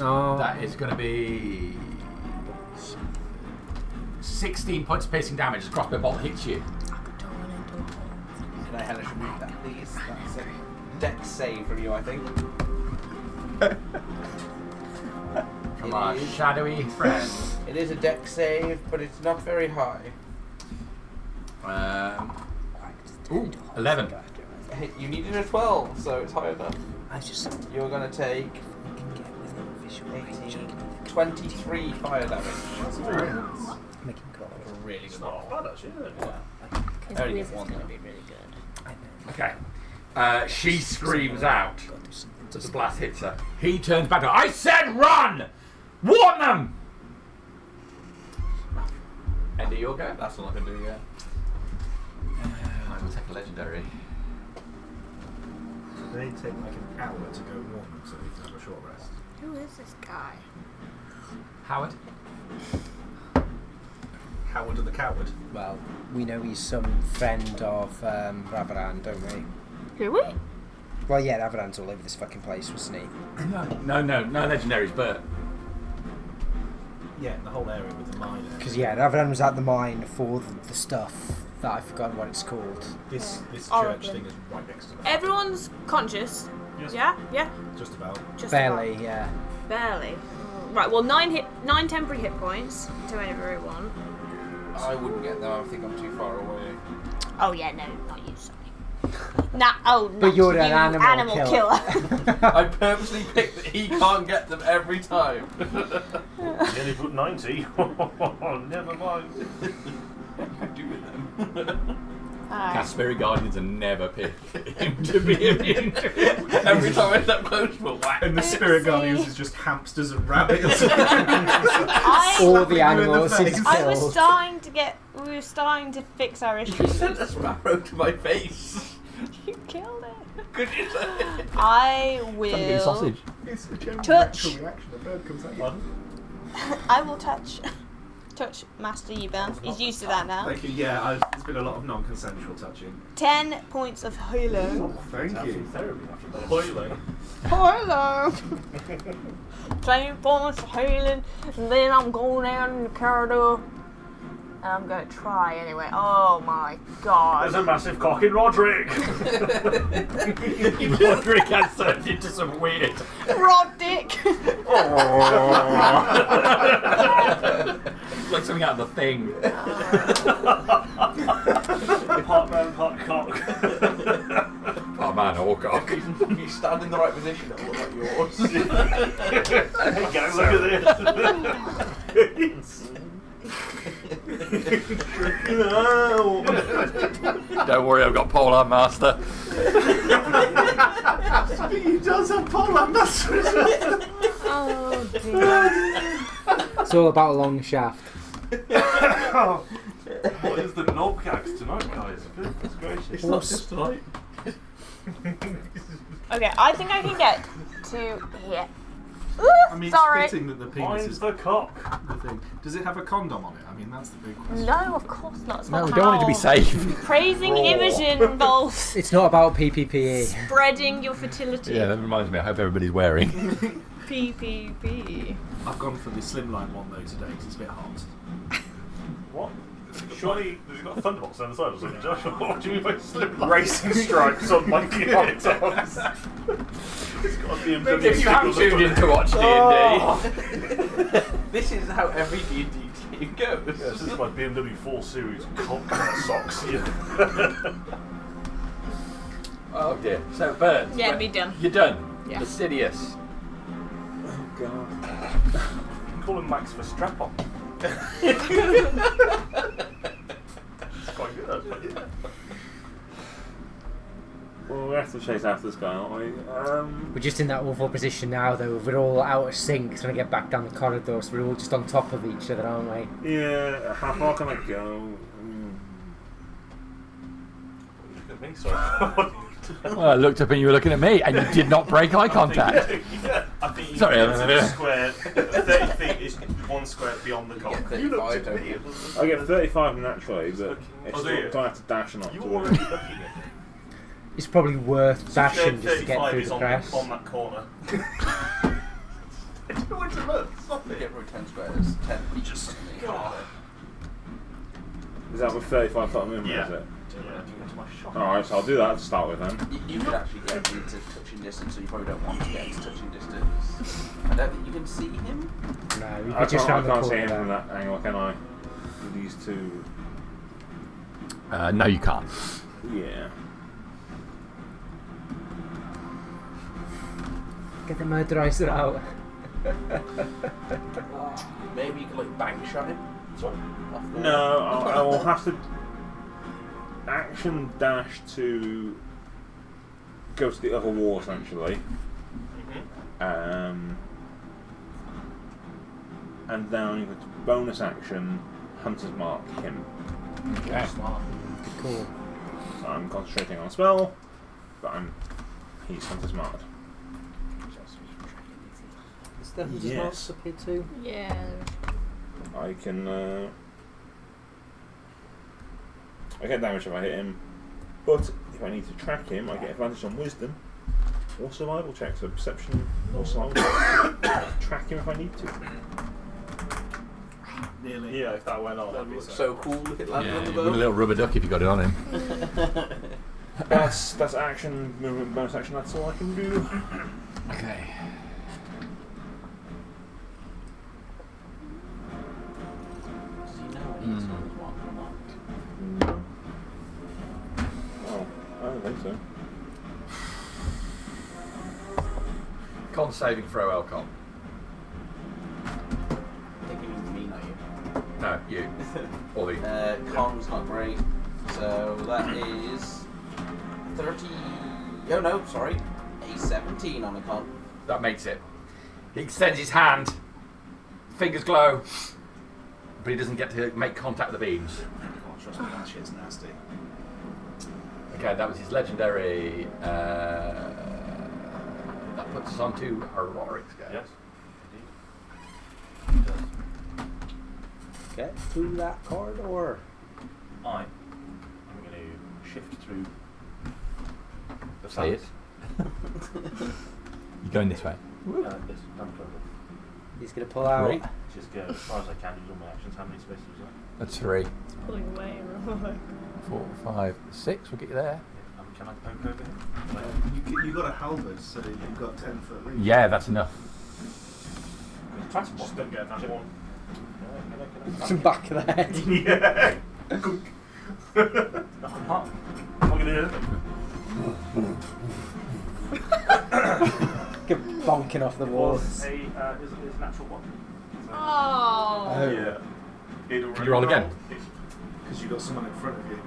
Oh. That is going to be 16 points of piercing damage as the crossbow bolt hits you. Can I Hellish Rebuke that, please? That's a dex save from you, I think. From It our is. shadowy friend. It is a dex save, but it's not very high. 11. You needed a 12, so it's high enough. I just You're going to take 18, 23 fire damage. make him call. That's a really good Not roll. bad, actually. His Only wizard's one. going to be really good. I know. Okay. She screams out as the blast hits her. He turns back. I said run! Warn them! End of your go. That's all I can do, yeah. I will take a legendary. They take like an hour to go warm, so we can have a short rest. Who is this guy? Howard. Howard the Coward. Well, we know he's some friend of Ravaran, don't we? Who we? Well, yeah, Ravaran's all over this fucking place, wasn't he? No legendaries, but Yeah, in the whole area with the mine. Because yeah, Ravaran was at the mine for the stuff that I've forgotten what it's called. This Oregon. church thing is right next to that. Everyone's conscious. Yes. Yeah? Yeah? Just about. Just Barely, about. yeah. Barely. Right, well, 9 temporary hit points to everyone. I wouldn't get them, I think I'm too far away. Oh, yeah, no, not you, sorry. But you're an animal killer. I purposely picked that he can't get them every time. You only put 90. Never mind. What do you do with them? Cast Spirit Guardians and never pick him to be immune. Every time I end up close to a whack. And the Spirit Guardians is just hamsters and rabbits. All the animals he's killed. I was starting to get. We were starting to fix our You issues. sent a sparrow to my face. You killed it. Could you say? I will. Sausage. It's a general Touch. natural reaction. A bird comes at you. I will touch Master Yuban. He's used to that now. Thank you. Yeah, there's been a lot of non-consensual touching. 10 points of healing. Thank you. Therapy after that. Boiling. Hello. 10 points of healing, and then I'm going down in the corridor. And I'm going to try anyway. Oh my god. There's a massive cock in Roderick. Roderick has turned into some weird. Rod dick. Like something out of the Thing. Part man, part cock. Oh man, or cock. You stand in the right position, it'll look like yours. Hey guys, look at this. Don't worry, I've got Polar Master. He does have polar masters. Oh dear. It's all about a long shaft. What is the knob gags tonight, guys? Goodness gracious. It's not just tonight. Okay, I think I can get to here. I mean, Sorry. it's fitting that the penis Mine's is the cock. the thing. Does it have a condom on it? I mean, that's the big question. No, of course not. It's No, not we don't want it to be how safe. Praising Imogen involves It's not about PPPE. spreading your fertility. Yeah, that reminds me. I hope everybody's wearing. PPP. I've gone for the slimline one though today because it's a bit hot. What? Surely, has he got a thunderbox on the side or something, Josh? What do you mean by slip racing stripes on my keyboard tops? It's got a BMW If you have tuned in to watch D&D, This is how every D&D game goes. Yeah, this is my BMW 4 Series cock socks. oh dear. So, birds. Yeah, be done. You're done. Yeah. Fastidious. Oh god. Call him Max for strap on. It's quite good, actually. Well, we have to chase after this guy, aren't we? We're just in that awful position now, though. We're all out of sync trying to get back down the corridor, so we're all just on top of each other, aren't we? Yeah, how far can I go? Look at me, sorry. Well, I looked up and you were looking at me, and you did not break eye contact. I think you Sorry, get to the square. 30 feet is one square beyond the cock. Yeah, You looked at 35, me. I get 35 naturally, but it's Oh, do still, you? do I have to dash or not? You to were win? already looking at me. It's probably worth So dashing just to get 35 through is the on, press. on that corner. I don't know where to look. Stop You it. get probably 10 squares, 10 feet. Just- God. Is that with 35 foot movement, Yeah. is it? Yeah, into my shop. Alright, so I'll do that to start with then. You could actually get into touching distance, so you probably don't want to get into touching distance. I don't think you can see him. No, we I could just round the can't see corner him from there. that angle, can I? With these two. No, you can't. Yeah. Get the murderizer out. Maybe you could like bank shot him. Sorry. Off the- No, I will have to action dash to go to the other wall essentially. And then I'm going to bonus action Hunter's Mark him. Okay. Cool. So I'm concentrating on a spell, but he's Hunter's Mark. Is that Yes. yes. Up here too? Yeah. I can I get damage if I hit him, but if I need to track him, I get advantage on Wisdom or Survival checks, so Perception or Survival checks. Track him if I need to. Nearly. Yeah, if that went on, That'd that'd be be so cool if it landed Yeah, on the you boat. want a little rubber duck if you got it on him. That's action, movement, bonus action. That's all I can do. Okay. Does he know when he's on his mark or not? Oh, think so. Con saving throw, Elcon. I think you mean me, not you. No, you. Or the. Con's not great. So that is 30. Oh no, sorry. A 17 on a con. That makes it. He extends his hand. Fingers glow. But he doesn't get to make contact with the beams. Oh, trust me, that shit's nasty. Okay, that was his legendary. That puts us on to Auroric's go. Yes. Get through that corridor. I am going to shift through the Say it. You're going this way. Yes, down further. He's going to pull out. Three. Just go as far as I can, use all my actions. How many spaces was that? That's 3, It's pulling away. 4, 5, 6. We'll get you there. Can I poke over here? You got a halberd, so you've got 10-foot reach. Yeah, that's enough. Just don't get that one. Some back of the head. Yeah. I'm not going to do anything. Get bonking off the walls. Is a natural one. So Oh. Yeah. Can you roll again? Because you've got someone in front of you.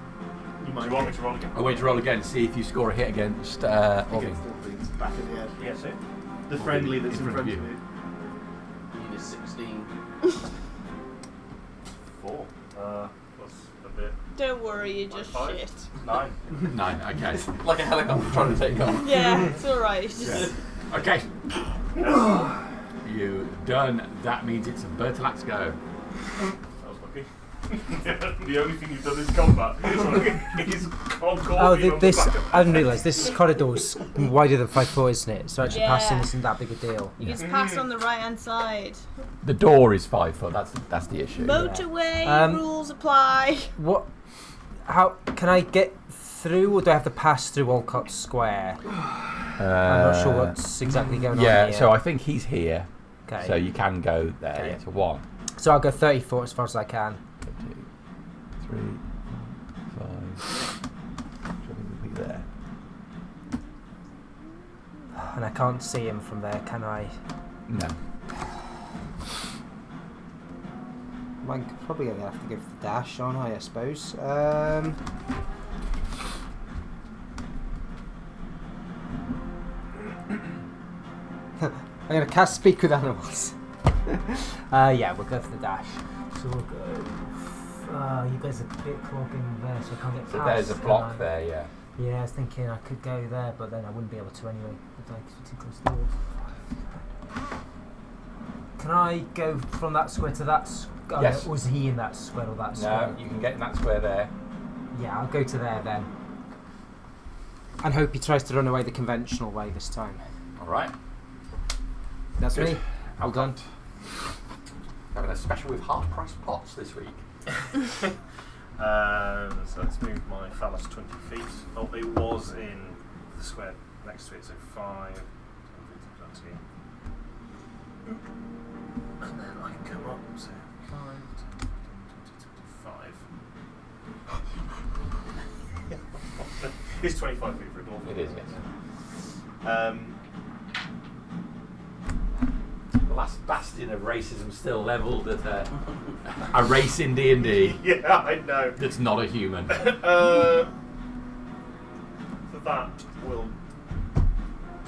You might Do you want me to roll again? I want you to roll again, see if you score a hit against Ollie. against Orbeez, back of the head. Yes, it. The friendly that's in front of you. Need is 16. 4. Plus a bit. Don't worry, you're just Five. shit. 9. 9, okay. Like a helicopter trying to take off. Yeah, it's alright. It's just Okay. You done. That means it's Bertilak's go. That was lucky. The only thing you've done is combat. Is Oh, this I didn't realise this corridor's wider than 5 foot, isn't it? So actually Yeah. passing isn't that big a deal. you just pass on the right hand side. The door is 5 foot. That's the issue. Motorway rules apply. What? How can I get through, or do I have to pass through Walcott Square? I'm not sure what's exactly going on Yeah, here. so I think he's here. Okay. So you can go there. Okay. Yeah, so 1, So I'll go 30 foot as far as I can. 2, 3, 5. Should be there. And I can't see him from there, can I? No. I'm probably going to have to go for the dash, aren't I suppose. I'm going to cast Speak with Animals. Yeah, we'll go for the dash. So we'll go. You guys are a bit clogging there, so I can't get past. So there's a can block I? there, yeah. Yeah, I was thinking I could go there, but then I wouldn't be able to anyway. Because we're too close to the walls. Can I go from that square to that square? Yes. Was he in that square or that square? No, you can get in that square there. Yeah, I'll go to there then. And hope he tries to run away the conventional way this time. Alright. That's Good. me. Well done. Having a special with half-price pots this week. So let's move my phallus 20 feet. Oh, it was in the square next to it, so 5. And then I can come up, so 5, 10, 20, 25. It's 25 feet for a dwarf. It is, yes. The last bastion of racism still levelled at a race in D&D Yeah, I know. that's not a human. So that will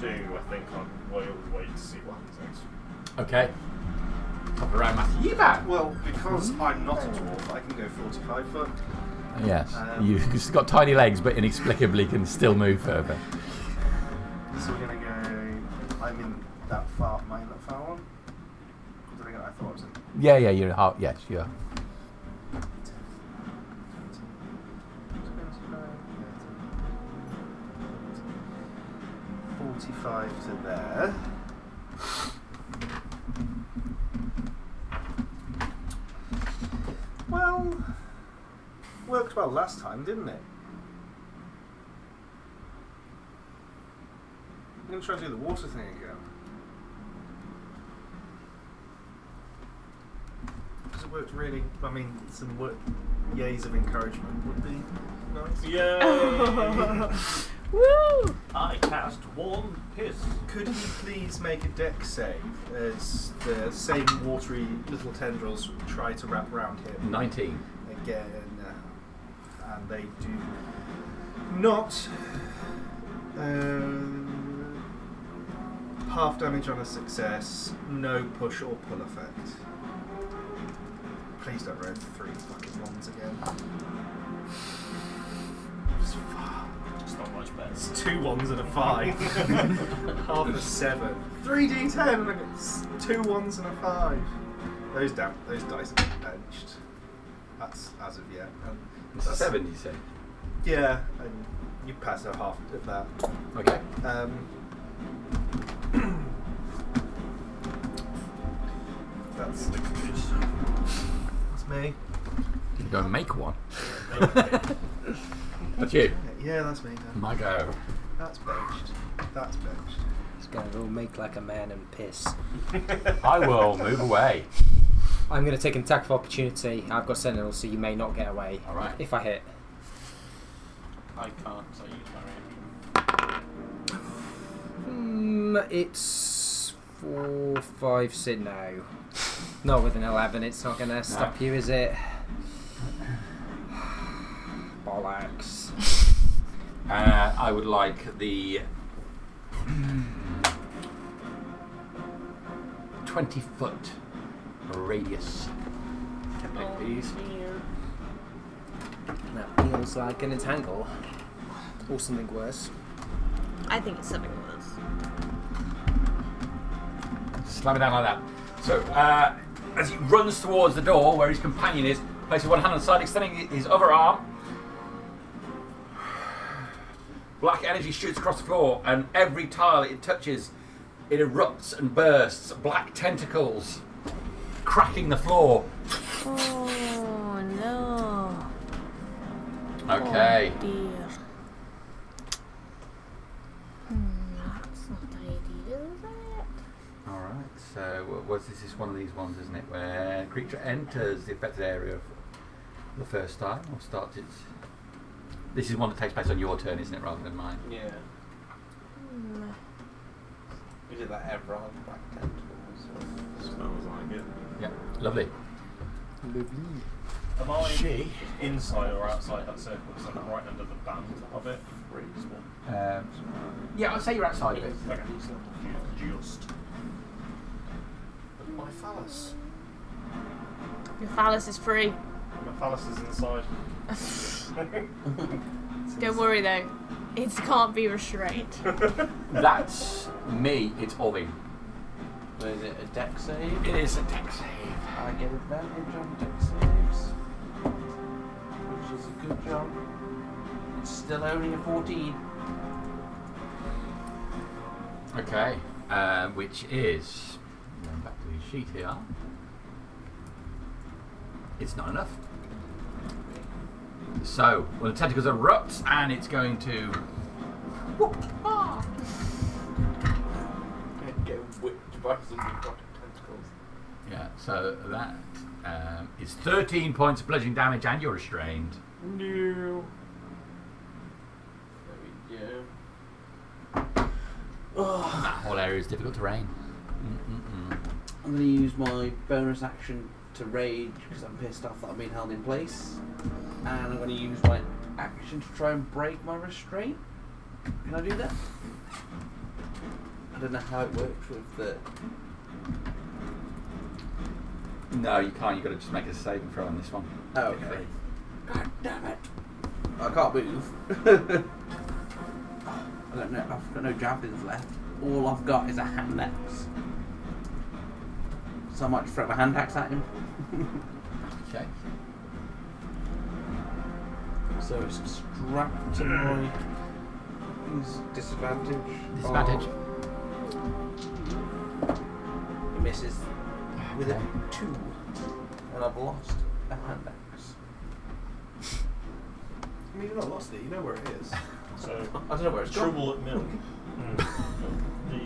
do, I think. We'll wait to see what happens next. Okay. Top of round, Matthew. You back? Well, because I'm not a dwarf, I can go 45 foot. Yes. You've just got tiny legs, but inexplicably can still move further. So we're going to go... I'm in that far... Am I in that far one? I thought I was in... Yeah, you're out. Yes, you are. 45 to there. Well, worked well last time, didn't it? I'm going to try to do the water thing again. Because it worked really... I mean, some yays of encouragement would be nice. Yeah. Woo! I cast Warm Piss. Could you please make a dex save as the same watery little tendrils try to wrap around him 19. again, and they do not. Half damage on a success, no push or pull effect. Please don't roll 3 fucking ones again. It's not much better. It's 2 1s and a 5. Half a 7. 3d10 and I got 2 1s and a 5. Those dice are benched. That's as of yet. And It's a 7, you say? yeah, and you pass a half of that. Okay. That's me. You go and make one. That's you. Yeah, that's me. Then. My go. That's benched. That's benched. He's going to make like a man and piss. I will move away. I'm going to take an attack of opportunity. I've got Sentinel, so you may not get away. Alright. If I hit. I can't, so I use my reaction. It's 4, 5, 6 no. Not with an 11, it's not going to stop you, is it? Bollocks. I would like the 20-foot radius. Oh, Please. dear. That feels like an entangle. Or something worse. I think it's something worse. Slam it down like that. So, as he runs towards the door where his companion is, placing one hand on the side, extending his other arm, black energy shoots across the floor, and every tile it touches, it erupts and bursts. Black tentacles cracking the floor. Oh no. Okay. Oh dear. That's not ideal, is it? Alright, so this is one of these ones, isn't it? Where a creature enters the affected area for the first time, or starts its... This is one that takes place on your turn, isn't it, rather than mine? Yeah. We did that ever on Black Tentacles. Smells like it. Yeah, lovely. Am I She. inside or outside that circle? Because I'm right under the band of it. Pretty small. Yeah, I'd say you're outside of it. Okay, just. My phallus. Your phallus is free. My phallus is inside. Don't worry though. It can't be restrained. That's me, it's Olvin. So is it a dex save? It is a dex save. I get advantage on dex saves, which is a good job. It's still only a 14. Okay, which is... Going back to his sheet here. It's not enough. So, well, the tentacles erupt, and it's going to... Get whipped by some necrotic tentacles. Yeah, so that is 13 points of bludgeoning damage, and you're restrained. No. There we go. Oh, That whole area is difficult terrain. I'm going to use my bonus action to rage because I'm pissed off that I'm being held in place. And I'm going to use my action to try and break my restraint. Can I do that? I don't know how it works with the... No, you can't. You've got to just make a saving throw on this one. Oh, okay. God damn it. I can't move. I don't know. I've got no javelins left. All I've got is a hand axe. So I might throw my hand axe at him. Okay. So it's strapped to my disadvantage. Disadvantage. He misses with a 2. And I've lost a hand axe. I mean, you've not lost it. You know where it is. So, I don't know where it's gone. trouble at milk.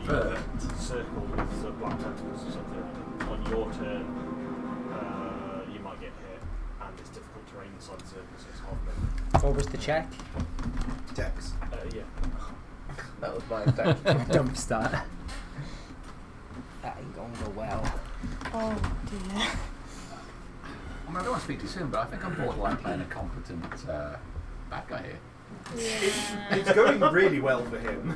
The circle with the black tentacles or something. On your turn, you might get hit, and it's difficult terrain inside the circle, so it's hard to... What was the check? Dex. Yeah. That was my intention. Dump start. That ain't gonna go well. Oh dear. I don't want to speak too soon, but I think I'm borderline playing a competent bad guy here. Yeah. It's going really well for him.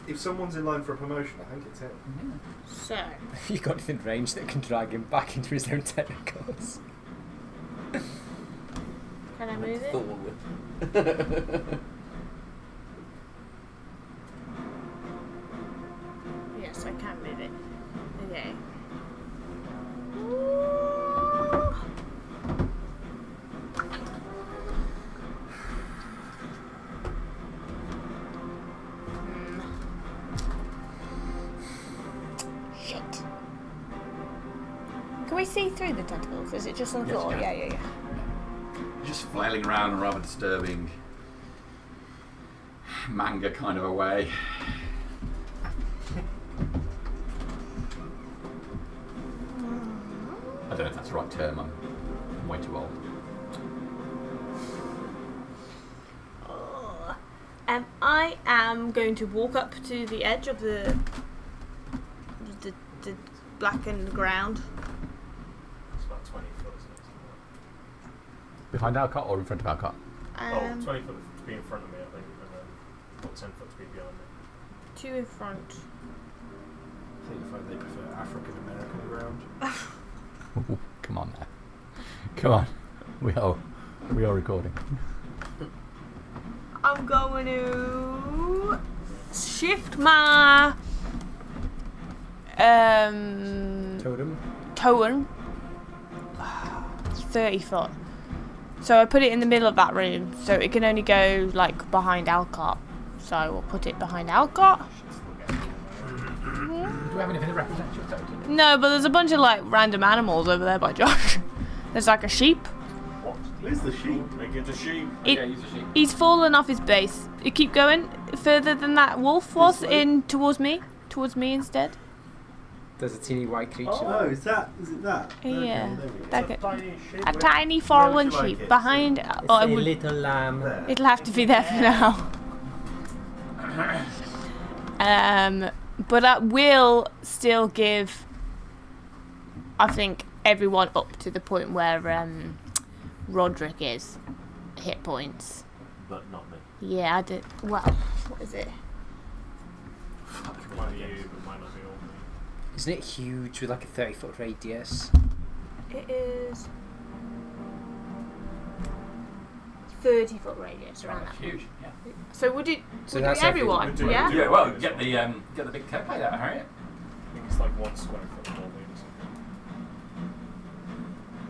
If someone's in line for a promotion, I think it's him. So, Have you got anything range that can drag him back into his own tentacles? can I move it? Forward. Yes, I can move it. Okay. Shit. Can we see through the tentacles? Is it just on the Yes, floor? you can. Yeah. Just flailing around in a rather disturbing manga kind of a way. I don't know if that's the right term. I'm way too old. I am going to walk up to the edge of the blackened ground. It's about 20 foot, isn't it? Behind Alcott or in front of Alcott? 20 foot to be in front of me, I think, and then 10 foot to be behind me. 2 in front. I think they prefer African American ground. Ooh, come on now. Come on. We are recording. I'm going to shift my Totem. 30 foot. So I put it in the middle of that room, so it can only go like behind Alcott. So we'll put it behind Alcott. Do we have anything that represents your totem? No, but there's a bunch of like random animals over there by Josh. There's like a sheep. What? Where's the sheep? Make it a sheep. It- Use a sheep. He's fallen off his base. You keep going further than that wolf was This way? in towards me instead. There's a teeny white creature. Oh, is it that? Yeah. there we go. That It's a tiny sheep. A tiny fallen would you like sheep it? behind. It's Oh, a it would, little lamb. it'll have to be there for now. But that will still give, I think, everyone up to the point where Roderick is hit points. But not me. Yeah, I did. Well, what is it? Might be you, but might not be all me. Isn't it huge with like a 30-foot radius? It is 30-foot radius around That's that. huge. Yeah. So would it? So Would it that's be everyone? everyone. Yeah. Yeah. Well, get the big template out, Harriet. I think it's like 1 square foot more me or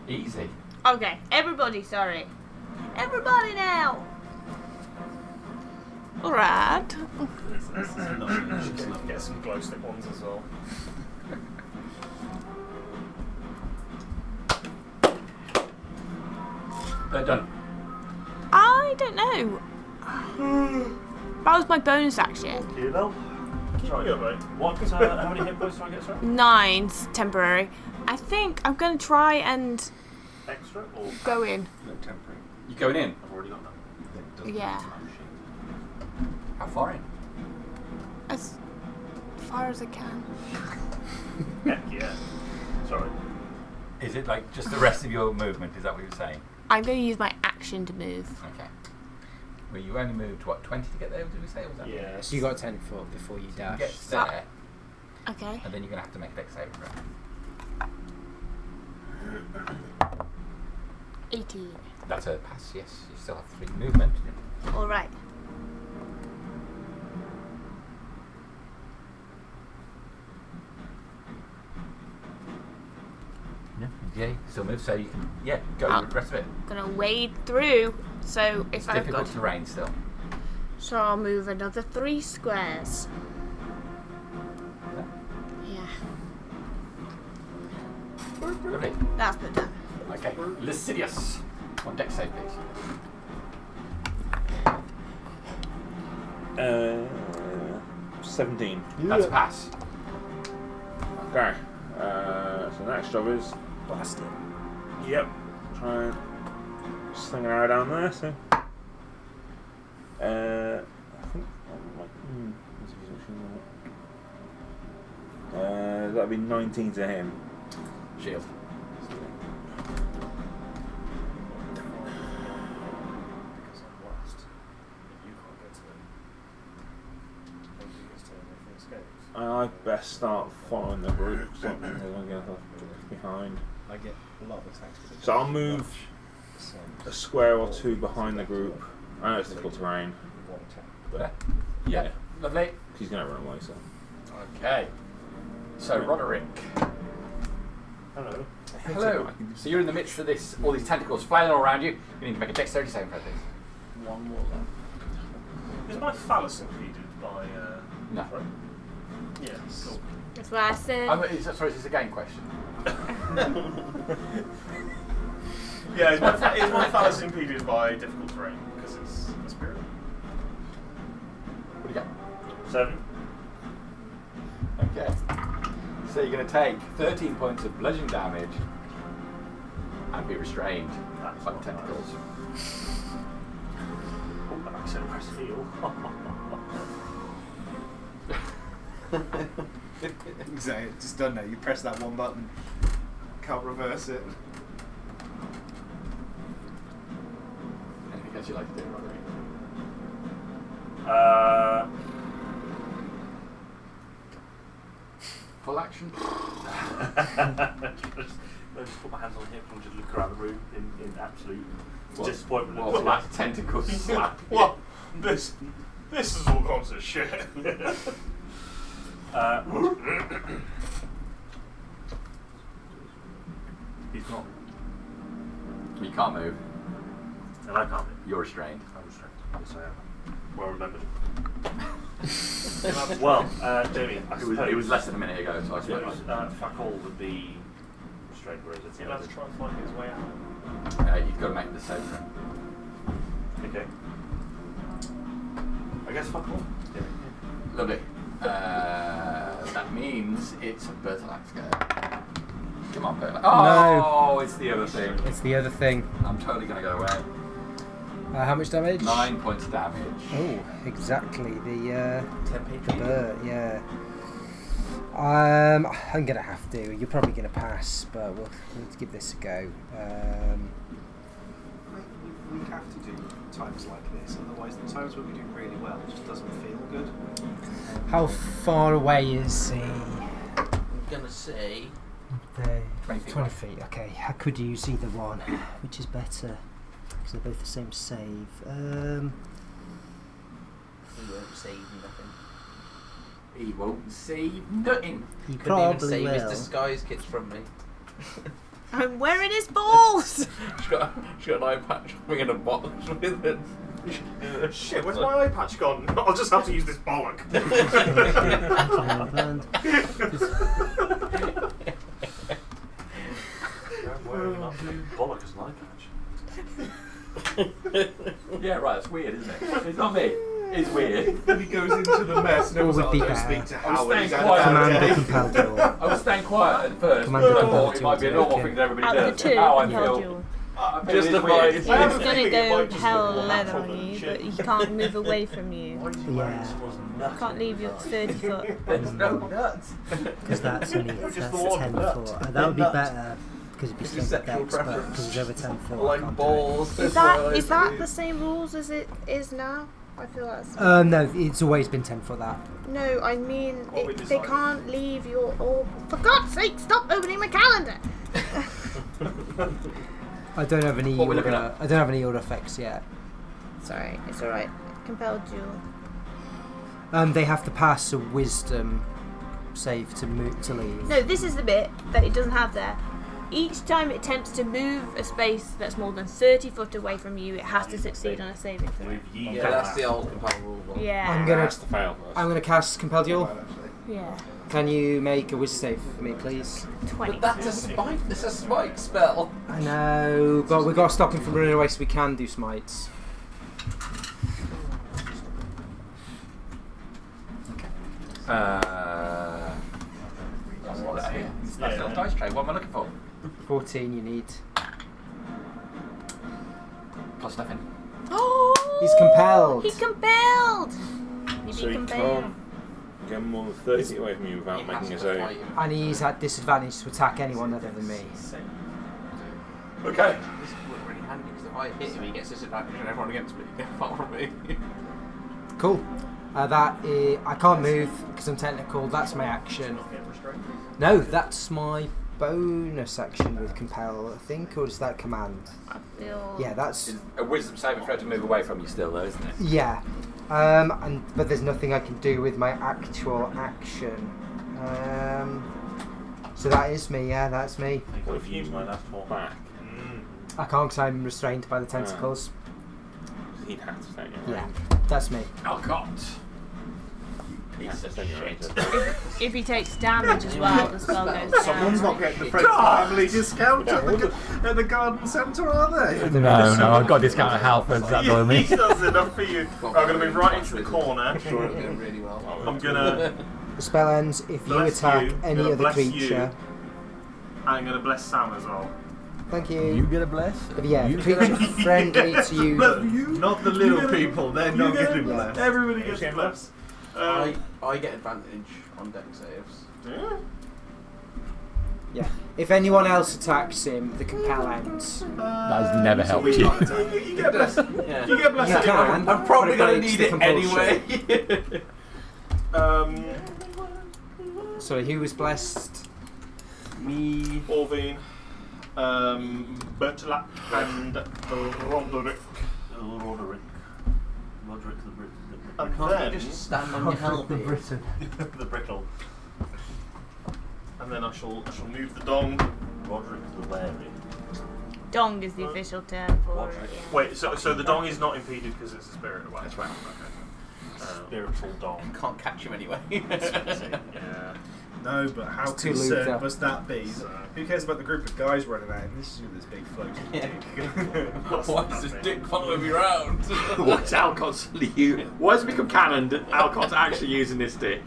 something. Easy. Okay, everybody. Sorry, everybody now. All right. This is enough. Just enough to get some glow stick ones as well. Done. I don't know. That was my bonus action. You know? Sorry, mate. What? How many hit points do I get, sorry? 9's temporary. I think I'm gonna try and Extra or? go in. No temporary. You going in? I've already got that. It doesn't Yeah. need to map sheet. How far in? As far as I can. Heck yeah. Sorry. Is it like just the rest of your movement? Is that what you're saying? I'm gonna use my action to move. Okay. Well, you only moved what 20 to get there? Did we say? Or was that? Yeah. So you got 10 foot before you You dash. get there, Okay. and then you're gonna have to make a dex saving throw. 18. That's a pass. Yes. You still have 3 movement. All right. Yeah. You still move, so you can go Oh. with the rest of it. Gonna wade through. So if It's I've difficult got, terrain still. so I'll move another 3 squares. Yeah. Lovely. That's been done. Okay. Lascivious. One dex save, please. 17. That's a pass. Okay. So next job is blast it. Yep. Try and sling an arrow down there. So I think that'd be 19 to him. Shield. Because I'm last. You can't get to them. Maybe it's turn if he escapes. I best start following the group, so I'm going to get behind. I get a lot of attacks. With So I'll move a square or two behind the group. I know it's difficult terrain. One attack. There. Yeah. Lovely. He's going to run away, so. Okay. So Roderick. Hello. Hello. So you're in the midst of this, all these tentacles flailing all around you. You need to make a dexterity saving for this. One more left. Is my phallus impeded by? No. Yes. Cool. That's what I said. Sorry, is this a game question? Yeah, is my phallus impeded by difficult terrain because it's a spirit? What do you get? 7. Okay. So you're going to take 13 points of bludgeoning damage and be restrained That's by the not tentacles. Oh, I said press heal. Exactly. Just done now. You press that one button. Can't reverse it. Anything else you'd like to do, Roderick? Full action? just put my hands on the hips and just look around the room in absolute What? disappointment. Well, that tentacle slap. What? This is all gone to shit. He's not. You can't move. And I can't. You're restrained. I'm restrained. Yes, I am. Well remembered. Well, Jamie, I It was less than a minute ago, so I suppose. fuck all would be restrained, whereas it's He'll have to try and find his way out. You've got to make the save for him. Okay. I guess fuck all. Lovely. That means it's Bertolac's go. Come on, Bertolac. Oh, it's the other thing. It's the other thing. I'm totally going to go away. How much damage? 9 points of damage. Oh, exactly. The 10 the bird, yeah. I'm gonna have to. You're probably gonna pass, but we'll give this a go. We have to do times like this, otherwise the times where we do really well it just doesn't feel good. How far away is he? I'm gonna say 20 feet. 20 feet. Okay, I could use either one, which is better because they're both the same save. he won't save nothing. He won't save nothing. He Couldn't even probably save his will. disguise kits from me. I'm wearing his balls! She's got an eye patch on me in a box with it. Shit, where's my eye patch gone? I'll just have to use this bollock. Bollock as an eye patch. Yeah, right, that's weird, isn't it? It's not me. It's weird. Then he goes into the mess and What would be go better? speak to I was Howard. staying He's had a quiet. bad Commander day. compelled duel. I was staying quiet at first, Commander but I thought compelled it might be a duel, normal okay. thing that everybody Out does. of the two, How I compelled feel. duel. I feel Justified. weird. He I have was a gonna feeling it go might just hell look more leather natural on than you, shit. but he can't move away from you. Yeah, Can't leave your 30 foot. There's no nuts. because that's only Just that's the one 10 nut. foot. That would be better because it'd be It's your strength sexual dex, but preference. because it's over 10 foot. I Like can't do it. balls. Is that the same rules as it is now? I feel that's... No, it's always been 10 foot that. No, I mean, What we they decided. can't leave your orb. For God's sake, stop opening my calendar! I don't have any What we're looking order. I don't have any order effects yet. Sorry, it's alright. Compelled duel. They have to pass a wisdom save to move to leave. No, this is the bit that it doesn't have there. Each time it attempts to move a space that's more than 30 foot away from you, it has to succeed on a saving throw. Yeah, that's the old compelled rule one. Yeah. I'm gonna That's the fail first. I'm gonna cast compel duel. Well, actually. Yeah. Can you make a wisdom save for me, please? 20. But that's a spike. It's a spike spell. I know, but we've got to stop him from running away so we can do smites. What's that here? That's a little dice tray. What am I looking for? 14 you need. Plus nothing. Oh! He's compelled. He compelled! He So he compelled. can't get more than 30 feet away from you without making a save. And he's at disadvantage to attack anyone other than me. Okay. This would work really handy because if I hit him, he gets disadvantage and everyone against me, apart from me. Cool. That is, I can't move because I'm technical. That's my action. No, that's my bonus action with compel, I think, or is that command? I feel... Yeah, that's A wisdom saving throw to move away from you still, though, isn't it? yeah. But there's nothing I can do with my actual action. So that is me. Yeah, that's me. What if you might have to fall back? I can't because I'm restrained by the tentacles. He'd have to take you. Yeah, that's me. Alcott. Piece of shit. If he takes damage as well, the spell goes down. Someone's not getting the friends and family discount at the garden centre, are they? No, I've got a discount at Halford's, that annoys me. He does enough for you. I'm going to move right into the corner. I'm sure it'll go really well. I'm going to... The spell ends if you Bless attack you. any Gonna other bless creature. I'm going to bless Sam as well. Thank you. get a bless? But yeah, creature friendly to you. Not the little people, they're not getting blessed. Everybody gets blessed. I get advantage on deck saves. Yeah. Yeah. If anyone else attacks him, the compel ends. That has never helped you. You get blessed. Yeah. You get blessed. You anyway. can. I'm probably but going to breaks need the it compulsion. anyway. Sorry, who was blessed? Me. Orvine, Bertolak, and Roderick. Roderick the Brit. And Can't then, you just stand on your helmet? The Brickle. and then I shall move the dong. Roderick the Wary. Dong is the official term for it. Yeah. Wait, so the dong is not impeded because it's a spirit away. That's right. Spiritual dong. Can't catch him anyway. Yeah. No, but how It's too lubed concerned up. must that be? Who cares about the group of guys running out? This is with this big floating Yeah. dick. Why is this dick following me round? What's Alcott's Why has it become canon that Alcott's actually using this stick?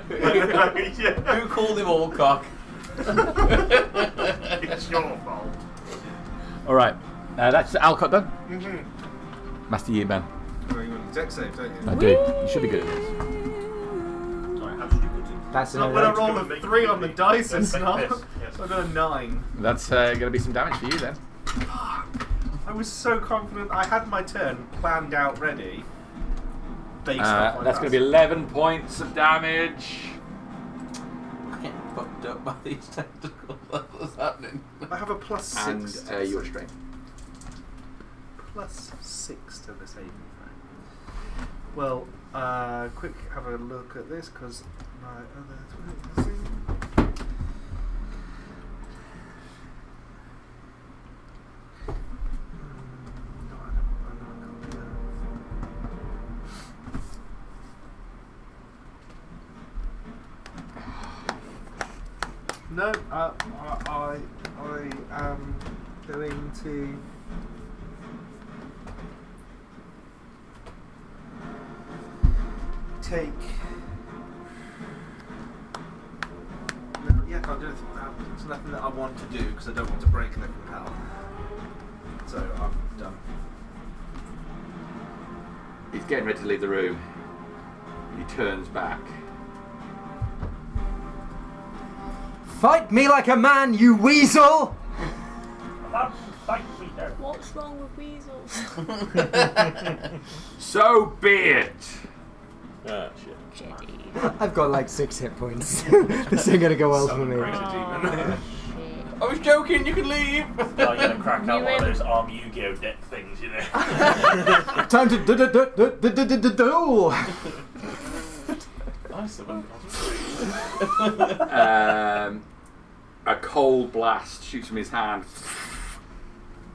Yeah. Who called him Allcock? It's your fault. Alright, that's Alcott done. Master Yi, Ben. Well, you want a deck save, don't you? I do. You should be good at this. Sorry, how should you put it? That's Not an when I event. roll a 3 on the dice, it's not. Yes. I got a 9. That's going to be some damage for you then. I was so confident. I had my turn planned out ready. Based off my That's going to be dice. 11 points of damage. I'm getting fucked up by these tentacles. What's happening? I have a +6. And to your the strength. +6 to the saving throw. Well, quick, have a look at this because my other thing. No, I am going to take. No, yeah, I can't do anything. There's nothing that I want to do because I don't want to break the compel. So I'm done. He's getting ready to leave the room. He turns back. Fight me like a man, you weasel! What's wrong with weasels? So be it! Ah, shit. Jetty. I've got like 6 hit points. This ain't gonna go well for me. Oh, I was joking, you can leave! Oh, you're going to crack out You one of in? those Arm Yu-Gi-Oh! Deck things, you know. Time to duel! Nice of him. A cold blast shoots from his hand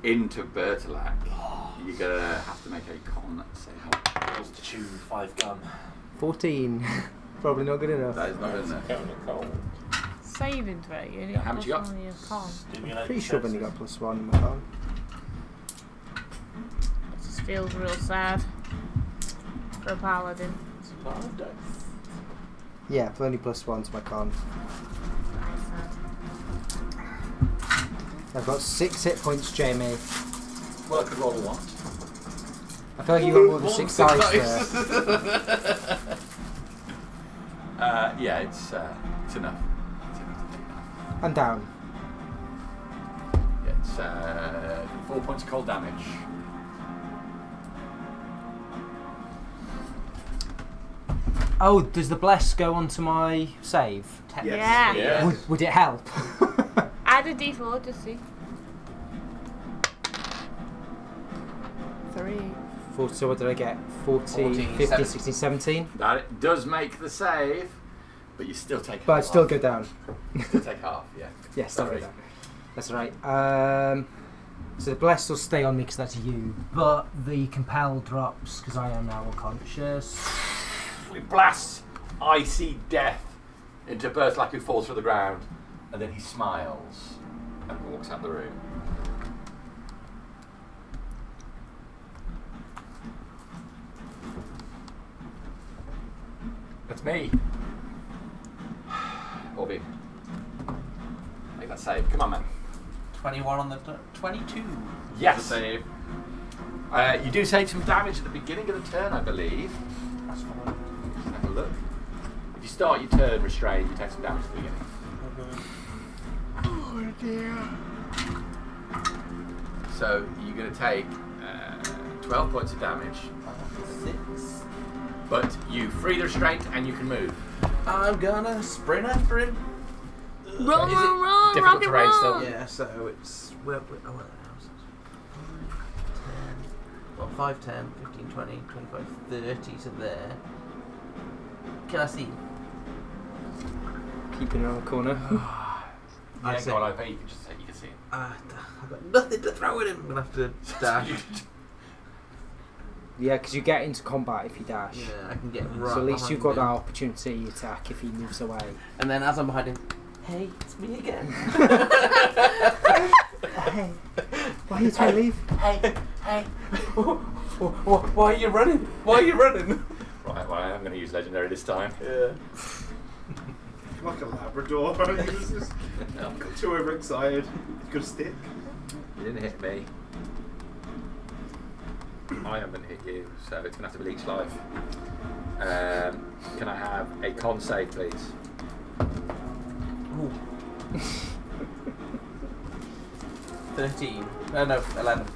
into Bertolak. You're going to have to make a con save. What's to chew 5 gun? 14. Probably not good enough. That is not good enough. Counting a cold. saving throw. You only How got much you got? plus 1 on your con. Stimulate Pretty sure I've only senses. got +1 in my con. It just feels real sad for a paladin. Yeah, I've only +1 to my con. Very sad. I've got 6 hit points, Jamie. Well, I could roll a 1. I feel like you got more than 6 dice there. Yeah, it's enough. And down. Yeah, it's 4 points of cold damage. Oh, does the bless go onto my save? Yes. Yeah. Yeah. Would it help? Add a d4 to see. 3. So what did I get? 14, 14, 15, 17. 16, 17? That it does make the save, but you still take half. But I'd still go down. Still take half, yeah. Yeah, still go Sorry. down. That's right. So the bless will stay on me because that's you. But the compel drops because I am now unconscious. He blasts icy death into Bertlac, who falls through the ground, and then he smiles and walks out the room. That's me. Orby. Make that save. Come on, man. 21 on the 22. Yes. The save. You do take some damage at the beginning of the turn, I believe. That's fine. Let's have a look. If you start your turn restrained, you take some damage at the beginning. Oh dear. So you're going to take 12 points of damage, 6. but you free the restraint and you can move. I'm gonna sprint after him. Run, Is it run, run, difficult rocket terrain run. still? Yeah, so it's. Well, 5, 10, 15, 20, 25, 30 to there. Can I see? Keeping around the corner. Yeah, I see. go on, I bet you can just say you can see him. I've got nothing to throw at him. I'm gonna have to dash. Yeah, because you get into combat if you dash. Yeah, I can get right. So at least you've got that behind him. opportunity attack if he moves away. And then as I'm behind him, hey, it's me again. Hey, why are you trying to leave? Hey. Why are you running? Why are you running? Right, well, I'm going to use legendary this time. Yeah. Like a Labrador. He's just too overexcited. He's got a stick. You didn't hit me. I am going to hit you, so it's going to have to be each life. Can I have a con save, please? Ooh. 13. No, 11.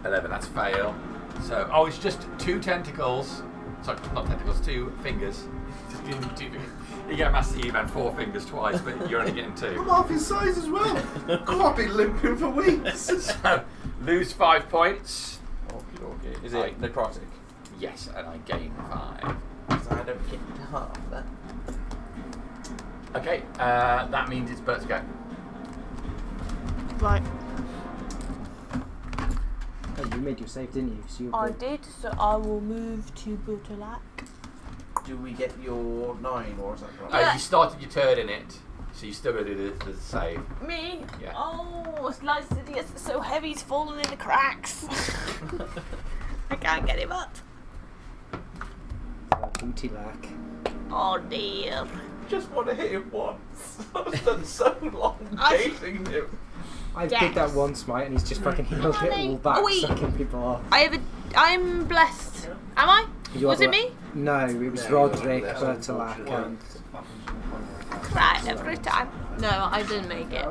11, that's fail. So, oh, it's just 2 tentacles. Sorry, not tentacles, 2 fingers. Just giving you 2 fingers. You get Master He-Man 4 fingers twice, but you're only getting 2. I'm half his size as well. I've been limping for weeks. So, lose 5 points. Okay. Is I- it necrotic? Yes, and I gain 5. So I don't get half that. Okay, that means it's Bert's go. Right, Oh, you made your save, didn't you? So you're I good. did, so I will move to Bertolac. Do we get your 9 or is that right? Yeah. You started your turn in it, so you still got to do the save. Me? Yeah. Oh, Slice Idiot's so heavy he's falling in the cracks. I can't get him up. Booty lack. Oh dear. Just want to hit him once. I've spent so long chasing him. I Yes. did that once, mate, and he's just fucking healed Come on, it mate. all back, Oh, wait. sucking people off. I'm blessed. Am I? You Was are it me? No, it was No, Roderick, you're Bertolac, and Right, have a great time. No, I didn't make it.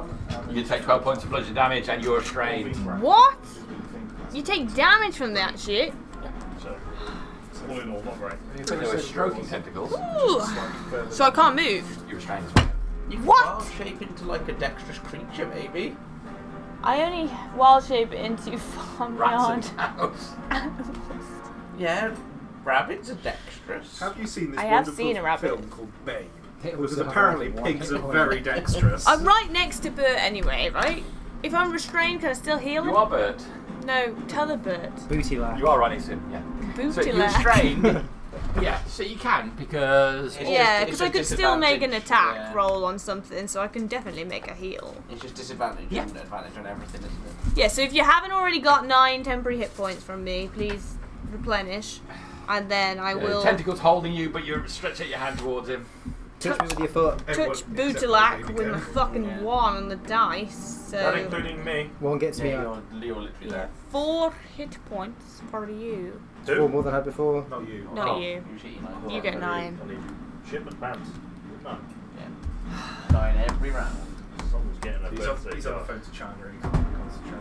You take 12 points of bludgeoning damage and you're restrained. What? You take damage from that shit? So, all in all, not great. There were stroking tentacles. Ooh. So I can't move. You're restrained as well. You can What? wild shape into like a dexterous creature, maybe. I only wild shape into farmyard Rats and cows. animals. Yeah, rabbits are dexterous. Have you seen this I have wonderful seen a rabbit. film called Babe? it Because a apparently hard pigs one. are very dexterous. I'm right next to Bert anyway, right? If I'm restrained, can I still heal him? You are Bert. No, tell the Bert. Booty lack. You are running soon, yeah. So you're Bootylak. restrained. Yeah, so you can because It's Yeah, just- because I could still make an disadvantage, attack yeah. roll on something, so I can definitely make a heal. It's just disadvantage Yeah. and advantage on everything, isn't it? Yeah, so if you haven't already got 9 temporary hit points from me, please replenish, and then I will. tentacles holding you, but you stretch out your hand towards him. touch me with your foot. touch Bootalak with my fucking 1 on the dice. Not So including me. 1 gets me Yeah, up. you're literally there. 4 hit points for you. 4 more than I had before. Not you. Not Oh, you. Usually You get 9. I need Shipment bands. No. 9 every round. Someone's getting a He's birthday on the card. phone to China and he can't concentrate.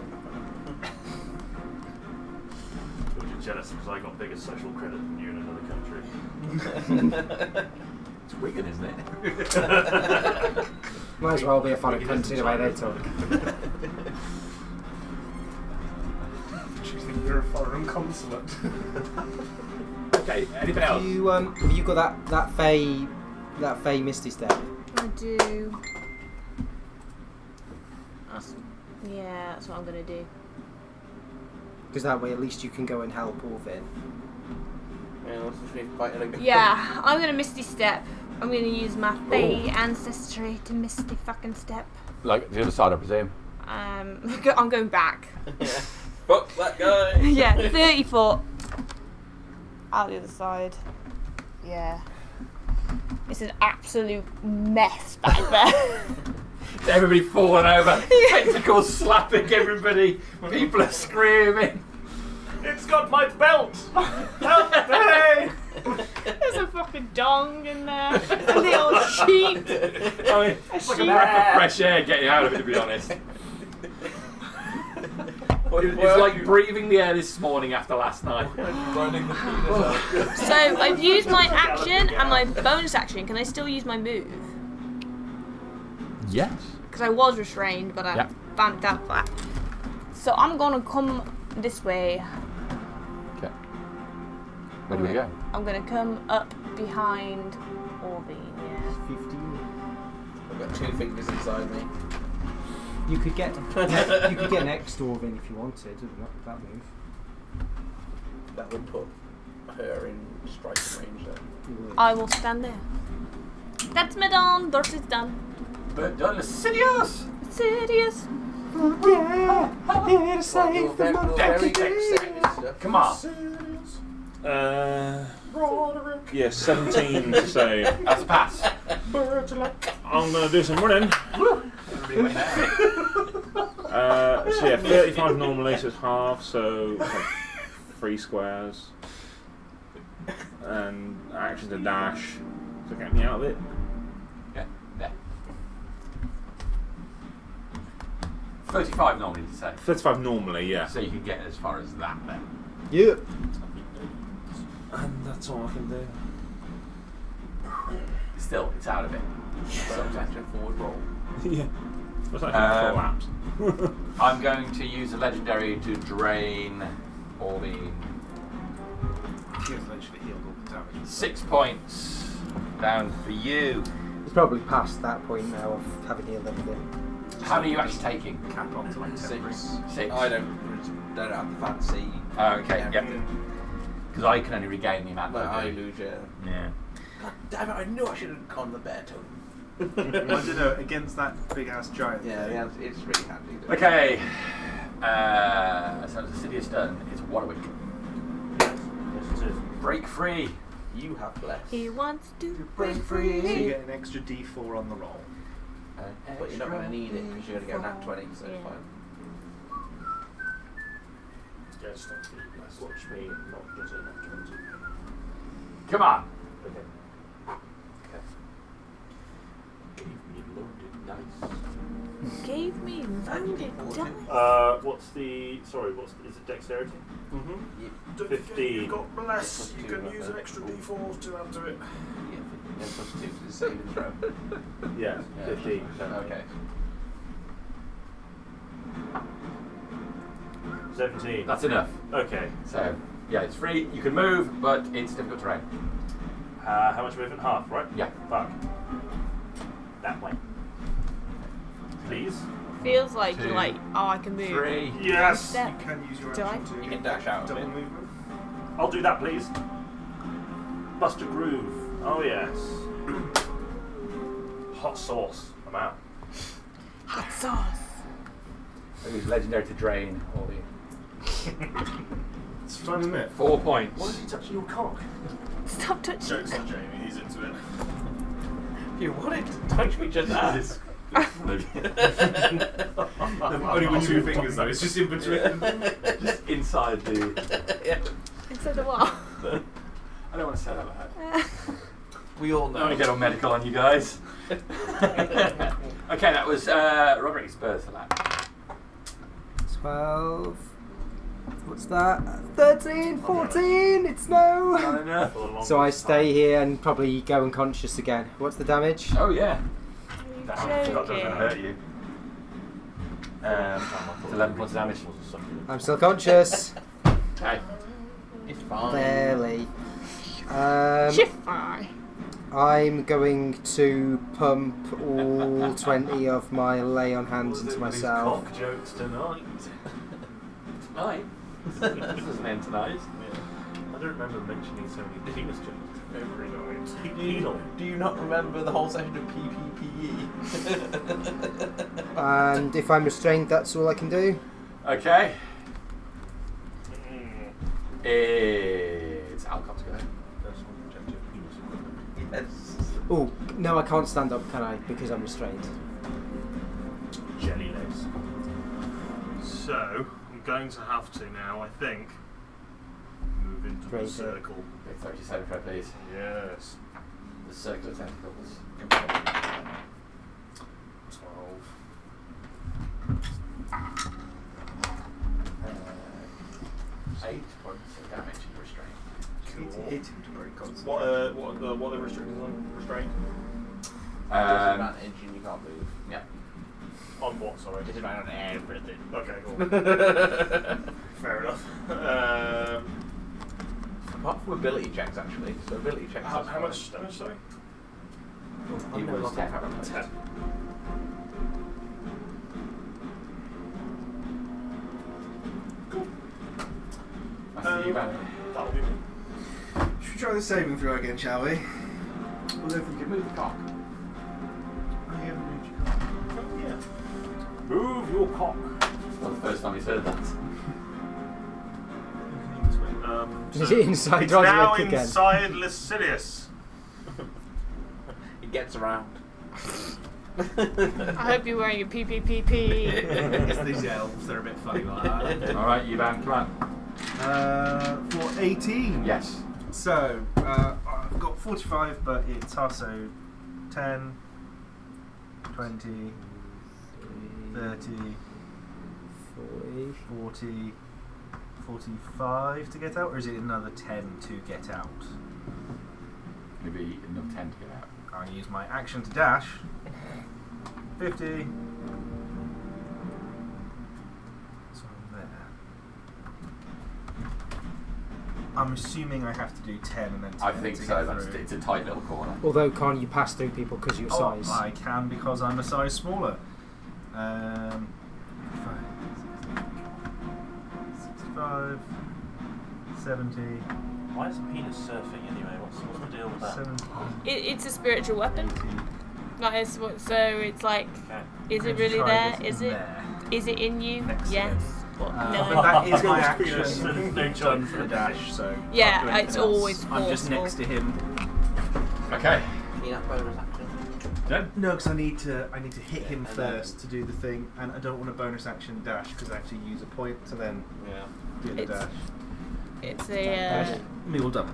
You're jealous because I got bigger social credit than you in another country. It's Wigan, isn't it? Might as well be a funny country the way they talk. You're a foreign consulate. Okay, anything else? Have you got that Fey Misty Step? I do. That's what I'm gonna do. Because that way at least you can go and help Orvin. Yeah, let's just need fighting again. Yeah, I'm gonna Misty Step. I'm gonna use my Fey ancestry to Misty fucking Step. Like the other side, I presume. I'm going back. Yeah. Fuck that guy. Yeah, 30 foot. Out the other side. Yeah. It's an absolute mess back there. Everybody falling over, tentacles slapping everybody, people are screaming. It's got my belt! Help me! There's a fucking dong in there. A little sheep. I mean, it's like a breath of fresh air getting out of it, to be honest. It's like breathing the air this morning after last night. Running the penis out. So I've used my action and my bonus action. Can I still use my move? Yes. Because I was restrained, but I vamped out that. So I'm gonna come this way. Okay. Where do we go? I'm gonna come up behind Orvine, yeah. 15. I've got 2 fingers inside me. You could get next to Orvin if you wanted, that move. That would put her in striking range then. You would. I will stand there. That's me done. Dirt is done. But done Sidious! Serious. Yeah, here to save the month. Come on. Yeah, 17 to save. That's a pass. I'm going to do some running. Everybody went there. So yeah, 35 normally, so it's half, so it's like 3 squares. And action to dash. So get me out of it. Yeah, there. 35 normally, to say. 35 normally, yeah. So you can get as far as that then. Yeah. And that's all I can do. Still, it's out of it. Bonus action forward roll. Yeah. What's that? Collapse. I'm going to use a legendary to drain all the He has eventually healed all the damage. 6 points down for you. It's probably past that point now of having healed everything. How many are you actually taking? Cap on to like 10 6. 6. I don't have the fancy. Okay, yep. Because I can only regain the amount But that I I do. lose, yeah. Yeah. God damn it, I knew I should have gone the bear totem. I don't know, against that big ass giant. Yeah, yeah, it's really handy. though. Okay. So it's a Sidious turn. It's Warwick. Yes, it is. Break free. You have blessed. He wants to Break So you free. get an extra D4 on the roll. But you're not going to need it because you're going to get nat 20, so it's Yeah. fine. Yeah, just don't watch me not get it not 20. Come on. Okay. Gave me loaded dice. Gave me loaded dice. What's the? Sorry, is it dexterity? Mm-hmm. 15. You've got bless. Plus You 2, can use an extra D4 to add to it. Yeah, plus 2 to the saving throw. Yeah, 15. Okay. 17. That's enough. Okay. So, yeah, it's free. You can move, but it's difficult terrain. How much movement? Half, right? Yeah. Fuck. That way. Please. Feels like 2, you're like, oh, I can move. 3. Yes. Step. You can use your Do I? action to You can dash out of double it. movement. I'll do that, please. Bust a groove. Oh yes. Hot sauce. I'm out. Hot sauce. I use legendary to drain all the It's fun, isn't it? 4 points. Why is he touching your cock? Stop touching. Joke's on Jamie, he's into it. You wanted to touch me just as. Only with 2 fingers though, it's just in between. Just inside the. Instead of what? I don't want to say that loud. We all I don't want know. to get all medical on you guys. Okay, that was Roderick's birth for that. 12. What's that? 13, 14. It's no. Not enough. So I stay here and probably go unconscious again. What's the damage? Oh yeah. That Joking. doesn't hurt you. It's 11 points of damage. I'm still conscious. Okay. It's fine. Barely. Shift-fire. I'm going to pump all 20 of my lay on hands into myself. Cock jokes tonight. Tonight? This isn't end tonight. I don't remember mentioning so many penis jokes every night. Do you not remember the whole session of PPPE? And if I'm restrained, that's all I can do. Okay. It's Alcot's go. Personal protective penis equipment. Yes. Oh, no, I can't stand up, can I? Because I'm restrained. Jelly legs. So, I'm going to have to now, I think, move into Great. the circle. Okay, 30 saving throw, please. Yes. The circular tentacles. 12. 8 points of damage and restraint. Need to hit him to break concentrate. What are the restrictions on restraint? Disadvantage and you can't move. Yeah. On what, sorry? Disadvantage on everything. Okay, cool. Fair enough. Apart from ability checks, actually. So ability checks. How is fine. much damage, sorry? It was 10. 10. I see you back. That'll be me. Should we try the saving throw again, shall we? Well, if we can move the cock. Oh, yeah, Yeah. Move your cock. Well, the first time he's heard that. Is it inside It's now Roderick again? inside Licinius. It gets around. I hope you're wearing your PPPP. It's these elves, they're a bit funny like that. Alright, you ban, come on. For 18. Yes. So, I've got 45, but it's half, so 10, 20, 30, 40, 45 to get out, or is it another 10 to get out? Maybe enough 10 to get out. I'm going to use my action to dash. 50. So I'm there. I'm assuming I have to do 10 and then 10 I think to so. get That's, through. it's a tight little corner. Although, can't you pass through people because of your size? I can because I'm a size smaller. 65, 70, Why is a penis surfing anyway? What's the deal with that? 70, It's a spiritual weapon. 80. That is what. So it's like, Okay. is it Going to really try there? this Is in it? there. Is it in you? Next to Yes. Or I no. think that is my Penis. action No done for the dash, so Yeah, can't do anything it's else. always I'm just forceful. next to him. Okay. Peanut bonus action. Done. No, because I need to hit him first to do the thing, and I don't want a bonus action dash because I have to use a point to then Yeah. do the It's- dash. It's a Me all done.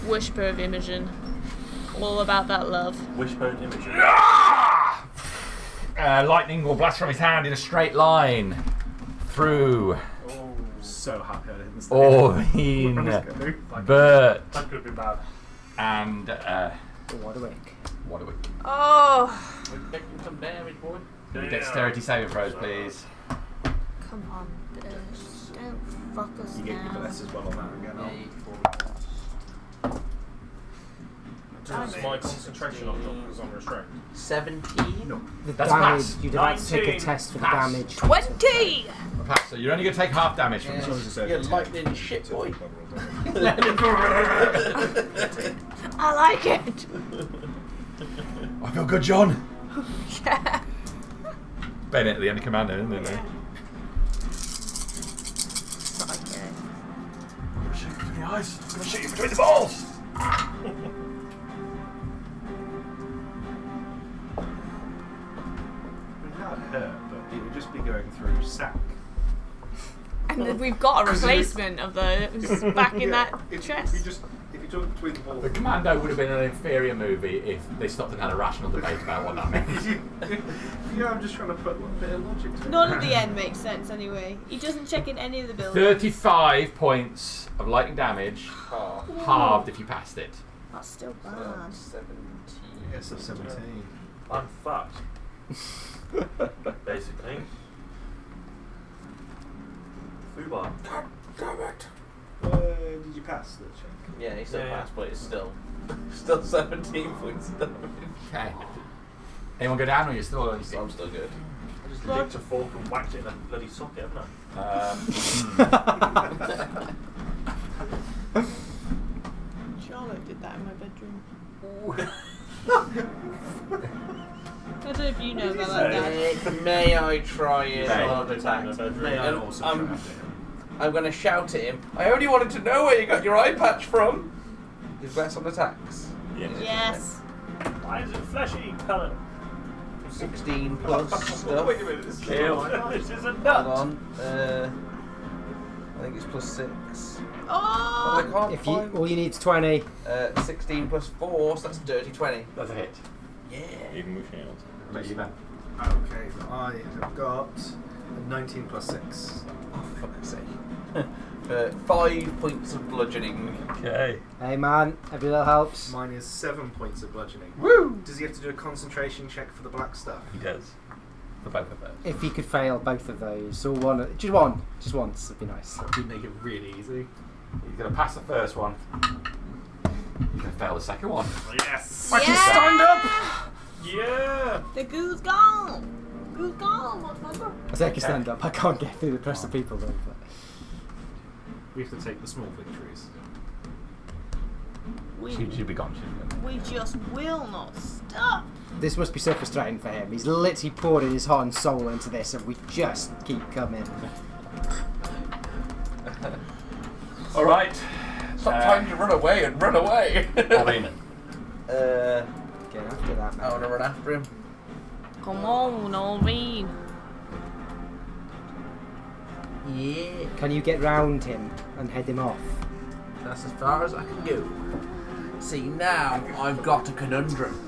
whisper of Imogen. All about that love. Wishbone imagery. Lightning will blast from his hand in a straight line through So happy I didn't stay. Orvine, Bert, That could be bad. and Warwick. Warwick. Oh, We're expecting some damage, boy. Dexterity saving throws, please. come on, bitch. Don't fuck us You get your now. bless as well on that again. Yeah, Is my concentration on top because I'm restrained? 17. No. The That's damage, pass. you'd have to take a 19. test for the Pass. damage. 20! Pass, so you're only going to take half damage from Yeah. this. You're lightning shit, boy. I like it. I feel good, John. Yeah. Bennett, the only commander, isn't it? Yeah. Not like it. I'm going to shoot you between the eyes. I'm going to shoot you between the balls. hurt, but it would just be going through sack. And then we've got a replacement of those back in that chest. If you took between the balls. The Commando would have been an inferior movie if they stopped and had a rational debate about what that meant. Yeah, I'm just trying to put a bit of logic to it. None of the end makes sense anyway. He doesn't check in any of the buildings. 35 points of lightning damage, halved if you passed it. That's still bad. 17. Yeah, so 17. I'm fucked. Basically. Fubar. Did you pass the check? Yeah, he still Yeah, passed, but it's still 17 points of damage. Okay. Anyone go down or you're still on? So I'm still good. I just licked a fork and whacked it in a bloody socket, haven't I? Charlotte did that in my bedroom. I don't know if you know about that. May I try it? May. on attack? May I also try it? I'm going to shout at him. I only wanted to know where you got your eye patch from. Is less on attacks. Yes. Why is it fleshy colour? 16 plus stuff. Wait a minute, this is This is a Hold nut. on. I think it's plus 6. Oh! But I can't If you find... all you need is 20. 16 plus 4, so that's dirty 20. That's a hit. Yeah. Even with shield. Let you then. Okay, so I have got a 19 plus 6. Oh, fuck's sake. 5 points of bludgeoning. Okay. Hey man, every little helps. Mine is 7 points of bludgeoning. Woo! Does he have to do a concentration check for the black stuff? He does. For both of those. If you could fail both of those, or just once would be nice. That would make it really easy. He's going to pass the first one. He's going to fail the second one. Yes! I just signed up! Yeah! The goo's gone! Goo's gone, motherfucker. I say I can stand up. I can't get through the rest of people though. But. We have to take the small victories. She'd be gone. We just will not stop. This must be so frustrating for him. He's literally poured his heart and soul into this, and we just keep coming. All right. Stop trying to run away and run away. Alvina. Get after that, I man. want to run after him. Come on, Alvin. Yeah. Can you get round him and head him off? That's as far as I can go. See, now I've got a conundrum.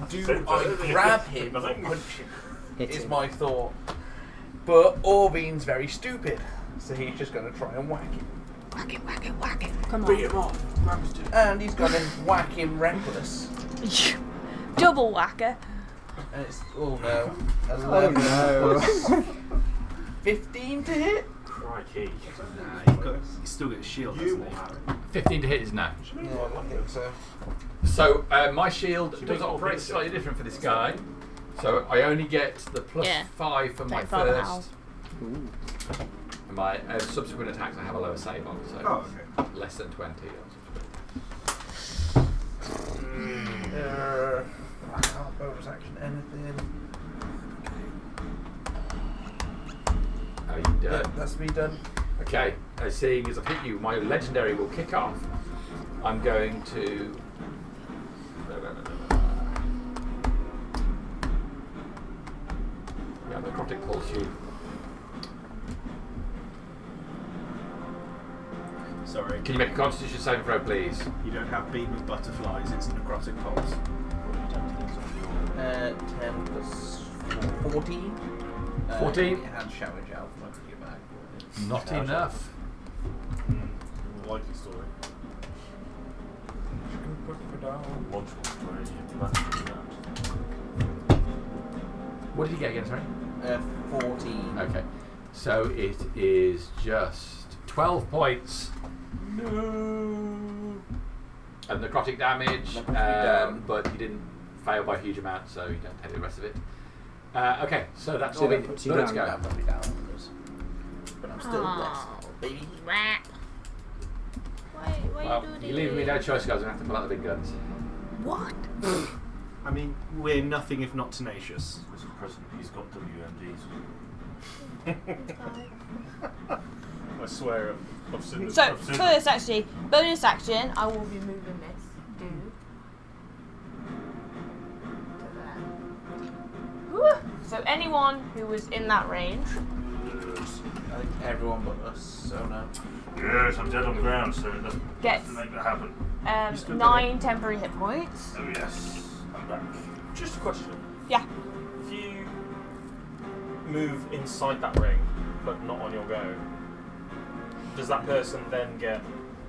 Do I grab him or punch him? Hit Is him. my thought. But Orveen's very stupid, so he's just going to try and whack him. Whack it, whack it, whack it. Come Beat on. him off. And he's going to whack him reckless. Double whacker. And it's, oh no, Oh 11 no. plus 15 to hit? Crikey. He still gets a shield, You doesn't he? 15 to hit is no. Yeah, I think so. So my shield does operate slightly different for this guy. So I only get the plus Yeah. 5 for my Don't bother now. first. And my subsequent attacks I have a lower save on, so Oh, okay. less than 20 on subsequent I can't bonus action anything. attacks. Are you done? Yeah, that's me done. Okay, seeing as I've hit you, my legendary will kick off. I'm going to. Yeah, necrotic pulse you. Sorry. Can you make a constitution saving throw, please? You don't have beam of butterflies, it's necrotic pulse. 10 plus 14. 14? It had shower gel from my cricket bag. Not Shower enough. Likely story. Logical story. What did you get again, sorry? 14. Okay, so it is just 12 points. No. Of necrotic damage, That puts me down. but you didn't fail by a huge amount, so you don't take the rest of it. Okay, so that's So all that it. puts you Let's down. go. That put me down. But I'm still Aw. blessed, baby. Rap. Why Well, you do this? you're leaving me no choice, guys. I'm going to have to pull out the big guns. What? I mean, we're nothing if not tenacious. This is prison. He's got WMDs. I swear. I've seen this. So, I've seen first actually, bonus action, I will be moving this dude. To there. Woo! So anyone who was in that range. I think everyone but us, so no. Yes, I'm dead on the ground, so it doesn't Gets make that happen. 9 temporary hit points. Oh yes, I'm back. Just a question. Yeah. If you move inside that ring, but not on your go, does that person then get...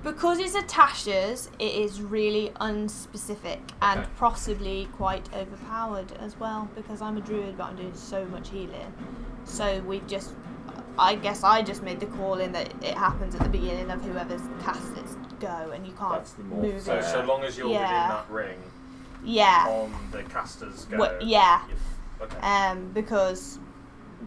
Because it's a Tasha's, it is really unspecific and possibly quite overpowered as well, because I'm a druid but I'm doing so much healing. So I guess I just made the call in that it happens at the beginning of whoever's cast its go, and you can't That's the more move So, it. so long as you're within that ring, Yeah. on the caster's go... Yeah. Okay. Because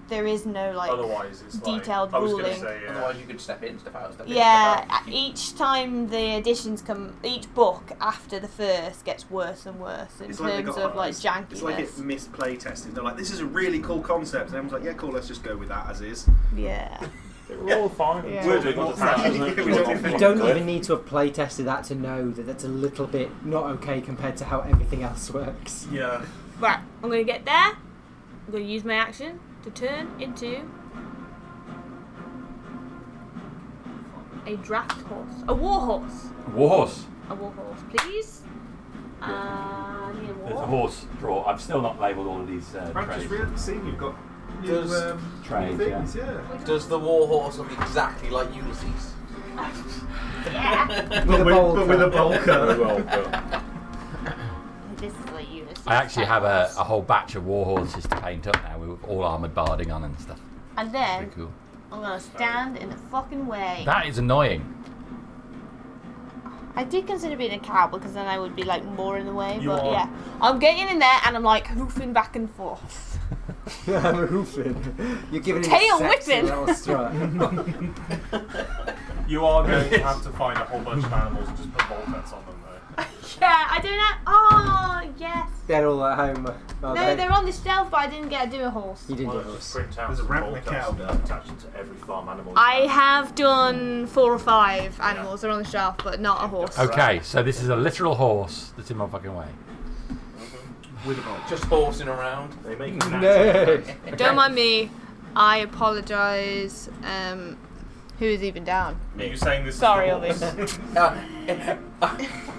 there is no like Otherwise, it's detailed like, I was ruling. going to say, Otherwise, you could step in, step out, step in. Yeah, Step out. each time the additions come, each book after the first gets worse and worse in terms of like jankiness. It's like it missed play testing. They're like, this is a really cool concept, and everyone's like, yeah, cool, let's just go with that as is. Yeah. We're all fine. Yeah. We're doing what You don't even need to have play tested that to know that that's a little bit not okay compared to how everything else works. Yeah. Right, I'm going to get there. I'm going to use my action to turn into a draft horse. A war horse. Warhorse. A war horse, please. Need a There's a war. horse draw. I've still not labelled all of these I've trades. just really seen you've got new Does- Trades, things, yeah. Does the war horse look exactly like Ulysses? Yeah. With a bowl But with a cut. bowl Very cut. well done. This is what you I actually have a whole batch of war horses to paint up now with all armoured barding on and stuff. And then Pretty cool. I'm going to stand in the fucking way. That is annoying. I did consider being a cow because then I would be like more in the way, You but are. yeah. I'm getting in there and I'm like hoofing back and forth. I'm hoofing. You're giving him Tail a sexy whipping. little strut. You are going to have to find a whole bunch of animals and just put bolt nets on them, though. Yeah, I don't know. Oh, yes. They're all at home. No, they're on the shelf, but I didn't get to do a horse. You didn't Well, do just this. print out There's a some rat and bolt a cow cuts there. and attach them to every farm animal. you I have. have done 4 or 5 animals. They're on the shelf, but not a horse. Okay, so this is a literal horse that's in my fucking way. With a bowl. Just horsing around. They make No. Don't mind me. I apologise. Who is even down? Are you saying this Sorry, is the horse?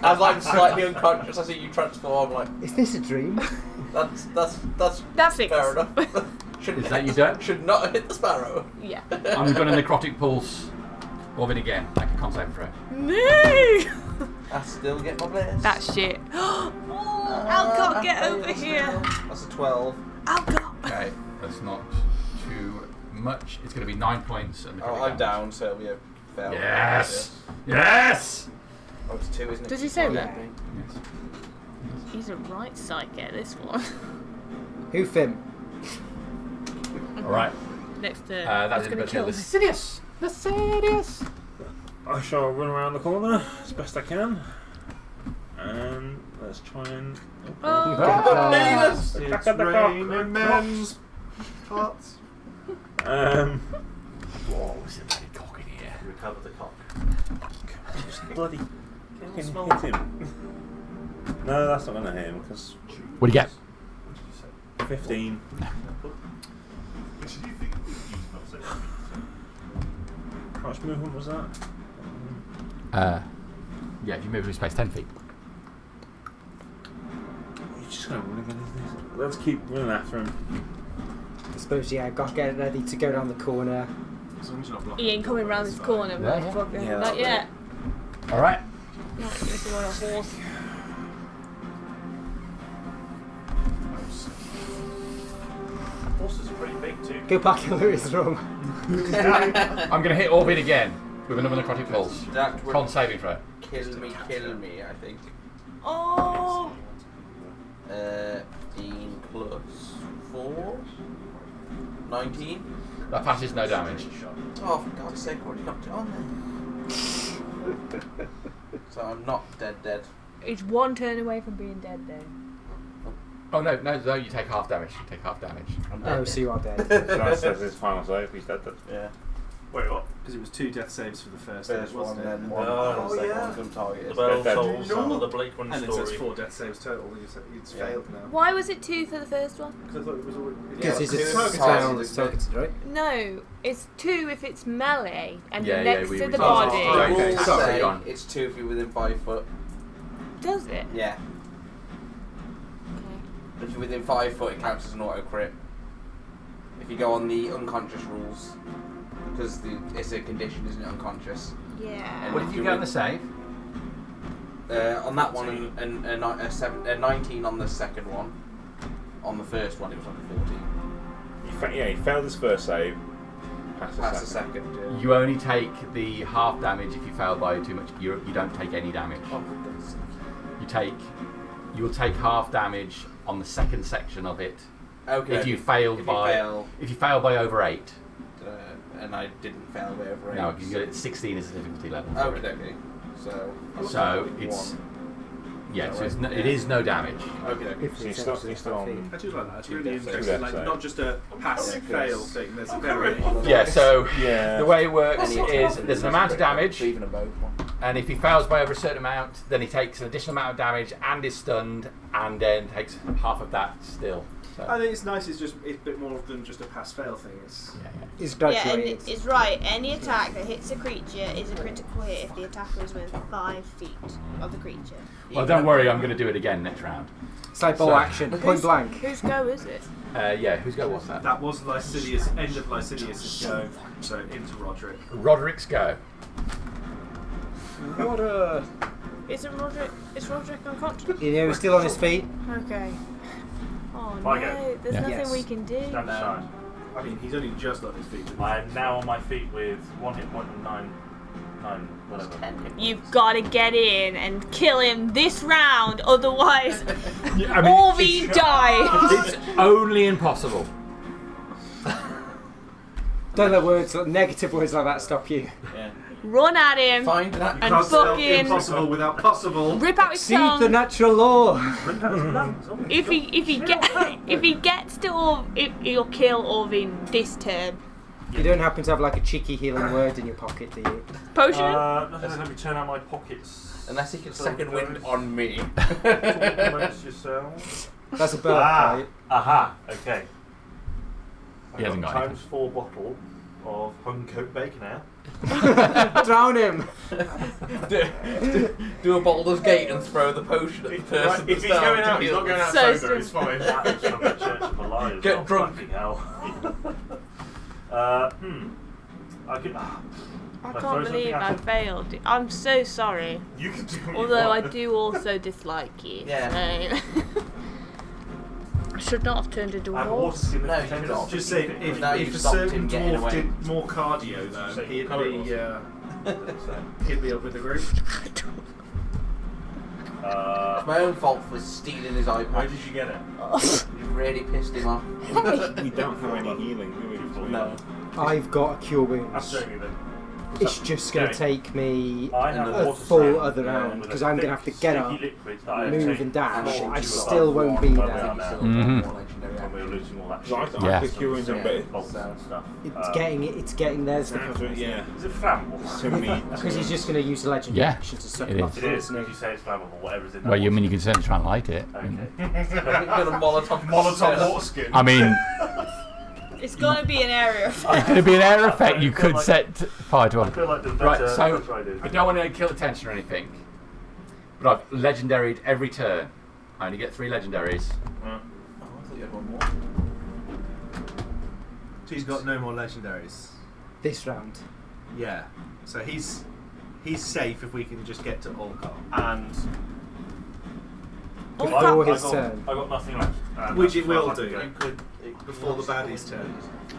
I'm like slightly unconscious. I see you transform. Like Is this a dream? that's That's it. fair enough. Should Is that you done? Should not have hit the sparrow. Yeah. I'm going to necrotic pulse Orvin again. Make a con save throw. No! I still get my bless. That shit. Oh, Alcott, get over here. That's a 12. Alcott. Okay, that's not too much. It's going to be 9 points. And Oh, I'm down, so it'll be a fail. Yes! Yes! Oh, it's 2, isn't it? Does he say Oh, that? yeah. Yes. He's a right psychic, this one. Hoof him. Alright, Next turn. that's He's it. gonna But kill the me. Sidious! The Sidious! I shall run around the corner as best I can. And let's try and. Oh, Venus! Back at the cock. Rain men's parts. Whoa, there's a bloody cock in here. Recover the cock. Bloody Can you smell hit him. No, that's not going to hit him because What do you get? 15. How much movement was that? Yeah, if you move in space 10 feet. You're just going to run again, isn't it? Let's keep running after him. I suppose, yeah, got to get ready to go down the corner. As long as you're not blocking he ain't coming round this corner, Yeah, yeah. motherfucker. Yeah, Not that'll yet. Alright. Not if you want a horse. Horses are pretty big too. Go back in Lewis' room. I'm going to hit Orvin again with another necrotic pulse. That would Con saving throw. kill me, I think. Oh! 15 plus 4? 19? That passes, no damage. Oh, for God's sake, I already knocked it on there. So I'm not dead. He's 1 turn away from being dead, though. Oh no, you take half damage. You take half damage. I'm dead. Oh, so you are dead. So that says his final save. He's dead. Yeah. Wait, what? Because it was 2 death saves for the first First hit, one, wasn't and it? then one Oh, for the second yeah. one, some target. The Bell Dead. Souls, No. the Blake one And it says story. 4 death saves total. It's Yeah. failed now. Why was it 2 for the first one? Because I thought it was always. Because he's it's a targeted, sound isn't it? targeted, right? No, it's 2 if it's melee and Yeah, you're yeah, next we- to we- the Oh, body. right. Okay, Rules sorry, say go on. it's 2 if you're within 5 foot. Does it? Yeah. Okay. If you're within 5 foot, it counts as an auto crit. If you go on the unconscious rules, because it's a condition, isn't it? Unconscious. Yeah. What did you get on the save? On that one, and a 19 on the second one. On the first one, it was like a 14. He failed his first save. Pass the second. Yeah. You only take the half damage if you fail by too much. You don't take any damage. Oh, that's- You'll take half damage on the second section of it. Okay. If you failed if by you fail, if you fail by over 8. and I didn't fail by over 8. No, because you get 16 as the difficulty level. for Okay, it. okay. So it's one. yeah, so it's no, it is no damage. Okay, okay. If So it's he's still actually on. I do like that. It's Two really death saves. interesting. Like, Two death not just a pass Yeah, fail 'cause- thing. There's a very. Yeah, so Yeah. the way it works Any is attack there's an amount of damage, Even a both one. and if he fails by over a certain amount, then he takes an additional amount of damage and is stunned, and then takes half of that still. So, I think it's nice. It's a bit more than just a pass fail thing. It's yeah, yeah. It's Yeah, and graduated. it's right. Any attack that hits a creature is a critical hit if the attacker is within 5 feet of the creature. Well, don't worry, I'm going to do it again next round. It's like ball So- action, point blank. Whose go is it? Yeah, whose go was that? that was Lycidius. End of Lycidius' go. So into Roderick. Roderick's go. What a... Isn't Roderick? Is Roderick unconscious? You know, he's still on his feet. Okay. Oh My no, go. there's Yeah. nothing Yes. we can do. Stand aside. I mean, he's only just on his feet. I am now on my feet with 1 hit point and 9, whatever. 10 hit You've got to get in and kill him this round, otherwise Yeah, Orvie dies. it's only impossible. Don't let words, negative words like that stop you. Yeah. Run at him, Find that. And Can't spell fucking- impossible without possible. rip out his See the tongue. natural law. If he gets to he'll kill Orvin this turn. You don't happen to have like a cheeky healing word in your pocket, do you? Potion. Let me turn out my pockets. Unless he can second wind on me. Amongst yourselves. That's a bird, right? Aha, okay. He hasn't got times 4 bottle of Huncoat Bacon Ale. Drown him. Do a Baldur's Gate and throw the potion at the person. Right, if that's he's down going to out, he's heal. not going out So sober, it's fine. That is from the Church of Elias. Get oh, drunk. fucking hell. I could. I throw can't something believe at I him? failed. I'm so sorry. You can do what Although you I want. do also dislike you. Yeah. So. I should not have turned into I a have a water horse. skin No, that you pretends should it's Just say 50 if, Now if you've a stopped certain him getting dwarf away. did more cardio though, So he'd colour he'd be up with the group. It's my own fault for stealing his Where iPad. did you get it? You really pissed him off. We don't have any healing, do we? No. I've got a cure I'm wounds. showing you then. It's just going to take me I have a water full stand, other round, with a 'cause I'm gonna thick, have to get up, sticky liquid that I move take and dash. from I to still above won't be where we there. are now. Mhm. When we were losing all that So I shit. thought Yeah. the curings are better. Bolts and stuff. It's getting there's the problem. Yeah. Is it flammable? To me. Because he's just going to use a legendary Yeah, action to suck it him off. is. It is. isn't If he? you say it's flammable, whatever's in that Well, you water. mean you can certainly try and light it. Okay. You're gonna Molotov water skin. I mean, It's going to be an area of it's going to be an air effect. You could like- set fire to I one. feel like there's Right, better. so that's what I do. I don't want to kill attention or anything, but I've legendaried every turn. I only get 3 legendaries. Oh, I thought you had one more. He's got no more legendaries. This round. Yeah. So he's safe if we can just get to Olcott. And Before his turn. I got nothing left. Which That's it will as far as do. I can go. Before the baddie's turn.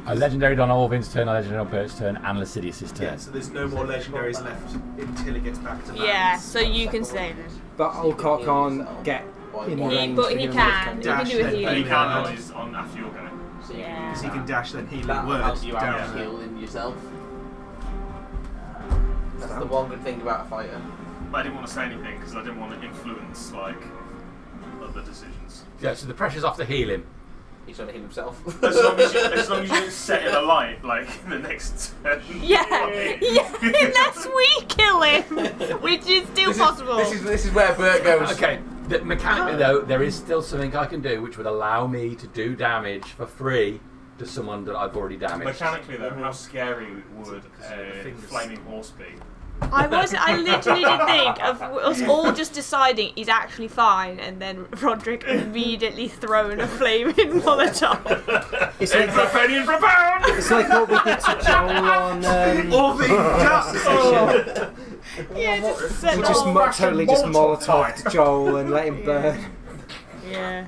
I legendaried on Orvin's turn, I legendaried on Bert's turn, and Lycidius' turn. Yeah, so there's no more legendaries left until it gets back to baddie's. Yeah, so you can save him. But Olcott can't get in range. But for he healing can. word, He can Dash do a then. he healing. can on his after you're going. Yeah. Because he can dash then healing That'll word help you out down. with healing yourself. That's the one good thing about a fighter. But I didn't want to say anything because I didn't want to influence like other decisions. Yeah, so the pressure's off to heal him. He's trying to hit himself. As long as you don't set it alight, like in the next turn. Yeah, unless we kill him, which is still possible. This is where Bert goes. Okay, mechanically though, there is still something I can do which would allow me to do damage for free to someone that I've already damaged. Mechanically though, how scary would a flaming horse be? I literally did think of us all just deciding he's actually fine, and then Roderick immediately throwing a flaming Molotov. It's like for a penny and for a pound! It's like what we did to Joel on. All the Yeah, just set We it just off. totally just Molotov to Joel and let him burn. Yeah.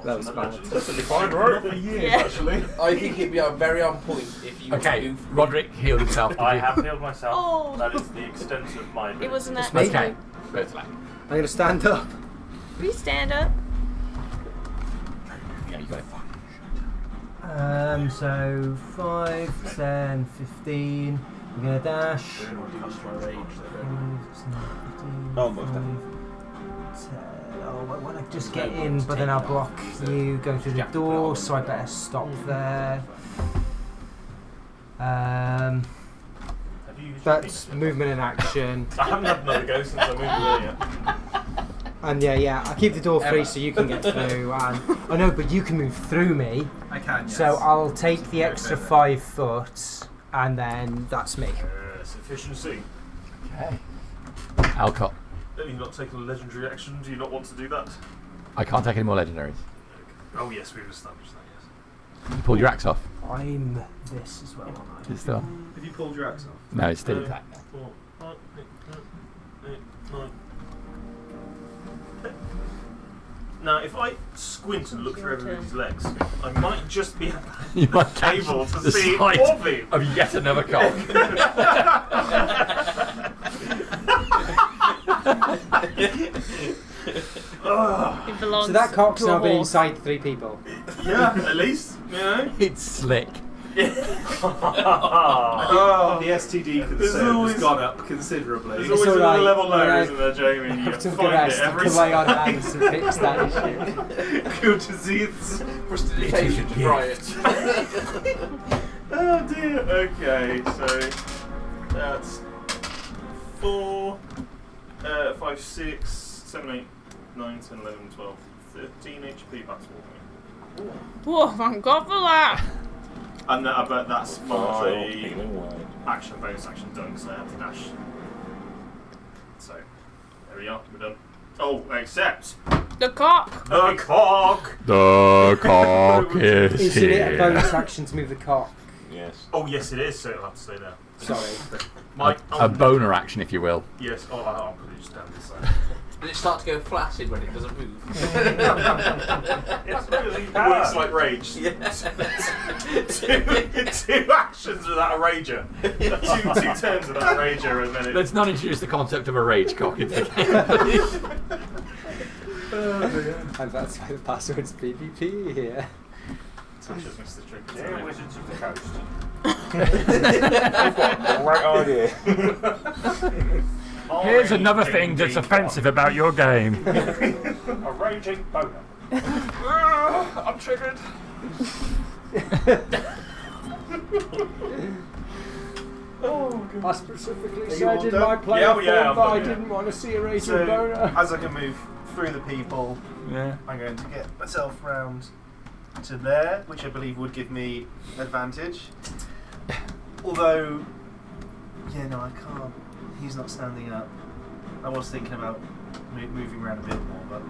That was bad. Perfectly fine, right? For years, Yeah. actually. I think he'd be very on point if you. Okay, do- Roderick healed himself. I have healed myself. Oh. That is the extent of my. It was an me. accident. Okay, go to that. I'm going to stand up. Please stand up. Yeah, you got it. So 5, 10, 15. We're gonna dash. 5, 10, 15, Almost 5, 10. Oh, well, I just get in, but then I'll block you going through the door, so I better stop there. Have you used That's your movement and action. I haven't had another go since I moved there yet. And yeah, I keep the door free so you can get through. And I know, but you can move through me. I can, yes. So I'll take the extra 5 foot, and then that's me. Yes, efficiency. Okay. Alcott. Have you not taken a legendary action? Do you not want to do that? I can't take any more legendaries. Oh yes, we've established that, yes. You pulled your axe off. I'm this as well, aren't I? It's still on. Have you pulled your axe off? No, it's still intact. 4, 5, 6, 7, 8, 9. Now, if I squint and look through everybody's legs, I might just be You might catch able to the see sight Orby. of yet another cock. It belongs So that cock's to a now been horse. inside 3 people. Yeah, at least, you know. It's slick. Oh, The STD There's concern always- has gone up considerably. there's It's always alright, another level lower, alright. isn't there, Jamie? You Have some find rest. it I every can lay on time. hands and fix that issue. Good disease. Prestidigitation to try it. Oh dear. Okay, so that's 4, 5, 6, 7, 8, 9, 10, 11, 12, 13 HP battle. Whoa, thank God for that. And I bet that's my Healing word. action, bonus action done, because I have to dash. So, there we are, we're done. Oh, except The cock. the cock! The cock is Isn't it a bonus action to move the cock? Yes. Oh, yes, it is, so it'll have to stay there. Sorry. A boner action, if you will. Yes, I'll put it just down this side. Did it start to go flaccid when it doesn't move? It's really works like rage. two actions without a rager. two turns without a rager, and then it. Let's not introduce the concept of a rage cock into the game. And that's why the password's PvP here. Touches Mr. Trick. Yeah, Wizards of the Coast. Right idea. Here's another thing that's Indeed. offensive about your game. A raging boner. I'm triggered. I specifically Are you said all in done? my player Yeah, form yeah, I'm that I done, yeah. didn't want to see a raging So, boner. as I can move through the people, Yeah. I'm going to get myself round to there, which I believe would give me advantage. Although, yeah, no, I can't. He's not standing up. I was thinking about moving around a bit more, but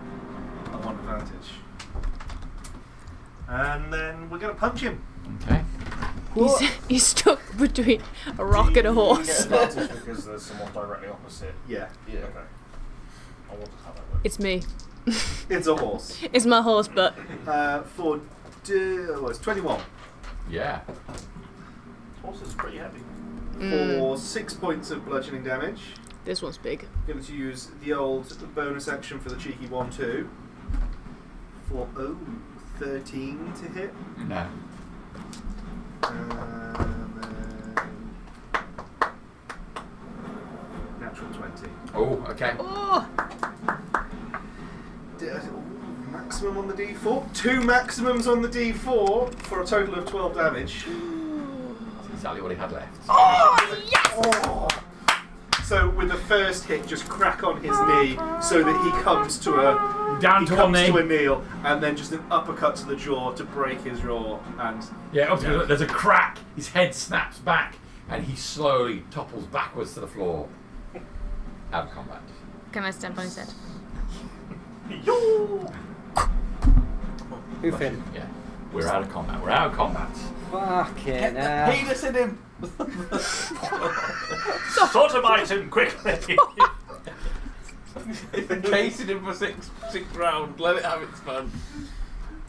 I want advantage. And then we're going to punch him. Okay. He's stuck between a rock and a You horse. get advantage because there's someone directly opposite. Yeah, Yeah. Okay. I wonder how that works. It's me. it's a horse. It's my horse, but It's 21. Yeah. Horse is pretty heavy. For 6 points of bludgeoning damage. This one's big. I'm going to use the old bonus action for the cheeky 1-2. For 13 to hit. No. And then natural 20. Oh, okay. Oh, Maximum on the D4. D4. 2 maximums on the D4 for a total of 12 damage. That's exactly what he had left. Oh, yes! Oh. So with the first hit, just crack on his knee so that he comes to a kneel, and then just an uppercut to the jaw to break his jaw. And There's a crack. His head snaps back, and he slowly topples backwards to the floor. Out of combat. Can I stamp on his head? Who fin? Yeah. We're out of combat. Fucking Penis in him! Sodomite him quickly! It's been chasing him for six rounds. Let it have its fun.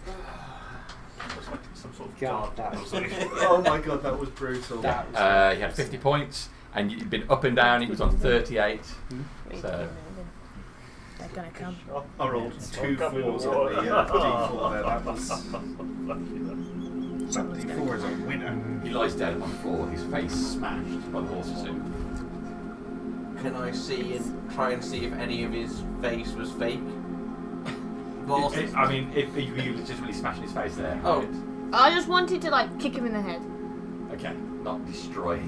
Looks like some sort of God, guard that or something. oh my god, that was brutal. He had 50 points, and you'd been up and down. He was on 38. So They're gonna come. I rolled 2 4s on the D4 there. That was. That D4 is a winner. he lies dead on the floor, his face smashed by the horse's hoof. Can I see and try and see if any of his face was fake? I mean, if you legitimately smashing his face there. Oh. I just wanted to kick him in the head. Okay, not destroy.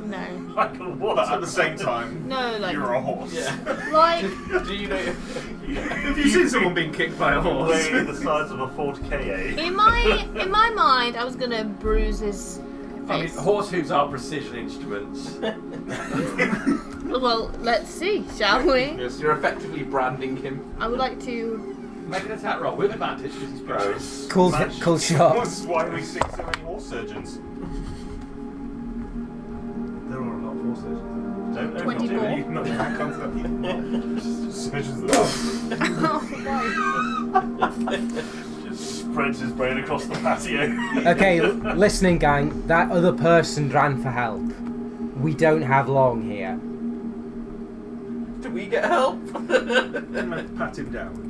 No. Like what? At the same time, No, you're a horse. Yeah. Like, Do you know? Have you seen someone being kicked by a horse? Weighing the size of a Ford KA. in my mind, I was gonna bruise his I mean, face. horse hooves are precision instruments. Well, let's see, shall we? Yes, you're effectively branding him. I would like to. Make an attack roll with advantage because he's pros. Cool shot. This is why we see so many horse surgeons. There are a lot of horse surgeons. Don't know 24. Not in that concept. surgeons that just spreads his brain across the patio. Okay, listening gang, that other person ran for help. We don't have long here. Do we get help? Pat him down.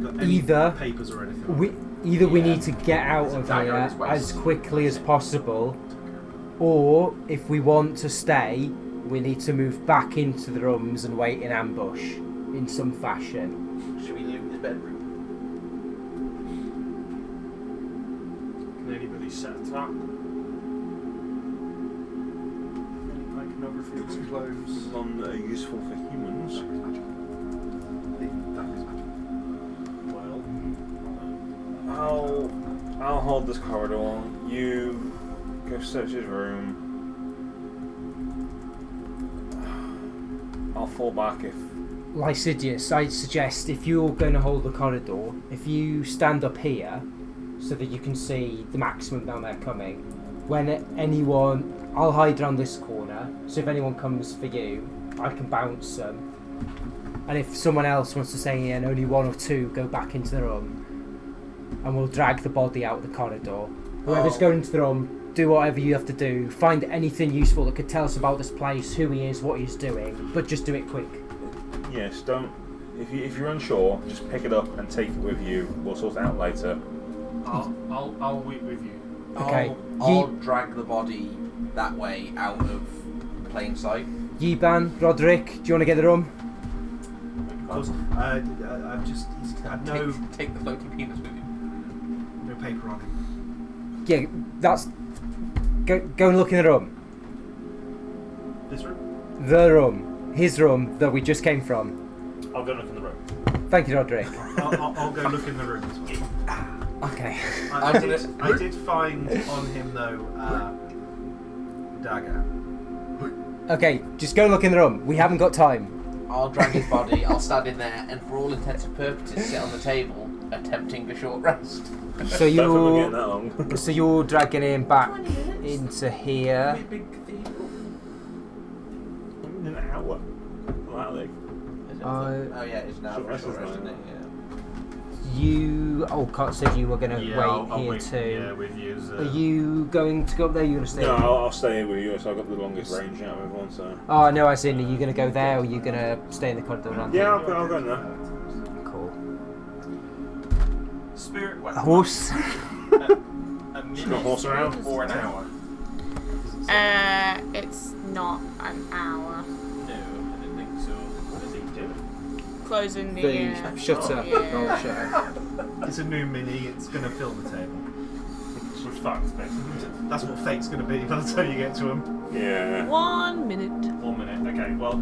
Got any Either papers or anything. we need to get out of dagger here in his waist. as quickly as possible, or if we want to stay, we need to move back into the rooms and wait in ambush in some fashion. Should we loot his bedroom? Can anybody set a trap? Iconography of his clothes. None useful for humans. Well, I'll hold this corridor. You go search his room. I'll fall back if. Lycidius, I suggest if you're going to hold the corridor, if you stand up here so that you can see the maximum down there coming, when anyone, I'll hide around this corner, so if anyone comes for you, I can bounce them. And if someone else wants to stay in, only one or two go back into the room, and we'll drag the body out the corridor. Whoever's going into the room, do whatever you have to do, find anything useful that could tell us about this place, who he is, what he's doing, but just do it quick. Yes, don't. If you're unsure, just pick it up and take it with you. We'll sort it out later. I'll wait with you. Okay. I'll drag the body that way out of plain sight. Yiban, Roderick, do you want to get the room? Of course, I've just he's had no Take the floating penis with you. no paper on him. Yeah, that's... Go and look in the room. This room? The room. His room that we just came from. I'll go look in the room. Thank you, Roderick. I'll go look in the room as well. Okay. I did find on him though dagger. Okay, just go and look in the room. We haven't got time. I'll drag his body, I'll stand in there, and for all intents and purposes sit on the table, attempting a short rest. So Don't think we're getting you're... that long. So you're dragging him back 20 minutes. into here. Big cathedral. In an hour. Wow, Is it? Oh Yeah, it's now Short for a short rest, rest, isn't isn't it? it? You... Oh, Cot said you were going to wait here too. with you. Are you going to go up there? Or are you going to stay? No, I'll stay here with you. So I've got the longest range out of everyone. So. Oh, no, as in, are you going to go there or are you going to stay in the corridor around Yeah, here? I'll go in there. Cool. Spirit A weapon. horse? Just got a horse around. For an hour. It's not an hour. No, I didn't think so. What is he doing? Closing the The shutter. yeah. Oh, shutter. It's a new mini. It's going to fill the table. We're fucked, basically. That's what fate's going to be by the time you get to him. Yeah. 1 minute. 1 minute. Okay. Well,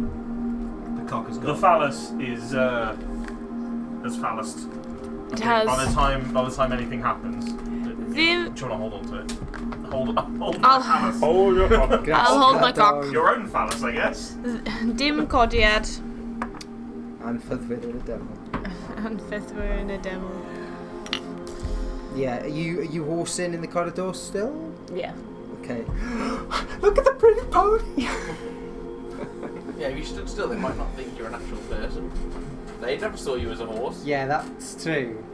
The cock has the gone. phallus is has phallused. It has. By the time anything happens, do you want to hold on to it? Hold my I'll- phallus. Hold your cock. I'll hold my cock. Your own phallus, I guess. Dim Codiad And fifth with the devil. and fifth were in a demo. Yeah, are you horsing in the corridor still? Yeah. Okay. Look at the pretty pony! Yeah, if you stood still, they might not think you're an actual person. They never saw you as a horse. Yeah, that's true.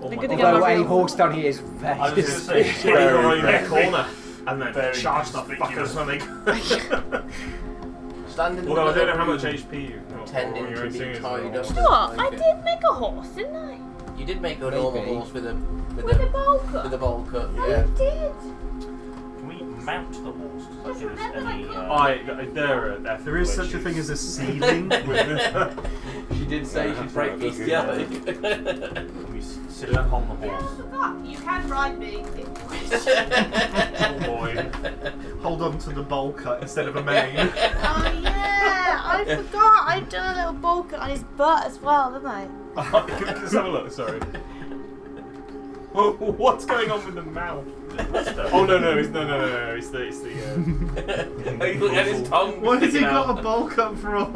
Oh They're my gonna God. get Although my a real- horse down here is I was very just going to say, suspicious. hit the right in Very, the corner and then very charge the conspicuous. fuckers when they. Stand in the Although I middle don't know how of much the room, HP you pretending or to your be singers tied or- up. You know what? I did make a horse, didn't I? You did make a normal Maybe. horse with a With a bowl cut. with a bowl cut. I Yeah. did. Can we mount the horse? Does that give us Remember any? There There is such a thing as a ceiling. She did say she'd break bestiality. Can we sit upon the horse? You can ride me. Oh boy. Hold on to the bowl cut instead of a mane. Oh yeah, I forgot. I'd done a little bowl cut on his butt as well, didn't I? Let's have a look, sorry. Oh, what's going on with the mouth? Oh no, it's the He looked at his tongue. What has he sticking got out. a bowl cut for?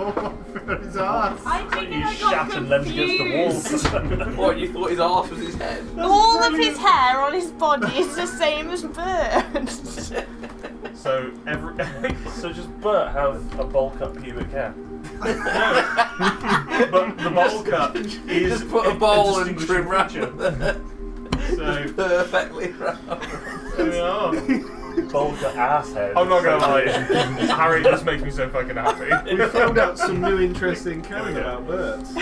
For his ass? I think you I shat got and leant against the confused. wall. What, you thought his arse was his head? All of his hair on his body is the same as Bert's. So So does Bert have a bowl cut pubic hair? but the bowl cut is Just put a bowl and distinguishing trim round. feature. So Perfectly round. there we are. Bowl cut ass head. I'm not gonna lie, Harry just makes me so fucking happy. We found out some new interesting canon about birds.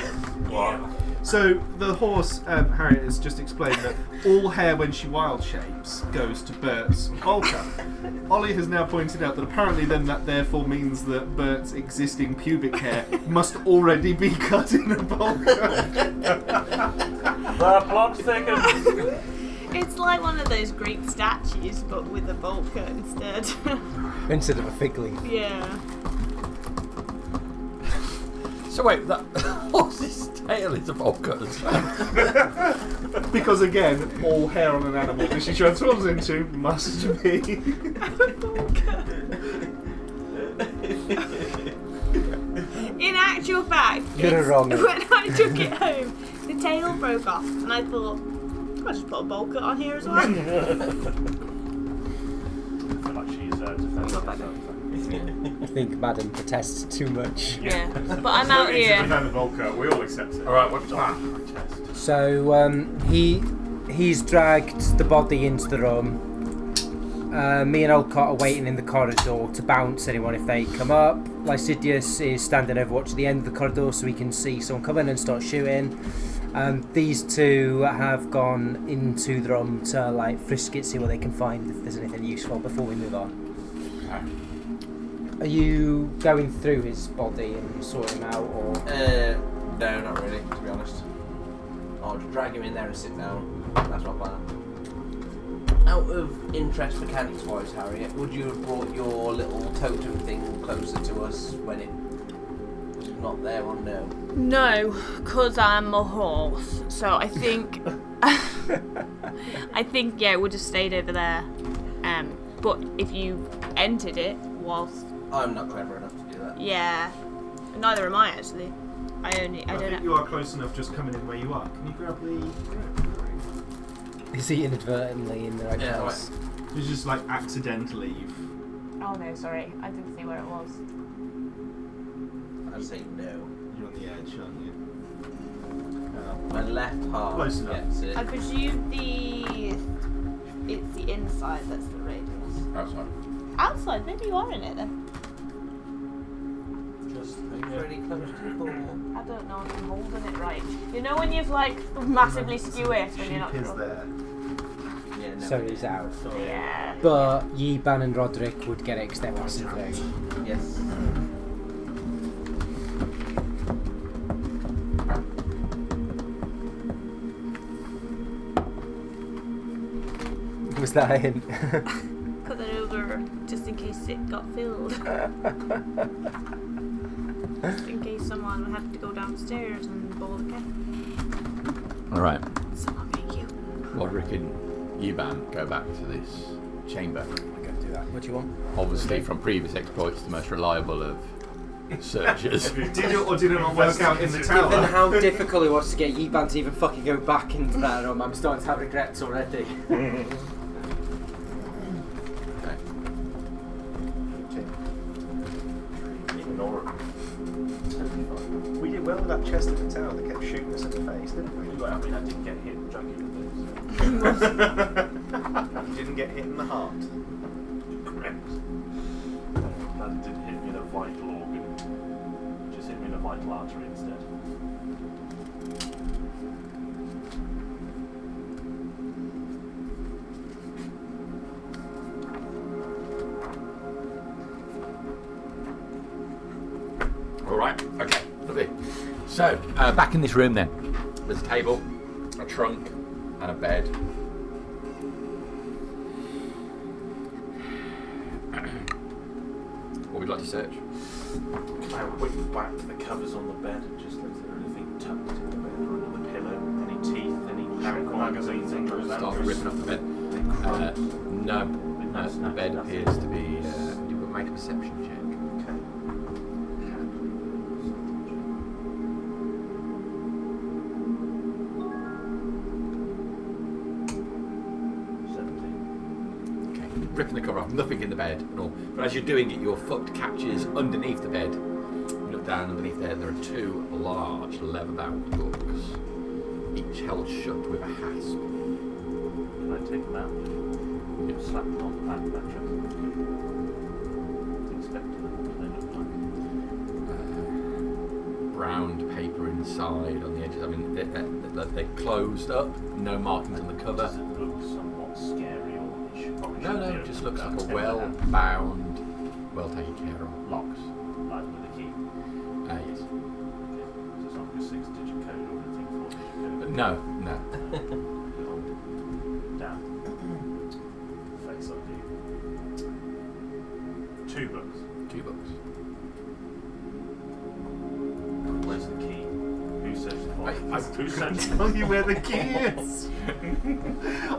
What? So the horse, Harriet has just explained that all hair when she wild shapes goes to Bert's bowl cut. Ollie has now pointed out that apparently then that therefore means that Bert's existing pubic hair must already be cut in a bowl cut. The plot thickens. It's like one of those Greek statues, but with a bowl cut instead. Instead of a fig leaf. Yeah. So wait, that horse's tail is a bowl cut as well. Because again, all hair on an animal that she transforms into must be. In actual fact, You're wrong. when I took it home, the tail broke off, and I thought, I'll just put a bowl cut on here as well. I feel like she's defending Not bad. herself. I think Madam protests too much. Yeah. But I'm out here. Defend the bowl cut. We all accept it. All right, what's on my chest? So he's dragged the body into the room. Me and Olcott are waiting in the corridor to bounce anyone if they come up. Lycidius is standing overwatch at the end of the corridor so we can see someone come in and start shooting. These two have gone into the room to frisk it, see what they can find, if there's anything useful before we move on. Are you going through his body and sorting him out, or? No, not really, to be honest. I'll just drag him in there and sit down. That's my plan. Out of interest mechanics-wise, Harriet, would you have brought your little totem thing closer to us when it was not there or no? No, because I'm a horse. So I think... yeah, it would have stayed over there. But if you entered it whilst... I'm not clever enough to do that. Yeah. Neither am I, actually. I don't think know. you are close enough just coming in where you are. Can you grab the... Is he inadvertently in the right Yeah, place? It's just accidentally you've... Oh no, sorry. I didn't see where it was. I'd say no. You're on the edge, aren't you? My left half Close enough. gets it. I presume it's the inside that's the radius. Outside. Outside? Maybe you are in it then. Just pretty close to the corner. I don't know if I'm holding it right. You know when you've massively skew it when you're not Sheep is sure? there. Yeah, no. So he's out. Yeah. But Yiban and Roderick would get it because they're passing through. Yes. was that a hint? Put that over just in case it got filled. Just in case someone would have to go downstairs and bowl the kettle. All right. Someone make you. Roderick and Yuban go back to this chamber. I'm going to do that. What do you want? Obviously, from previous exploits, the most reliable of searchers. Did it or did it not work out in the Given tower? how difficult it was to get Yiban to even fucking go back into that room, I'm starting to have regrets already. Okay. Ignore it. We did well with that chest in the tower that kept shooting us in the face, didn't we? Well, I mean, I didn't get hit junkie with You didn't get hit in the heart. this. Correct. That didn't hit me in a vital organ. Just hit me in a vital artery instead. All right. Okay. Lovely. So, back in this room then. There's a table, a trunk, and a bed. What would you like to search? Can I whip back the covers on the bed and just look at anything tucked in the bed or under the pillow? Any teeth, any magazines, any Start ripping up the bed. No. The bed appears to be. You will make a perception check. Ripping the cover off, nothing in the bed at all. But as you're doing it, your foot catches underneath the bed. You look down underneath there, and there are two large leather-bound books, each held shut with a hasp. Can I take them out? Yes. Slap them on the back of that chest. Inspecting them, what do they look like? Brown paper inside on the edges. I mean, they're closed up, no markings on the cover. Does it look somewhat scary or it should probably No, shouldn't it be just opened looks like a down? well-bound, well-taken care of. Locks, like with a key. Yes. Okay. So it's not like a 6-digit code or anything, 4-digit code. No. Down. Face up view. 2 books. 2 books. Where's the key? Who searched the I- box? Who searched the Tell you where the key is.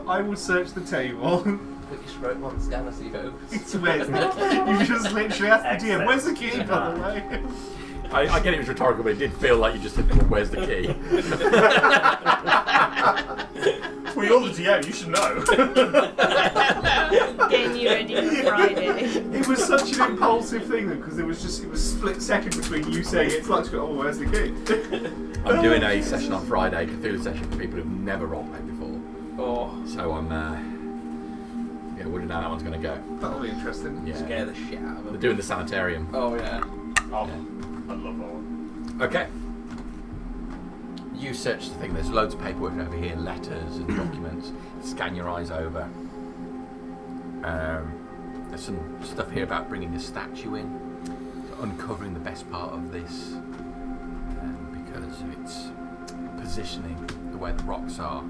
I will search the table. Put your stroke on the scanner, see if it opens. It's where's the You just literally asked the DM, where's the key, by the way? I get it was rhetorical, but it did feel like you just said, well, where's the key? Well, you're the DM, you should know. Getting you ready for Friday. It was such an impulsive thing, though, because it was split second between you saying it's like to go, oh, where's the key? I'm doing a session on Friday, Cthulhu session for people who've never roleplayed before. Oh, So I'm, wondering how that one's going to go. that'll be interesting. Yeah. Scare the shit out of They're them. doing the sanitarium. Oh yeah. Oh, I love that one. Okay. You search the thing. There's loads of paperwork over here, letters and documents. Scan your eyes over. There's some stuff here about bringing the statue in, so uncovering the best part of this, because of its positioning, the way the rocks are.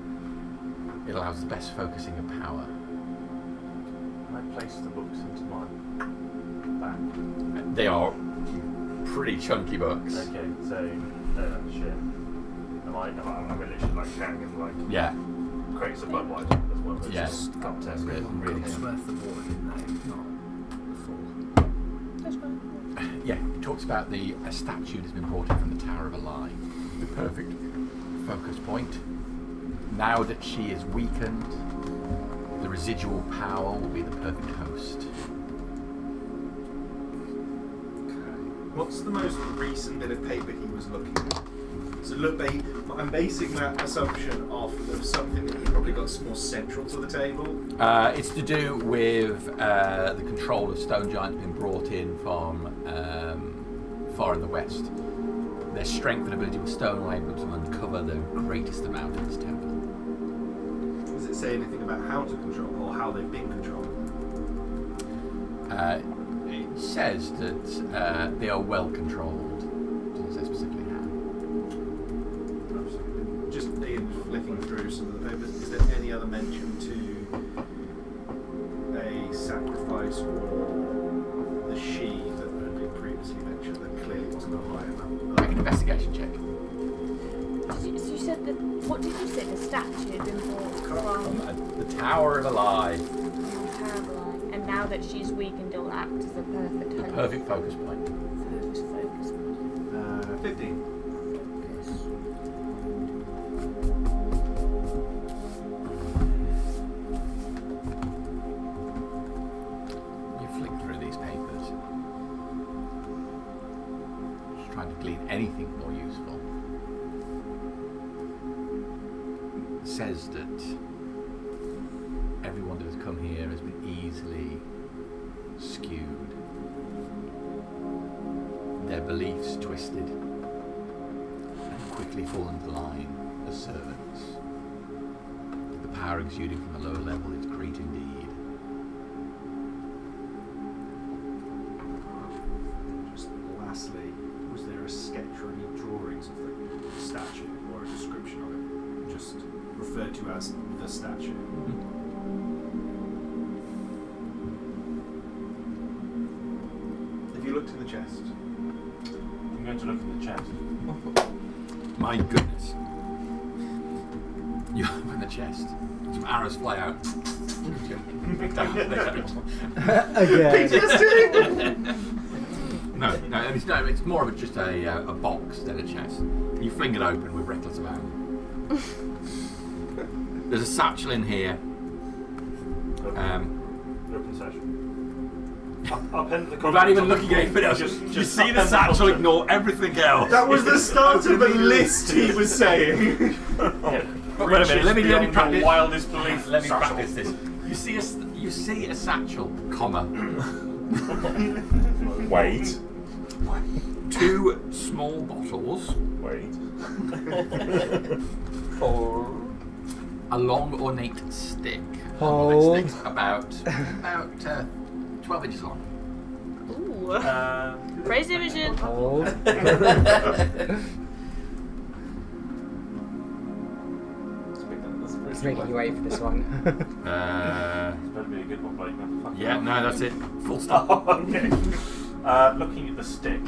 It allows the best focusing of power. Can I place the books into my bag? They are pretty chunky books. Okay, so shit. Am I literally like carrying like Yeah. crates of Budweiser as well? It's Yeah. just got to Really, really It's heavy. worth the water in there, not full. That's fine. Yeah, it talks about a statue that's been brought in from the Tower of Ally. The perfect focus point. Now that she is weakened, the residual power will be the perfect host. What's the most recent bit of paper he was looking at? So I'm basing that assumption off of something that he probably got more central to the table. It's to do with the control of stone giants being brought in from far in the west. Their strength and ability with stone will able to uncover the greatest amount of this temple. Does it say anything about how to control or how they've been controlled? It says that they are well controlled. It doesn't say specifically how. Just flicking through some of the papers. Is there any other mention to this or the she that had been previously mentioned that clearly wasn't a high enough? Make an investigation check. So you said that. What did you say? The statue had been bought from The Tower of a Lie. Terrible. And now that she's weak and it'll act as the perfect The host. perfect focus point. Focus. 15. You flick through these papers. Just trying to glean anything more useful. It says that everyone that has come here has been easily skewed. Their beliefs twisted and quickly fall into line as servants. The power exuding from the lower level is great indeed. Just lastly, was there a sketch or any drawings of the statue or a description of it? Just referred to as the statue. Have you looked in the chest? I'm going to look in the chest. My goodness. You open the chest. Some arrows fly out. Again. No, it's more of just a box than a chest. You fling it open with reckless abandon. There's a satchel in here. Open session. I'll pen the Without even looking at anything else, you see the satchel, ignore everything else. That was the start of the list he was saying. Wait a minute, let me practice. Wildest belief. Let me practice this. You see a satchel, comma. Wait. 2 small bottles. Wait. A long ornate stick. Hold. Stick's about 12 inches long. Ooh. Praise division. Hold. It's making you wait for this one. It's better be a good one, Blake. Yeah, no, that's it. Full stop. Okay. Looking at the stick.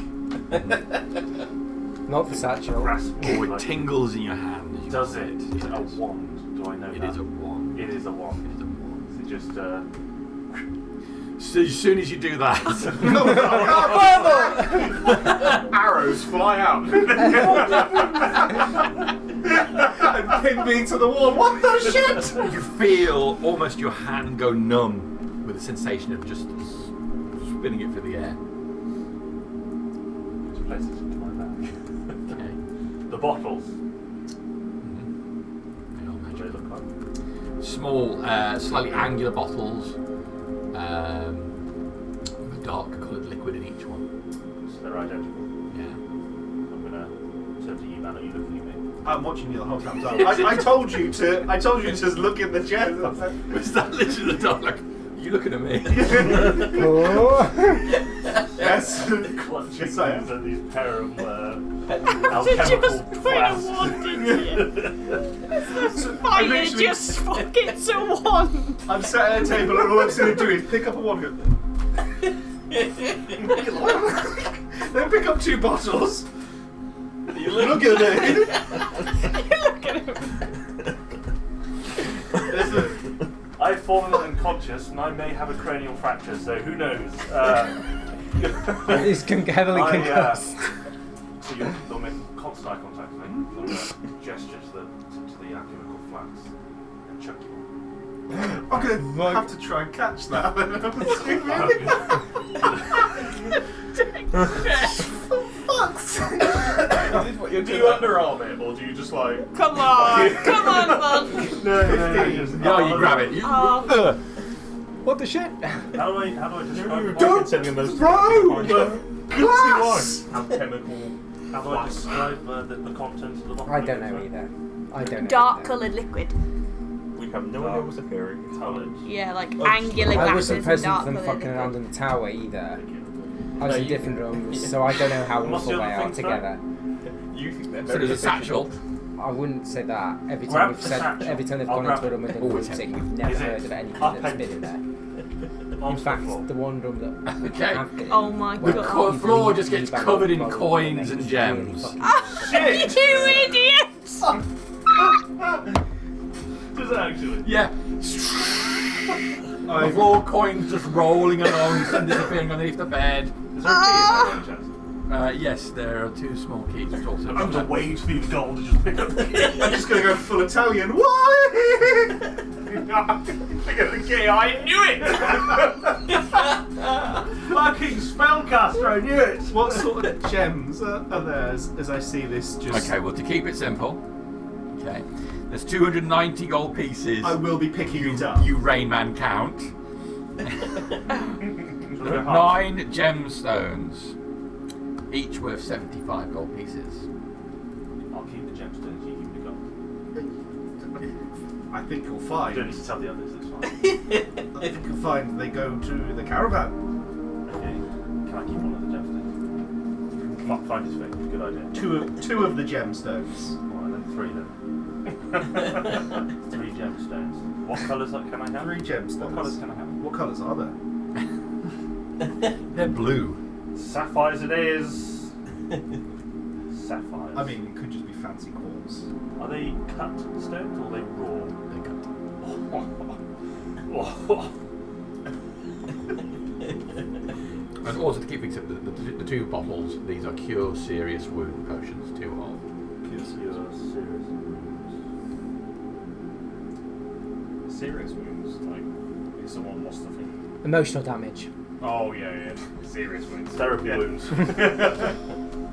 Not the satchel. Grasp Oh, it like- tingles in your hand. as you Does grasp it? Is it a wand? Do I know It that? is a wand. It is a wand. It is a wand. Is it just So as soon as you do that, Arrows fly out and pin me to the wall. What the shit? you feel almost your hand go numb with the sensation of just spinning it through the air. just place it into my bag? Okay. The bottles. They are What do they magic. look like? Small, slightly angular bottles with a dark coloured liquid in each one. So they're identical. Yeah. I'm gonna turn to you, man. Are you looking at me? I'm watching you the whole time. I told you to look in the chest. Was that literally the dog? Like, you looking at me? Oh. Yes. Clutching Yes, I am. these pair of Did alchemical just point a flasks. wand into you. Fire, literally- just fuck it's a wand. I'm sat at a table and all I'm going to do is pick up a wand and go, then pick up 2 bottles. You look at me. Look at him. I've fallen unconscious and I may have a cranial fracture, so who knows? He's heavily concussed. So they'll make constant eye contact with me. I'm going to gesture to the alchemical flask and chuck you on. I'm going to have to try and catch that. Do you underarm it, or do you just like... Come on, man. No, you grab it. You, Oh. What the shit? How do I describe it? Don't sending those throw the glass. Alchemical. How do I describe the contents of the bottle? I don't know either. I don't know. Dark either. coloured liquid. We have no idea what's occurring. Coloured. Yeah, like angular I glasses wasn't and present dark for them coloured fucking around liquid. in the tower either. I was No, in you- different rooms, so I don't know how What's awful the they other are thing, together. You think they're so very there's a satchel. I wouldn't say that. Every Grab time the satchel. every time they've I'll gone into grab a room it. and done Oh, room it's sick, heavy. we've never Is it heard of anything up that's and- been in there. In fact, the one room that. Okay. Oh my The god. floor just gets covered in coins and gems. Shit! You idiot! Does it actually? Yeah. The floor coins just rolling along, some disappearing underneath the bed. Is there a key in there by any chance? Yes, there are 2 small keys. Which also I'm gonna wait for you gold to just pick up the key. I'm just going to go full Italian. Why? Pick up the key. I knew it. Fucking spellcaster. I knew it. What sort of gems are there as I see this just... Okay, well, to keep it simple, okay, there's 290 gold pieces. I will be picking it up. You Rain Man count. 9 gemstones, each worth 75 gold pieces. I'll keep the gemstones, you keep the gold. I think you'll You find... don't need to tell the others, it's fine. I think you'll find they go to the caravan. Okay. Can I keep one of the gemstones? Find his thing, good idea. Two of the gemstones. Alright then, 3 then. 3 gemstones. What colours can I have? 3 gemstones. What colours can I have? What colours are there? They're blue. Sapphires it is. Sapphires. I mean, it could just be fancy quartz. Are they cut stones or are they raw? They cut. And also to keep things simple, the 2 bottles, these are cure serious wound potions, 2 of. Serious wounds, like if someone lost a thing. Emotional damage. Oh yeah. Serious wounds. Therapy wounds.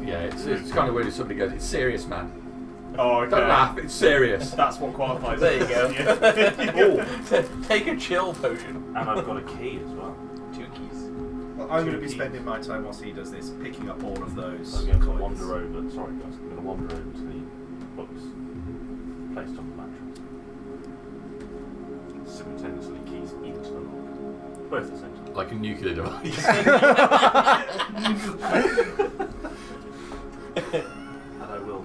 Yeah, it's kind of weird if somebody goes, it's serious, man. Oh, okay. Don't laugh, it's serious. That's what qualifies. There you go. go. Take a chill potion. And I've got a key as well. 2 keys. Well, I'm going to be spending my time whilst he does this, picking up all of those. I'm going to coins. wander over. Sorry guys, I'm going to wander over to the books placed on the mattress. Simultaneously keys into the lock. Both at the same time. Like a nuclear device. And I will.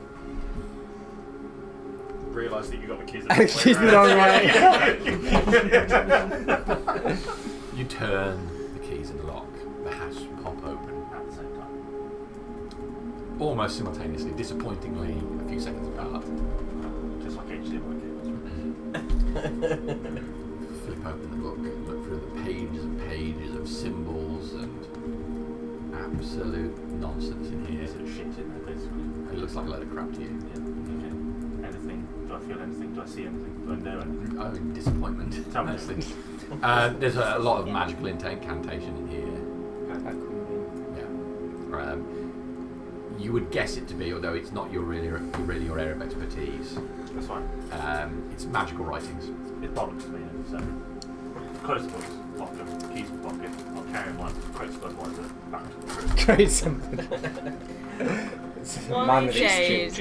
Realise that you got the keys. Keys the wrong way. You turn the keys in the lock, the hatch pop open At the same time. almost simultaneously, disappointingly a few seconds apart. Just like HDMI cables. Flip open the book, look through the pages and pages of symbols and absolute nonsense in here. Is it shit in there basically? It looks like a load of crap to you. Yeah. Okay. Anything? Do I feel anything? Do I see anything? Do I know anything? Oh, disappointment. Tell me. Honestly. There's a lot of magical incantation in here. Yeah. You would guess it to be, although it's not really your area of expertise. That's fine. It's magical writings. It bollocks to me, so close the books, lock them, keys in the pocket, I'll carry one, quote Squadwiser, back to the room. Create something. One of these days,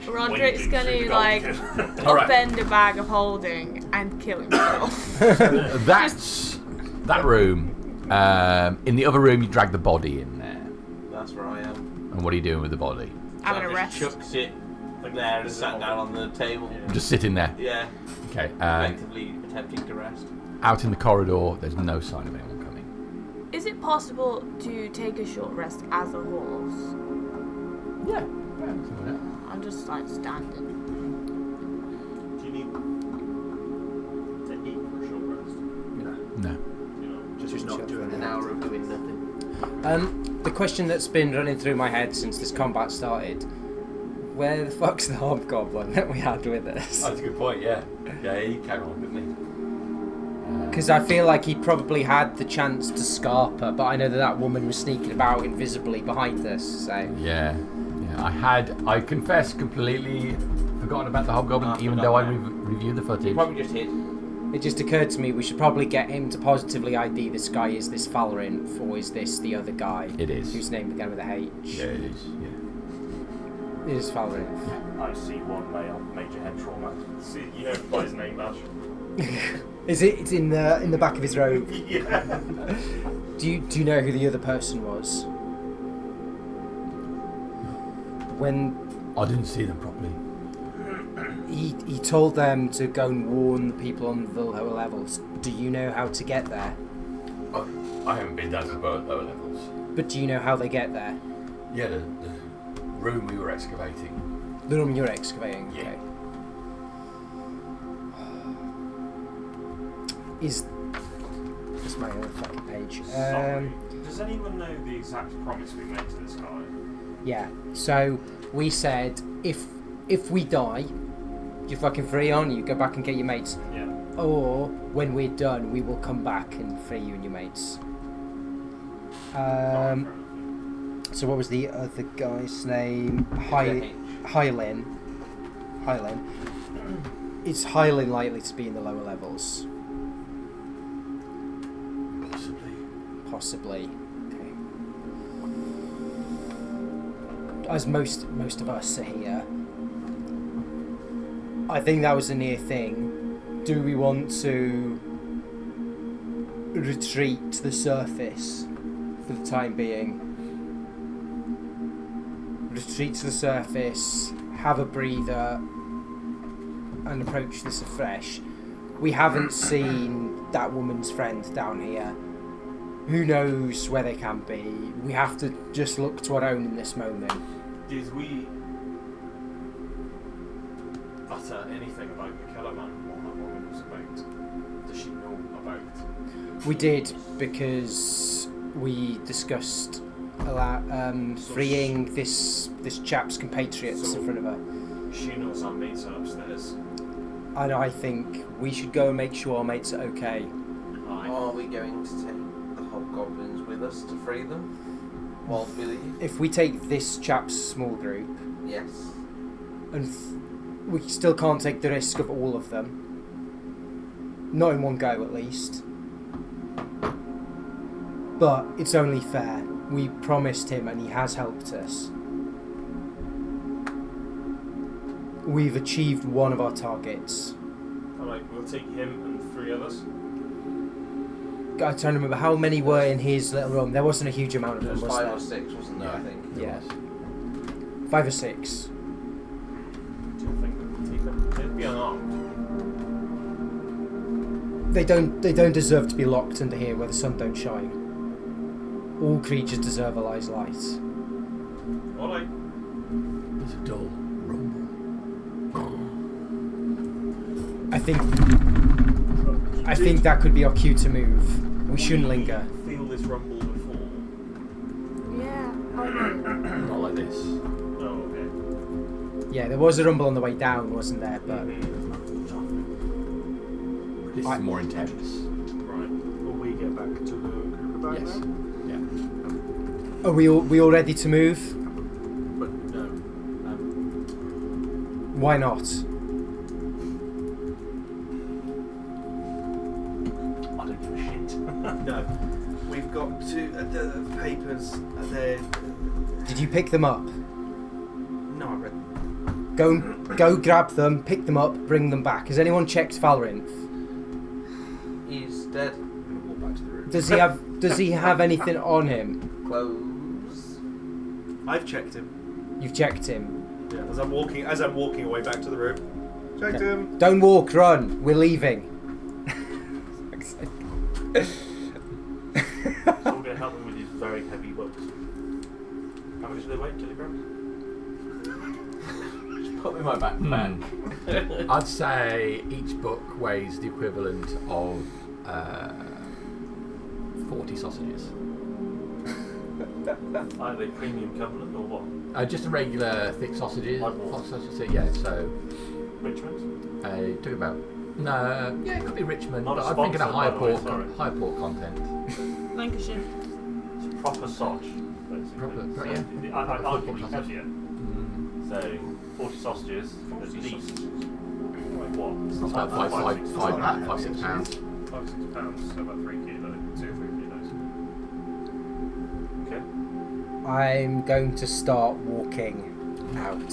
Roderick's gonna like upend a bag of holding and kill himself. That's that room. In the other room, you drag the body in there. That's where I am. And what are you doing with the body? Having a So I rest. just chucked it like there and sat down on the table. Just sitting there. Yeah. Okay. Effectively attempting to rest. Out in the corridor, there's no sign of anyone coming. Is it possible to take a short rest as a horse? Yeah. I'm just like standing. Do you need to eat for a short rest? No. You know, Just not doing An hour of doing nothing. The question that's been running through my head since this combat started: where the fuck's the hobgoblin that we had with us? That's a good point. Yeah. Yeah, he came on, didn't he? Because I feel like he probably had the chance to scarp her, but I know that woman was sneaking about invisibly behind us. So Yeah. I confess, completely forgotten about the hobgoblin, even forgot though I that. reviewed the He footage. probably just hid. it just occurred to me we should probably get him to positively ID this guy. Is this Valorant, or is this the other guy? It is. Whose name began with a H? Yeah, it is. Yeah. It is Valorant. I see one male, major head trauma. see, you know, by his name badge. Is it? It's in the back of his robe. Yeah. Do you know who the other person was? When I didn't see them properly. he told them to go and warn the people on the lower levels. Do you know how to get there? I haven't been down to the lower levels. But do you know how they get there? Yeah, the room we were excavating. The room you're excavating. Yeah. Okay. Is my other fucking page? Sorry. Does anyone know the exact promise we made to this guy? Yeah. So we said if we die, you're fucking free, aren't you? Go back and get your mates. Yeah. Or when we're done, we will come back and free you and your mates. So what was the other guy's name? Hylin. Is Hylin likely to be in the lower levels? Possibly. Okay. As most of us are here, I think that was a near thing. Do we want to retreat to the surface for the time being? Retreat to the surface, have a breather, and approach this afresh. We haven't seen that woman's friend down here. Who knows where they can be? We have to just look to our own in this moment. Did we utter anything about the killer man? What that woman was about? Does she know about? We did, because we discussed freeing this chap's compatriots in front of her. She knows our mates are upstairs. And I think we should go and make sure our mates are okay. Are we going to take the hobgoblins with us to free them while we leave? If we take this chap's small group, Yes. and we still can't take the risk of all of them. Not in one go, at least. But it's only fair. We promised him and he has helped us. We've achieved one of our targets. Alright, we'll take him and 3 others. I'm trying to remember how many were in his little room. There wasn't a huge amount of There them, was was 5 there? or 6, wasn't there, I think? Yeah. 5 or 6. Do you think we can take them? They'd be unarmed. They don't deserve to be locked under here where the sun don't shine. All creatures deserve Eli's light. Alright. There's a dull rumble. I think that could be our cue to move. We shouldn't linger. Feel this rumble before. Yeah. Not like this. Oh, okay. Yeah, there was a rumble on the way down, wasn't there? But This is more intense. Right. Will we get back to the group about Yes. now? Yeah. are we all ready to move? But no. Why not? I don't give a shit. No. We've got the papers. They're... Did you pick them up? No, I read them. Go grab them, pick them up, bring them back. Has anyone checked Valrinth? He's dead. I'm going to walk back to the room. Does he have anything on him? Clothes. I've checked him. You've checked him. Yeah, as I'm walking away back to the room. Checked him. Don't walk, run. We're leaving. So we're going to help him with his very heavy books. How much do they weigh, kilograms? Just put me in my backpack. I'd say each book weighs the equivalent of 40 sausages. Are they premium covenant or what? Just a regular thick sausages. Like what? Sausage, yeah, so Richmond? took about. No, yeah, it could be Richmond, Not a but I'm thinking a sponsor, high by the way, pork, sorry. high pork content. Lancashire. It's proper sausage, basically. Proper, So yeah. I'll give you Sausage. heavier. Mm. So 40 sausages, at least. Like what? It's about five, 6 pounds. 5, 6 pounds, so about 3 kilos, 2 or 3 kilos. Okay. I'm going to start walking out.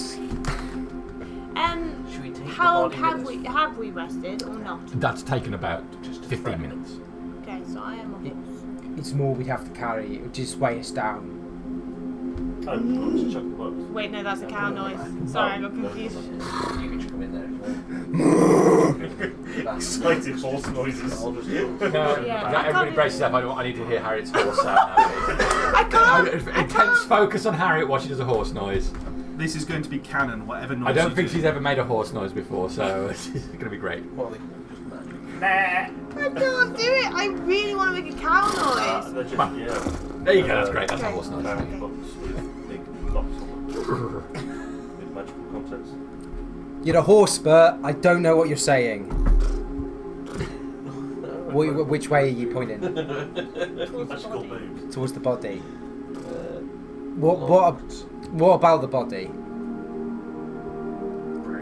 Should we take How the body have with us? have we rested or not? That's taken about Just 15 minutes. Okay, so I am a horse. It's more we'd have to carry. It would just weigh us down. Oh, I'll just chuck the books. Wait, no, that's a cow noise. Sorry, I got no, confused. You can just come in there. Excited horse noises. I'll just Everybody brace yourself. I need to hear Harriet's horse sound. I can't. Intense focus on Harriet while she does a horse noise. This is going to be canon, whatever noise I don't you think do. she's ever made a horse noise before, so it's going to be great. Well, they just magic. I can't do it. I really want to make a cow noise. They're just, There you go, that's great. That's a Okay. horse noise. Clarity books with big locks on them. With magical contents. You're a horse, Bert. I don't know what you're saying. Which way are you pointing? Magical boobs. Towards the body. What about the body?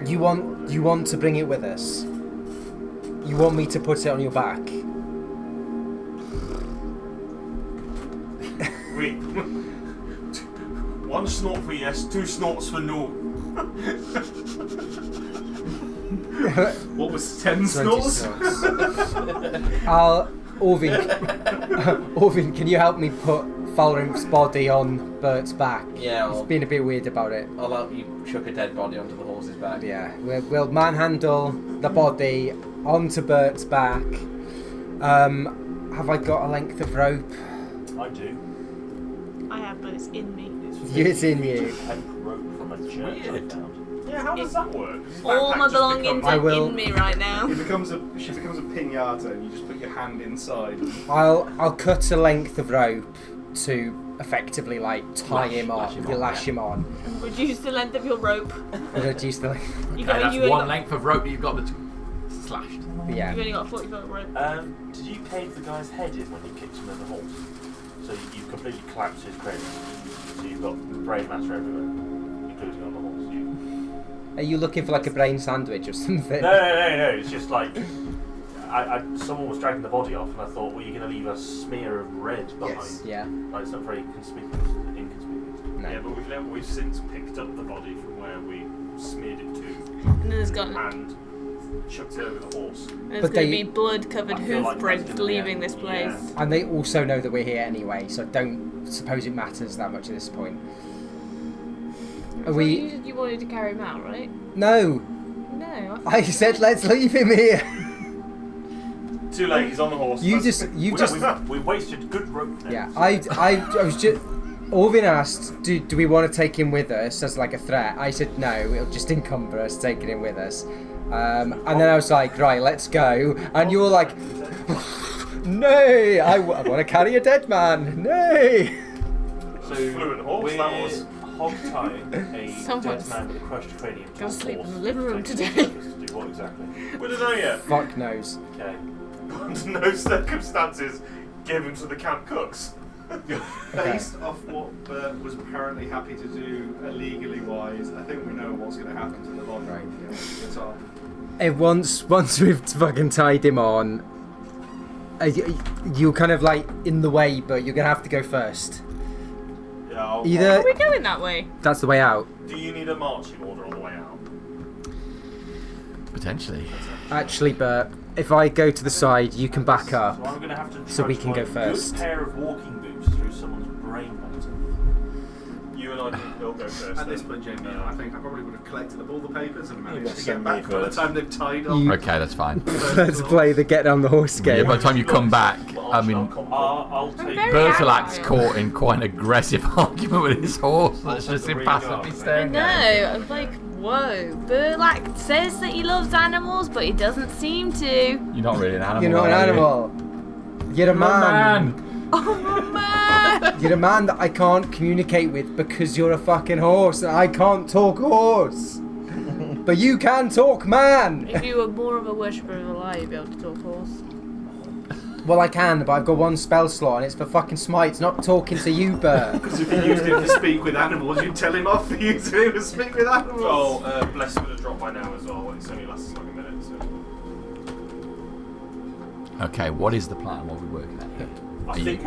You want to bring it with us? You want me to put it on your back? Wait. One snort for yes, two snorts for no. What was 10 snorts? Orvin, can you help me put Falrimp's body on Bert's back? Yeah, He's I'll, been a bit weird about it. I'll help you chuck a dead body onto the horse's back. Yeah, we'll manhandle the body onto Bert's back. Have I got a length of rope? I do. I have, but it's in me. It's in you. Hemp rope from a church I found. Yeah, how does that work? All my belongings I are will- in me right now. She becomes a pinata and you just put your hand inside. I'll cut a length of rope to effectively tie him on. Lash him on. Reduce the length of your rope. Reduce the length. You Okay, that's only one got, length of rope that you've got that's slashed. Yeah. You've only got a 40-foot rope. Did you cave the guy's head in when you kicked him in the horse? So you've completely collapsed his cradle. So you've got brain matter everywhere, including on the horse. Are you looking for like a brain sandwich or something? No. It's just like someone was dragging the body off, and I thought, well, you're going to leave a smear of red behind. Yes. Yeah. Like, it's not very inconspicuous. No. Yeah, but we've since picked up the body from where we smeared it to And then there's got and chucked it over the horse. there's But going to they- be blood-covered I feel like hoof that's prints gonna be leaving it. this place. Yeah. And they also know that we're here anyway, so I don't suppose it matters that much at this point. Are So we? you wanted to carry him out, right? No. No. I said let's leave him here. Too late, he's on the horse. You Let's- just. We wasted good rope there. Yeah. I was just. Orvin asked, do we want to take him with us as like a threat? I said no, it'll just encumber us taking him with us. And then I was like, right, let's go. And you were like, nay, I want to carry a dead man. Nay. So Fluent horse, we're that was. hog-tying a Someone's dead man with a crushed cranium to gonna a sleep horse. in the living room Taking today. the purpose to do what exactly? We don't know yet. Fuck knows. Okay. Under no circumstances, give him to the camp cooks. Based off what Bert was apparently happy to do illegally wise, I think we know what's going to happen to the body. Right. It's on. Once we've fucking tied him on, you're kind of like in the way, but you're gonna have to go first. Yeah, I'll- Either Are we going that way? that's the way out. Do you need a marching order on the way out? Potentially. Actually, Bert, if I go to the side, you can back up. So I'm going to have to So we trudge can my go first. Good pair of walking boots through someone's brain matter. You and I think we'll go first. At this then. point, Jamie, I think I probably would have collected up all the papers and managed to send get me back by the first. time they've tied up. You- Okay, that's fine. Let's play the get on the horse Yeah, game. by the time you come back, I mean, I'll take. very Bertilak's agile. caught in quite an aggressive argument with his horse that's just impassively I staring know. at him. I'm like, whoa. Burlak says that he loves animals, but he doesn't seem to. You're not really an animal. You're not an are you? animal. You're a You're a man. Oh, man. You're a man that I can't communicate with because you're a fucking horse and I can't talk horse. But you can talk man. If you were more of a worshipper of the lie, you'd be able to talk horse. Well, I can, but I've got one spell slot and it's for fucking smites, not talking to you, Bert. Because if you used him to speak with animals, you'd tell him off for using him to speak with animals. Oh, Bless would have dropped by now as well. It's only lasts like a minute. So. Okay, what is the plan? What are we working at here? I think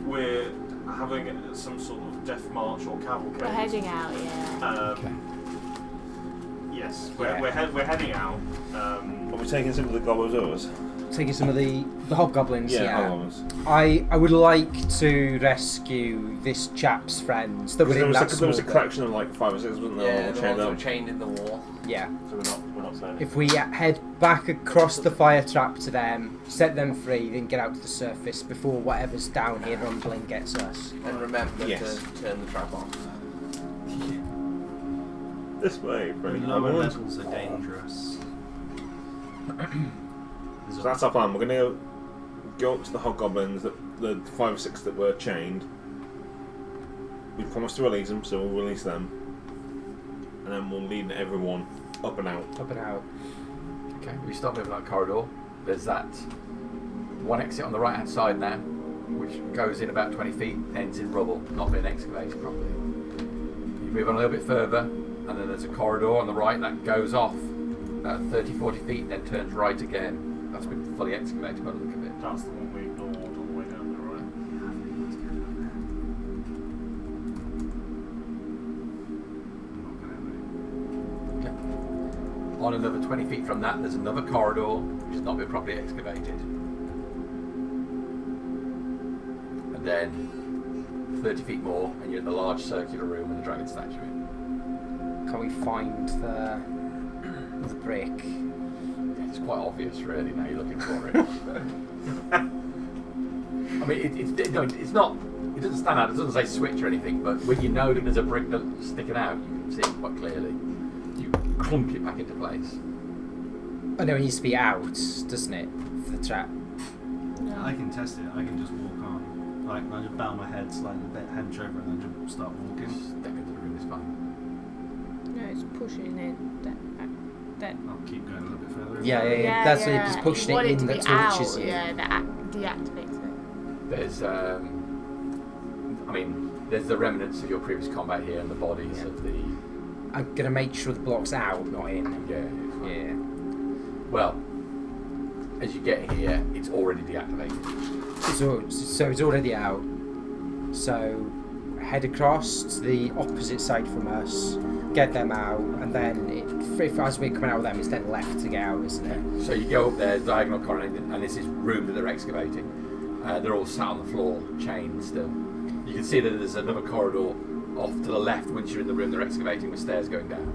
we're having some sort of death march or cavalcade. We're heading out, yeah. Okay. Yes, Yeah. we're heading out. Are we taking some of the gobblers with us? taking some of the hobgoblins. Yeah. I would like to rescue this chap's friends that were in that There was a small collection of like 5 or 6, wasn't there? Yeah, all the chained ones that up. were chained in the wall. bit. Yeah. So we're not saying. If we head back across the fire trap to them, set them free, then get out to the surface before whatever's down here rumbling gets us. And remember Yes. to turn the trap off. This way, pretty Lower good. levels are dangerous. So that's our plan. We're going to go up to the hobgoblins, the 5 or 6 that were chained. We promised to release them, so we'll release them. And then we'll lead everyone up and out. Up and out. Okay, we start moving that corridor. There's that one exit on the right hand side now, which goes in about 20 feet, ends in rubble, not being excavated properly. You move on a little bit further, and then there's a corridor on the right that goes off about 30-40 feet, then turns right again. That's been fully excavated by the look of it. That's the one we ignored all the way down there, right? On another 20 feet from that, there's another corridor which has not been properly excavated. And then 30 feet more, and you're in the large circular room with the dragon statue in. Can we find the brick? It's quite obvious, really, now you're looking for it. I mean, it's not. It doesn't stand out. It doesn't say switch or anything. But when you know that there's a brick that's sticking out, you can see it quite clearly. You clunk it back into place. I know it needs to be out, doesn't it, for the trap? I can test it. I can just walk on. Like, I just bow my head slightly, bit hench over, and then just start walking. Step into the room is fine. No, it's pushing in. That. I'll keep going a little bit further. Yeah. That's what it just pushing You want it to in be that torches out, you. Yeah, that deactivates it. There's, there's the remnants of your previous combat here and the bodies of the. I'm gonna make sure the block's out, not in. Yeah. It's fine. Yeah. Well, as you get here, it's already deactivated. So it's already out. So head across to the opposite side from us, get them out, and then if as we're coming out with them, it's then left to get out, isn't it? So you go up there, diagonal corridor, and this is room that they're excavating. They're all sat on the floor, chained still. You can see that there's another corridor off to the left once you're in the room they're excavating with stairs going down.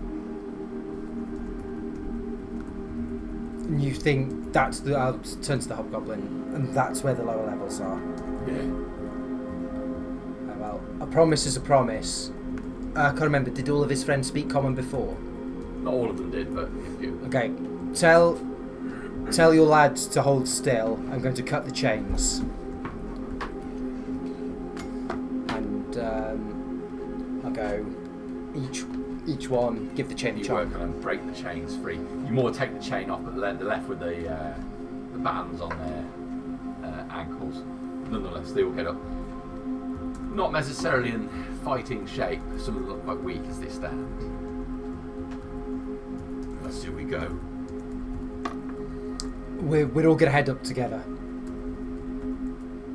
And you think that's the... I'll turn to the hobgoblin, and that's where the lower levels are. Yeah. Well, a promise is a promise. I can't remember, did all of his friends speak common before? Not all of them did, but a few of them. Okay, tell your lads to hold still. I'm going to cut the chains. And I'll go each one, give the chain a You chop. work on them, break the chains free. You more take the chain off, but they're left with the bands on their ankles. Nonetheless, they all get up. Not necessarily in fighting shape. Some of them look quite weak as they stand. Let's see where we go. We're all going to head up together.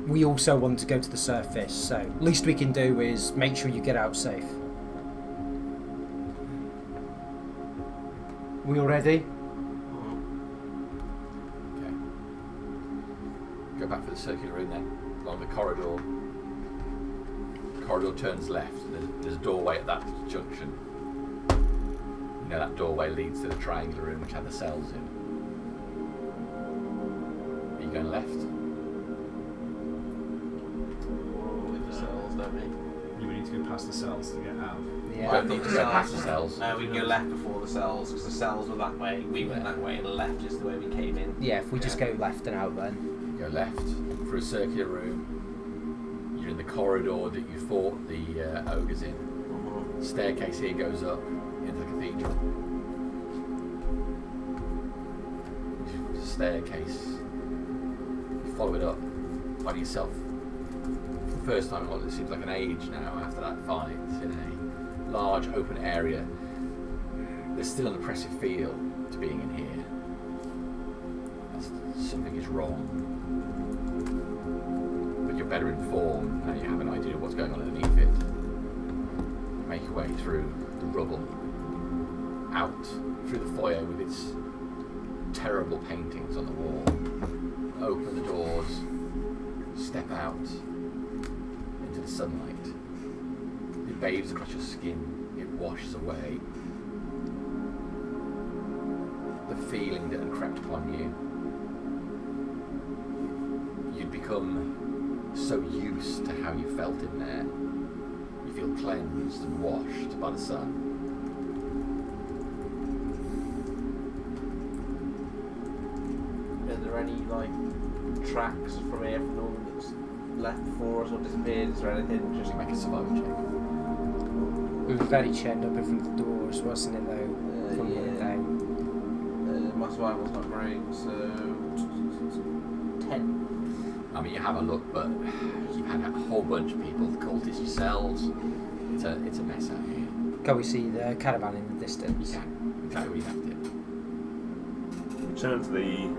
We also want to go to the surface, so least we can do is make sure you get out safe. We all ready? Okay. Go back for the circular room then. Along the corridor. The corridor turns left. There's a doorway at that junction. You know that doorway leads to the triangular room which had the cells in. Are you going left? With the cells, don't we? You need to go past the cells to get out. You don't need to go past the cells. No, we can go left before the cells, because the cells were that way, we went that way, and left is the way we came in. Yeah, if we just go left and out then. You go left through a circular room. You're in the corridor that you fought the ogres in. The staircase here goes up into the cathedral. The staircase. You follow it up. Find yourself for the first time. Well, it seems like an age now after that fight in a large open area. There's still an oppressive feel to being in here. Something is wrong. But you're better informed now. You have an idea of what's going on underneath it. Make your way through the rubble, out through the foyer with its terrible paintings on the wall, open the doors, step out into the sunlight. It bathes across your skin, it washes away the feeling that had crept upon you. You'd become so used to how you felt in there. You feel cleansed and washed by the sun. Are there any like tracks from here from Norman that's left before us or disappeared? Is there anything Just just make a survival check. We were very chained up in front of the doors, wasn't it, though? From the yeah. day. My survival's not great, so 10. I mean, you have a look, but you've had a whole bunch of people, the cultists yourselves. It's a mess out here. Can we see the caravan in the distance? You can. Exactly where you left it. Return to the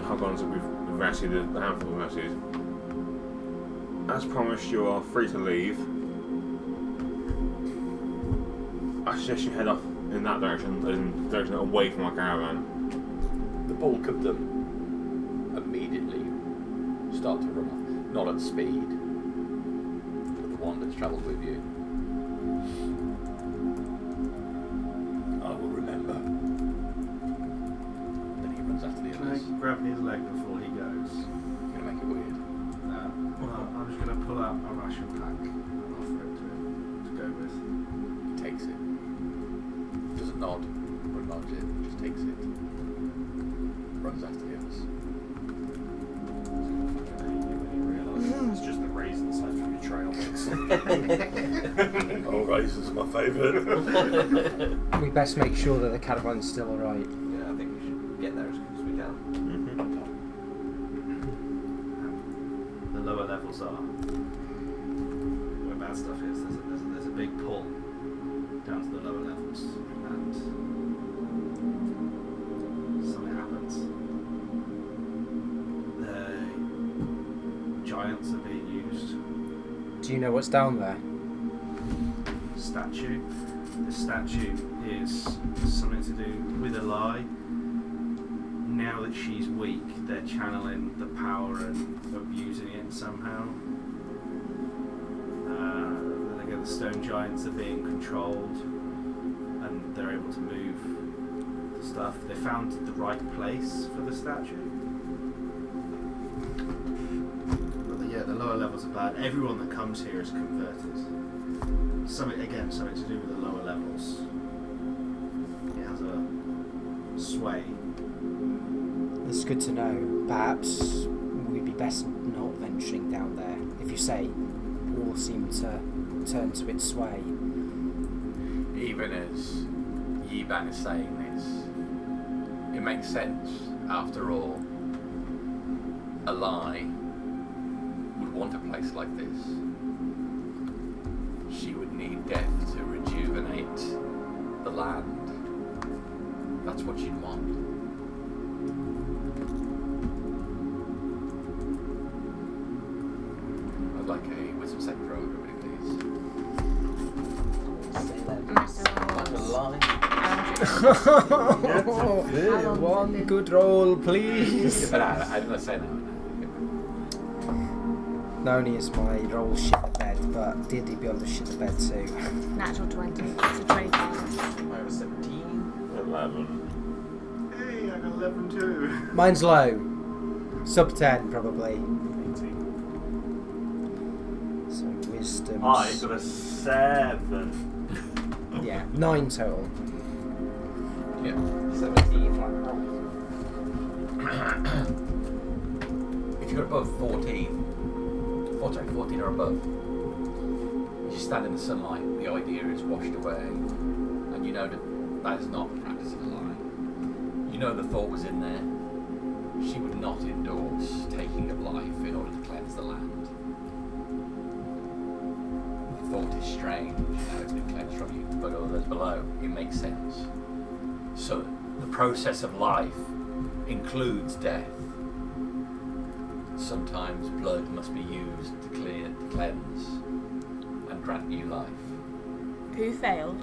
Hogons that we've rescued, the handful of rescued. As promised, you are free to leave. I suggest you head off in that direction, as in the direction away from our caravan. The bulk of them immediately start to run off. Not at speed, but the one that's travelled with you. I will remember. Then he runs after the Can I others. grab his leg before he goes? You're going to make it weird. Well, I'm just going to pull out a ration pack and offer it to him to go with. He takes it. Doesn't nod or acknowledge it, just takes it. Runs after the others. It's just the raisins left from your trail mix. Oh, raisins are my favourite. We best make sure that the caravan's still alright. Yeah, I think we should get there as quick as we can. The lower levels are where bad stuff is. There's a big pull down to the lower levels, and something happens. The giants are being used. Do you know what's down there? Statue. The statue is something to do with a lie. Now that she's weak, they're channeling the power and abusing it somehow. Then again, the stone giants are being controlled, and they're able to move the stuff. They found the right place for the statue. But the lower levels are bad. Everyone that comes here is converted. Something to do with the lower levels. It has a sway. That's good to know. Perhaps we'd be best not venturing down there. If you say all seem to turn to its sway. Even as Yiban is saying this, it makes sense. After all, a lie would want a place like this. She would need death to rejuvenate the land. That's what she'd want. I'd like a wisdom saving throw, everybody, please. One good roll, please. But I didn't say that. Not only is my roll shit the bed, but D&D Beyond the shit the bed too. Natural 20. It's a 25. I have a 17. 11. Hey, I got 11 too. Mine's low. Sub 10 probably. 18. So wisdom. I got a 7. Yeah, 9 total. Yeah. 17 flat roll. If you're above 14 or above, you stand in the sunlight, the idea is washed away, and you know that is not practicing a lie. You know the thought was in there. She would not endorse taking of life in order to cleanse the land. The thought is strange, now it's been cleansed from you, but others below, it makes sense. So the process of life includes death. Sometimes blood must be used to cleanse and grant new life. Who failed?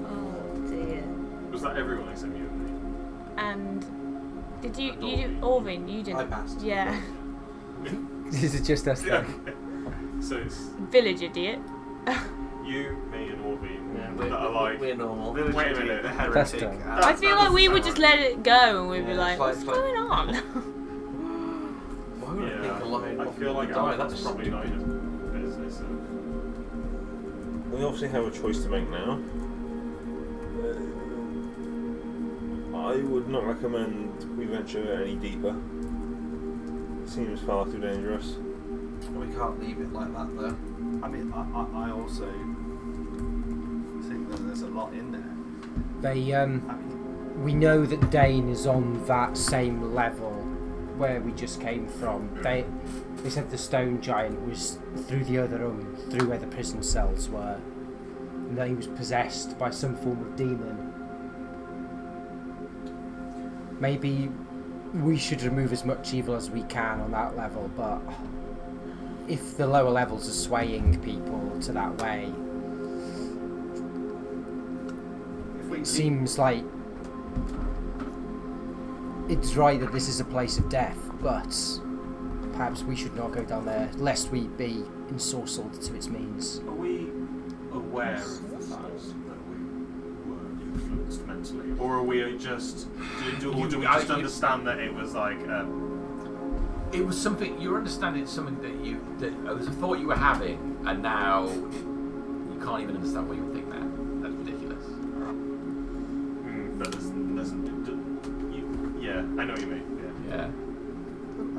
Oh dear. Was that everyone except you and me? And did you And you Orvin? You didn't. I passed. Yeah. This is just us Yeah. then. So it's Village idiot. you, me, and Orvine Yeah, that are like. we're normal. Village Wait a idiot, minute. the That's heretic. done. I feel like we would just let it go and we'd be Yeah, like, it's like- what's it's like- going on? Why would I think Yeah, alone? I feel like die? that's probably not in business. We obviously have a choice to make now. I would not recommend we venture any deeper. It seems far too dangerous. We can't leave it like that though. I mean, I also think that there's a lot in there. They I mean, we know that Dane is on that same level where we just came from. They said the stone giant was through the other room, through where the prison cells were, and that he was possessed by some form of demon. Maybe we should remove as much evil as we can on that level, but if the lower levels are swaying people to that way, it seems like it's right that this is a place of death, but perhaps we should not go down there lest we be ensorcelled to its means. Are we aware of the fact that we were influenced mentally, or are we just do we just understand that it was like? It was something you're understanding. Something that it was a thought you were having, and now you can't even understand why you would think that. That's ridiculous. But yeah, I know what you mean. Yeah.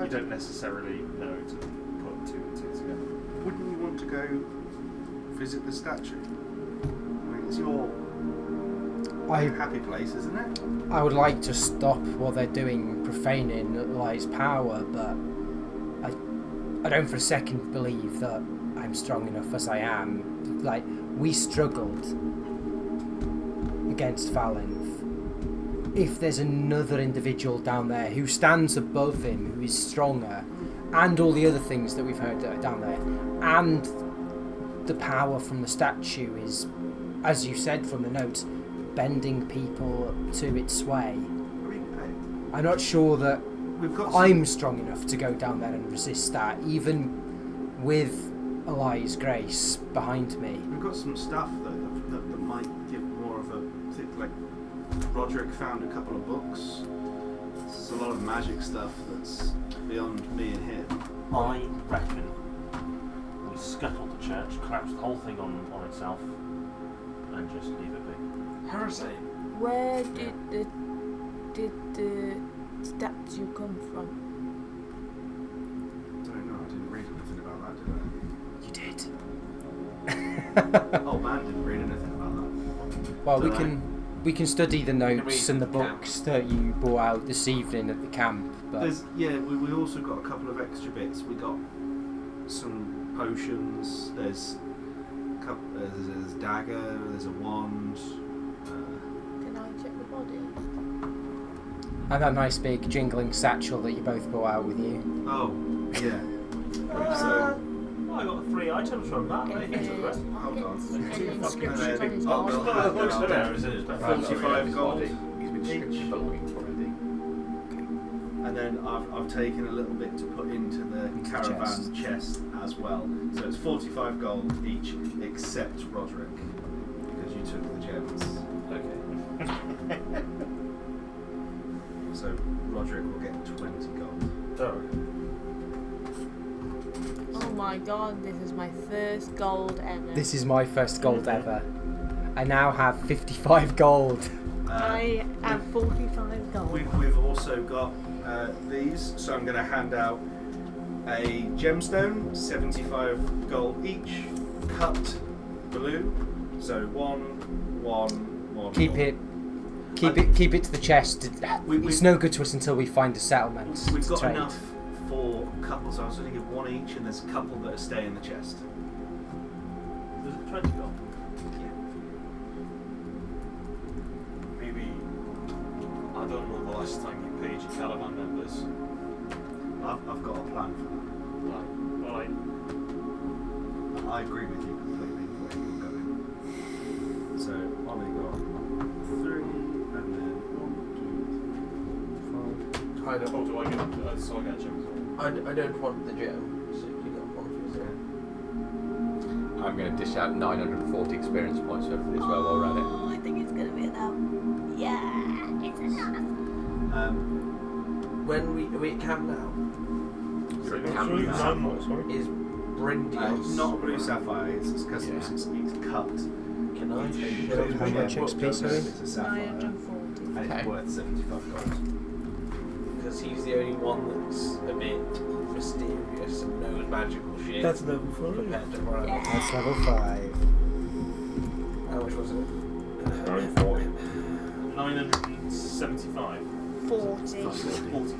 You don't necessarily know to put two and two together. wouldn't you want to go visit the statue? I mean, it's your happy place, isn't it? I would like to stop what they're doing, profaning Eli's power, but I don't for a second believe that I'm strong enough as I am. Like, we struggled against Valenth. If there's another individual down there who stands above him, who is stronger, and all the other things that we've heard that are down there, and the power from the statue is, as you said from the notes, bending people to its sway. I mean, I'm not sure that we've got. I'm strong enough to go down there and resist that, even with Eli's grace behind me. We've got some stuff though that might give more of a like. Roderick found a couple of books. There's a lot of magic stuff that's beyond me and him. I reckon we scuttle the church, collapse the whole thing on itself, and just leave it be. Heresy. Where did the statue come from? I don't know. I didn't read anything about that, did You did. I? Oh man, didn't read anything about that. Well, Don't we can study the notes read and the the books that you brought out this evening at the camp. But We also got a couple of extra bits. We got some potions. There's there's a dagger. There's a wand. Can I check the body? and that nice big jingling satchel that you both brought out with you. Oh, yeah. So I got 3 items from that. What do you think of the rest? hold on. Anything Fucking on then his I'll body? have Looks them there, isn't it? 45 gold He's been stripped each. of belongings already. And then I've taken a little bit to put into the Into the caravan chest as well. So it's 45 gold each, except Roderick, because you took the gems. Okay. So Roderick will get 20 gold. Oh my god, this is my first gold ever. This is my first gold ever. I now have 55 gold. I have 45 gold. We've also got these, so I'm going to hand out a gemstone, 75 gold each, cut blue, so 1. Keep it to the chest. It's no good to us until we find a settlement. We've to got trade. enough for couples, so I was going to give 1 each, and there's a couple that stay in the chest. There's 20 gold. Maybe I don't know the last time you paid your caravan members. I've got a plan for Right. that. I agree with you completely where you're going. So Ollie got 3 and I don't. Oh, do I get? So I get a gem as well. I don't want the gem. So you got one of yours there. I'm going to dish out 940 experience points for everybody as well while we're at it. Oh, I think it's going to be enough. Yeah, it's enough. When we at camp now, You're a Sorry, camp now. nine more, sorry. is Brindios. Not a blue sapphire, it's because Yeah. it's cut. Can I It's show How you? much XP, sorry? It's a sapphire. 940. And Okay. it's worth 75 gold. Because he's the only one that's a bit mysterious and knows magical shit. level 5. compared to everyone else. That's level 5. How much was it? 940. 975. 40. 40.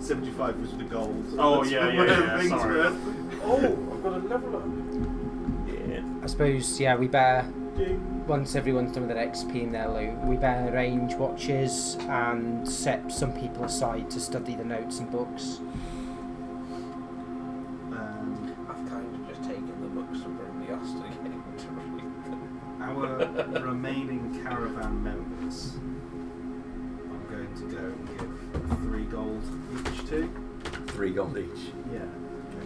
75 was the gold. Oh, That's yeah, what yeah, yeah, everything's sorry. worth. Oh, I've got a level up. Yeah. I suppose, yeah, we better, once everyone's done with their XP in their loot, we better arrange watches and set some people aside to study the notes and books. I've kind of just taken the books and Brindios to get him to read them. Our remaining caravan members, I'm going to go and give 3 gold each to. 3 gold each. Yeah.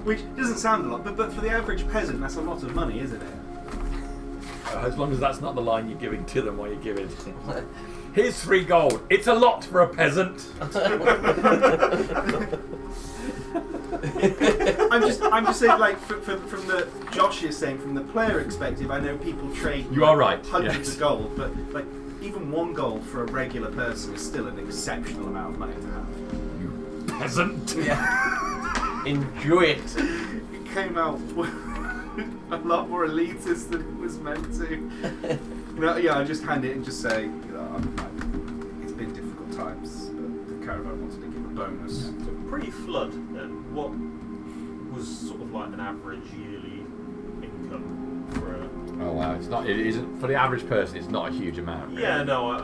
Which doesn't sound a lot, but for the average peasant, that's a lot of money, isn't it? As long as that's not the line you're giving to them while you're giving. Here's 3 gold. It's a lot for a peasant. I'm just saying, like, from the Josh is saying, from the player perspective, I know people trade. You are right, Hundreds yes. of gold, but like even 1 gold for a regular person is still an exceptional amount of money to have. You peasant. Yeah. Enjoy it. It came out a lot more elitist than it was meant to. You know, yeah, I just hand it and just say, you know, it's been difficult times, but the caravan wanted to give a bonus. So pre-flood, what was sort of like an average yearly income for a... Oh wow, it's not. It isn't for the average person. It's not a huge amount. Really. Yeah, no.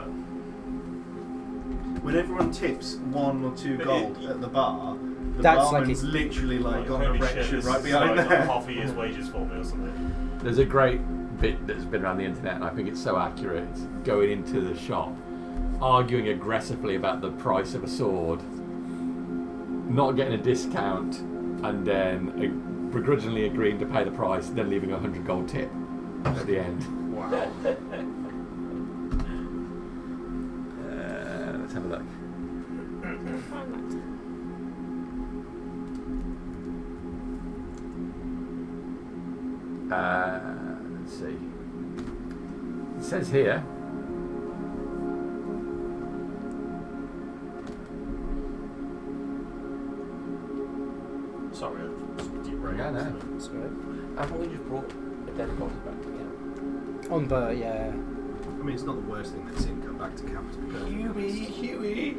When everyone tips 1 or 2 But gold it- at the bar, the That's like barman's literally like on holy a shit, erection this right is behind like there. half a year's wages for me or something. There's a great bit that's been around the internet, and I think it's so accurate. It's going into the shop, arguing aggressively about the price of a sword, not getting a discount, and then begrudgingly agreeing to pay the price, then leaving a 100 gold tip at the end. Wow. Let's have a look. Let's see. It says here. Sorry, I just keep bringing Yeah, no. That's right. Haven't we just brought a dead body back to camp? On the, yeah. I mean, it's not the worst thing that's seen come back to camp, to be perfectly honest. Huey!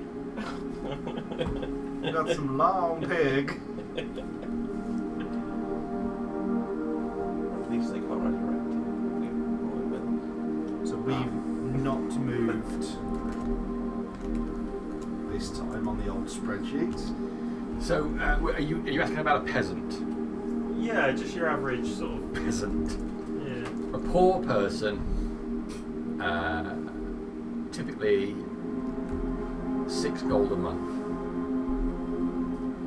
We got some long pig. At least they can't resurrect him. So we've not moved this time on the old spreadsheet. So, are you asking about a peasant? Yeah, just your average sort of... Peasant. Yeah. A poor person, typically 6 gold a month.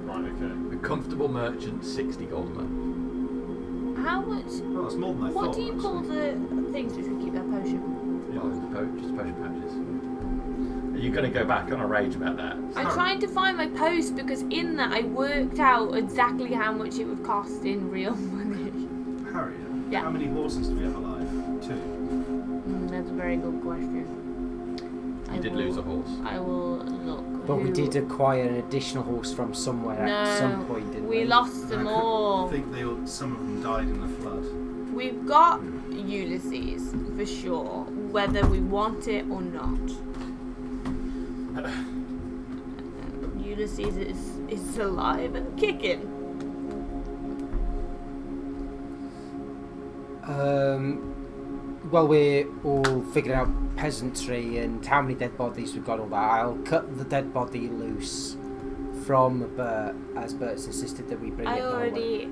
Right, okay. A comfortable merchant, 60 gold a month. How much? Well, that's more than I thought. What do you call actually. the things which we keep our potion? Yeah, just potion pouches. Are you going to go back on a rage about that? I'm trying to find my post because in that I worked out exactly how much it would cost in real money. Harriet, Yeah. how many horses do we have alive? 2. That's a very good question. You did lose a horse. I will look. But we who- did acquire an additional horse from somewhere at some point, didn't we? we lost them I all. think some of them died in the flood. We've got Ulysses for sure, whether we want it or not. Ulysses is alive and kicking. Well, we're all figuring out peasantry and how many dead bodies we've got, all that. I'll cut the dead body loose from Bert, as Bert's insisted that we bring it Norway.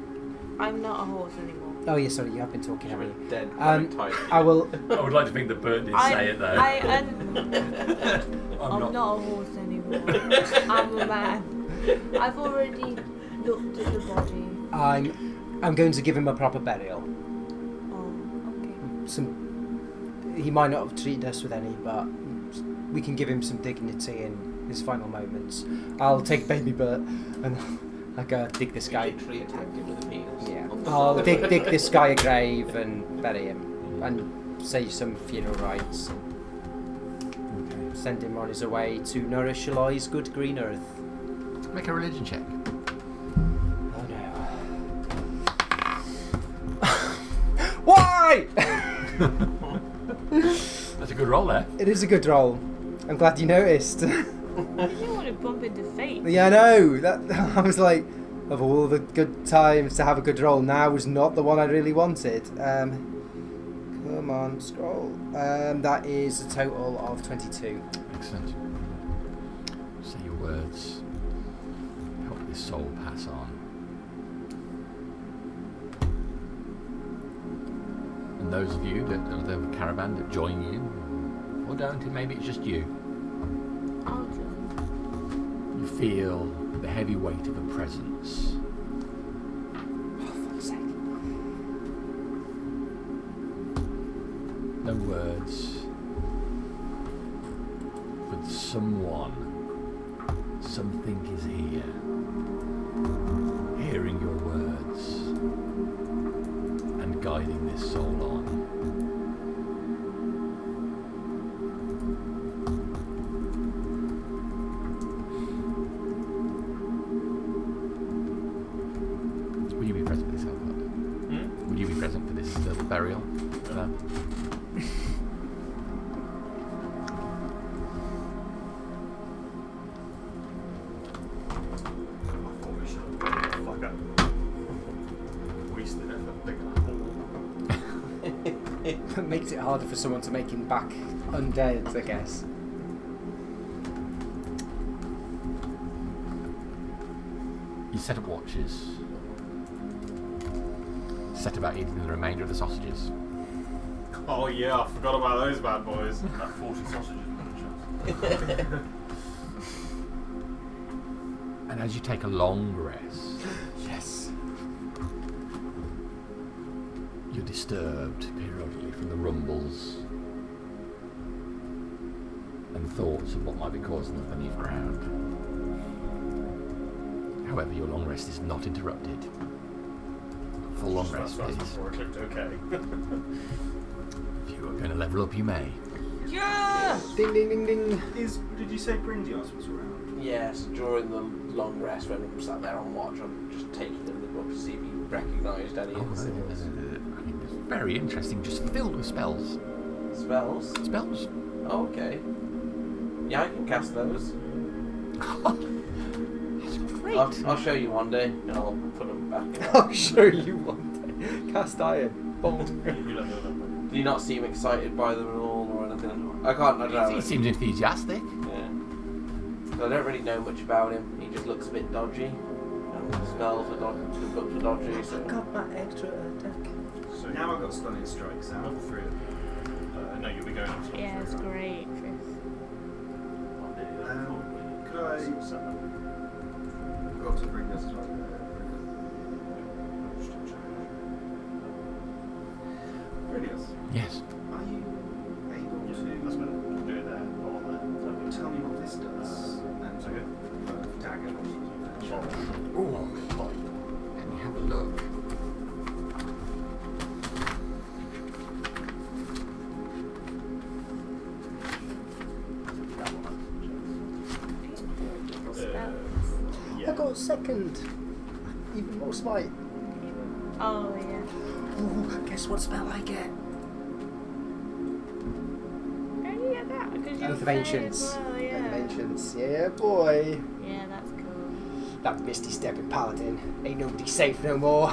I'm not a horse anymore. Oh, yeah, sorry, you have been talking, haven't you? Dead type. I will. I would like to think that Bert did say it though. I'm not a horse anymore. I'm a man. I've already looked at the body. I'm going to give him a proper burial. Oh, okay. He might not have treated us with any, but we can give him some dignity in his final moments. I'll take Baby Bert and dig this guy. Literally attacked him with a penis. Yeah. I'll dig this guy a grave and bury him and say some funeral rites. And send him on his way to nourish Eloy's good green earth. Make a religion check. Oh no. Why? That's a good roll there. It is a good roll. I'm glad you noticed. You didn't want to bump into fate. Yeah, I know. I was like, of all the good times to have a good roll, now was not the one I really wanted. Come on, scroll. That is a total of 22. Excellent. Say your words. Help this soul pass on. And those of you that are the caravan that join you, or don't, maybe it's just you. I'll join. You feel the heavy weight of a presence. Oh, fuck's sake. No words. But someone, something is here. Hearing your words and guiding this soul on. Will you be present for this, Albert? Will you be present for this little burial? No. It makes it harder for someone to make him back undead, I guess. You set up watches. Set about eating the remainder of the sausages. Oh yeah, I forgot about those bad boys. About 40 sausages. And as you take a long rest, Yes. you're disturbed periodically from the rumbles and thoughts of what might be causing them beneath ground. However, your long rest is not interrupted. Full long rest, That's please. before I clicked OK. If you are going to level up, you may. Yeah! Ding ding ding ding. Did you say Bryndios was around? Yes, during the long rest when I'm sat there on watch, I'm just taking a look up to see if he recognised any of the symbols. I mean, it's very interesting, just filled with spells. Spells? Spells? Oh, okay. Yeah, I can cast those. That's great. I'll show you one day, and I'll put them back in. I'll show you one day. Cast iron. Boom. Do you not seem excited by them at all or anything? I don't know. He seems enthusiastic. Yeah. I don't really know much about him. He just looks a bit dodgy. And the spells are dodgy, the books are dodgy, so... Got that extra attack. So Now I've got stunning strikes out of 3 of them. no, you'll be going up to Yeah, it's great, Chris. Could I go up to Bryndios as well? Bryndios, Yes. are you able That's to better. Do it there, or there. tell me what this does? And Is that good? dagger. Ooh. Let me have a look. Yeah. I got second. Even more smite. Oh, yeah. Ooh, guess what spell I get? How do you get that? Because you're Oath of fae Ancients. as well, yeah. Oath of Ancients. Yeah, boy. Yeah, that's cool. That Misty Stepping Paladin. Ain't nobody safe no more.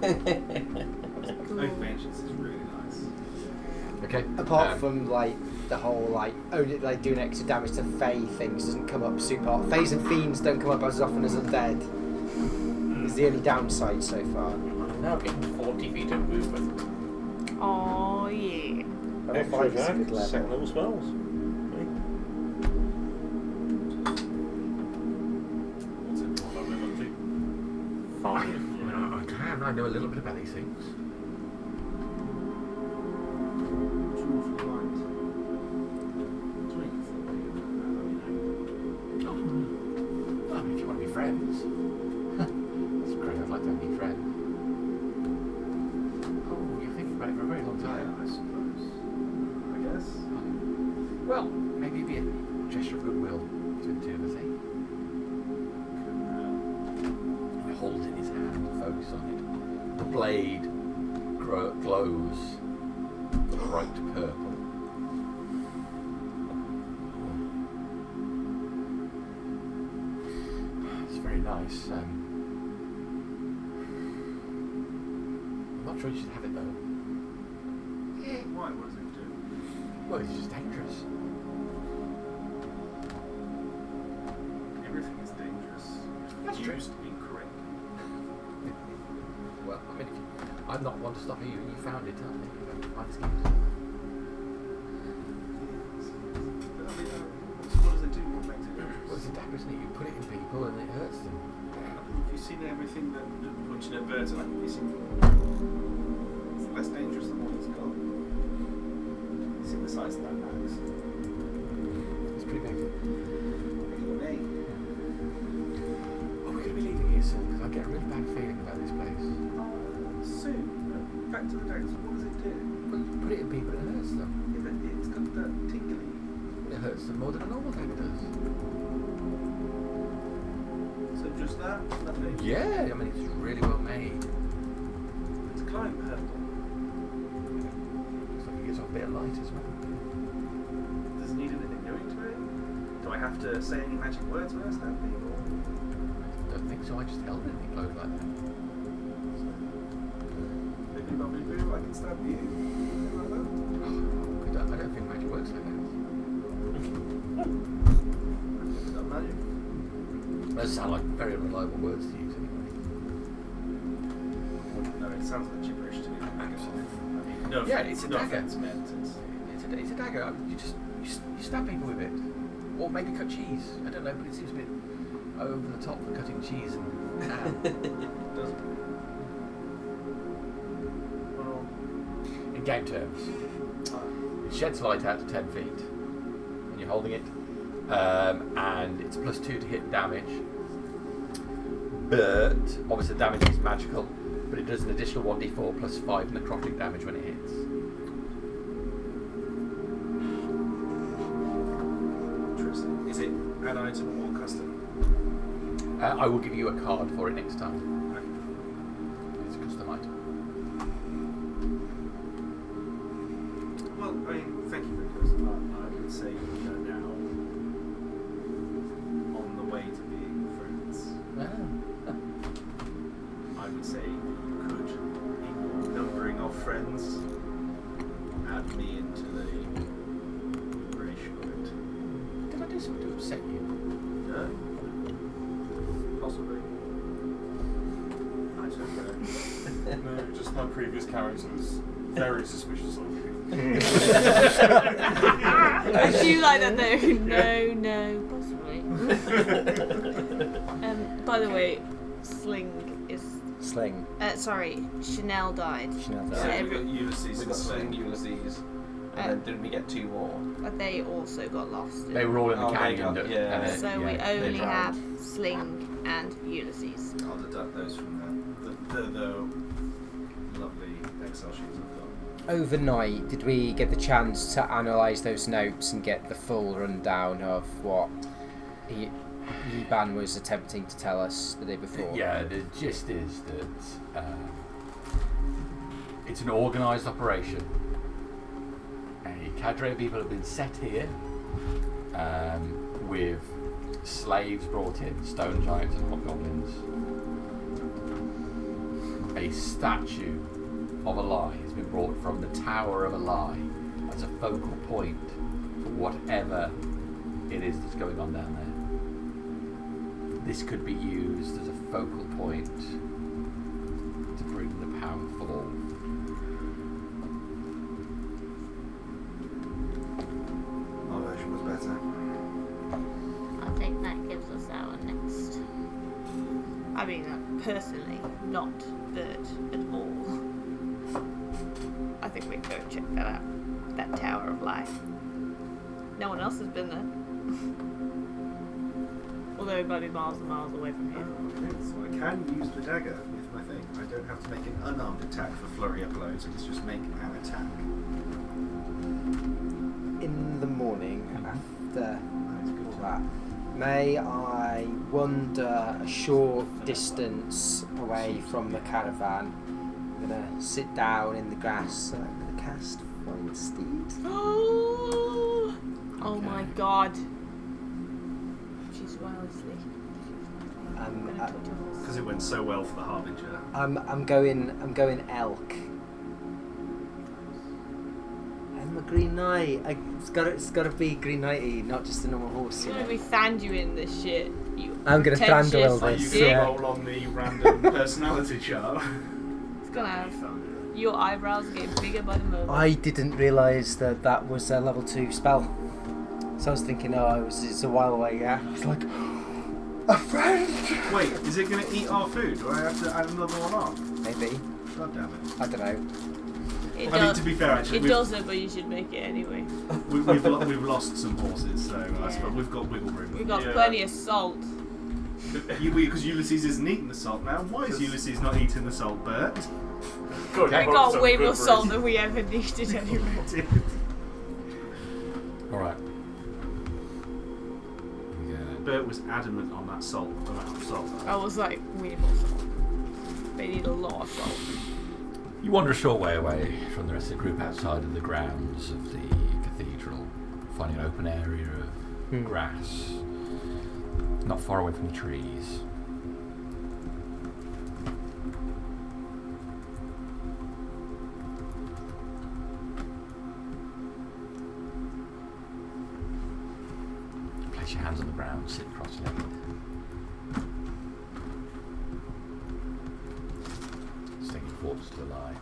Cool. Oath of Ancients is really nice. Okay. Apart from like the whole like only like doing extra damage to Fae things doesn't come up super hard. Faes and fiends don't come up as often as undead. It's the only downside so far. I'm now getting 40 feet of movement. Oh, yeah. Level 5 is a good Second level. level spells. What's and I know a little bit about these things. Well, I mean, if you want to be friends. That's great, I'd like to have any friends. Oh, you're thinking about it for a very long time. I suppose. I guess. Well, maybe it'd be a gesture of goodwill between the two of us, eh? He holds it in his hand, focus on it. The blade glows bright purple. It's very nice. I'm not sure you should have it though. Why? What does it do? Well, it's just dangerous. Everything is dangerous. That's true. Used incorrectly. Well, I mean, I'm not one to stop you. You found it, aren't you? My excuse. But I mean, what does it do? What makes it Well, dangerous? it's a dagger, isn't it? You put it in people and it hurts them. Have you seen everything that punching at birds? Like, have you seen? It's less dangerous than what it's got. You see the size of that axe? It's pretty big. Bigger than me. Oh, we're going to be leaving here soon because I get a really bad feeling about this place. Soon. Back to the dags. What does it do? Well, you put it in people and it hurts them. Yeah, but it's got that tingly. It hurts them more than a normal dagger does. So just that? Nothing? Yeah, I mean, it's really well made. It's glowing purple. Looks like it gives off a bit of light as well. Does it need anything doing to it? Do I have to say any magic words when I stab people? I don't think so. I just held it and it glowed like that. Maybe not me boo, I can stab you. Anything like that? I don't think magic works like that. Is that magic? Those sound like very unreliable words to use anyway. No, it sounds like gibberish to me. Absolutely. I mean, no Yeah, offense, it's a no dagger. offense meant. It's a dagger. You stab people with it, or maybe cut cheese. I don't know, but it seems a bit over the top for cutting cheese and ham. Doesn't. Well, In game terms, it sheds light out to 10 feet when you're holding it, and it's +2 to hit damage. But obviously, the damage is magical, but it does an additional 1d4 +5 necrotic damage when it hits. interesting. Is it an item or custom? I will give you a card for it next time. Okay. It's a custom item. Well, I mean, thank you because I would say now on the way to being friends. I would say you could, in your numbering of friends, add me into the ratio of it. Did I do something to upset you? No? Possibly. I don't know. No, just my previous character was very suspicious of you. I do like that though. No, possibly. By the way, Sling is. Sling. Sorry, Chanel died. Chanel So died. Yeah, we got Ulysses We got and Sling, Sling. Ulysses, and then didn't we get 2 more? But they also got lost. They were all in the Oh, they canyon. got- yeah. So we yeah. only drowned. have Sling and Ulysses. I'll deduct those from the lovely Excel sheets I've got. Overnight, did we get the chance to analyse those notes and get the full rundown of what Iban was attempting to tell us the day before? Yeah, the gist is that it's an organised operation. A cadre of people have been set here with slaves brought in, stone giants and hobgoblins. A statue of a lie has been brought from the Tower of a Lie as a focal point for whatever it is that's going on down there. This could be used as a focal point to bring the powerful. My version was better. I think that gives us our next. I I mean, personally, not Bert at all. I think we'd go check that out. That Tower of Life. No one else has been there. Although it might be miles and miles away from here. Okay, so I can use the dagger with my thing. I don't have to make an unarmed attack for flurry of blows. I can just make an attack. In the morning after That is good all to that, may I wander a short distance away from the caravan? I'm gonna sit down in the grass. I'm gonna cast Find Steed. Oh Okay. my god. She's well asleep. Because it went so well for the Harbinger. I'm going elk. I'm a Green Knight. It's gotta be Green Knighty, not just a normal horse. You You're know? gonna be Thanduin this shit. You I'm gonna pretentious Thranduil Are you this. going to Yeah. roll on the random personality chart? It's gonna have your eyebrows are getting bigger by the moment. I didn't realise that was a level 2 spell. So I was thinking, it's a while away. Yeah. It's like a friend. Wait, is it going to eat our food? Do I have to add another one on? Maybe. God damn it. I don't know. It I mean, does. to be fair, actually, It doesn't, but you should make it anyway. we've lost some horses, so I Yeah. suppose we've got wiggle room. We've got Yeah. plenty of salt. Because Ulysses isn't eating the salt now. Why is Ulysses not eating the salt, Bert? God, We you brought got some way good more salt bread. than we ever needed anyway. Alright. Bert was adamant on that salt, amount of salt. I was like, we need more salt. They need a lot of salt. You wander a short way away from the rest of the group outside of the grounds of the cathedral, finding an open area of grass, not far away from the trees. Place your hands on the ground, sit cross-legged. Taking quarters to a lie.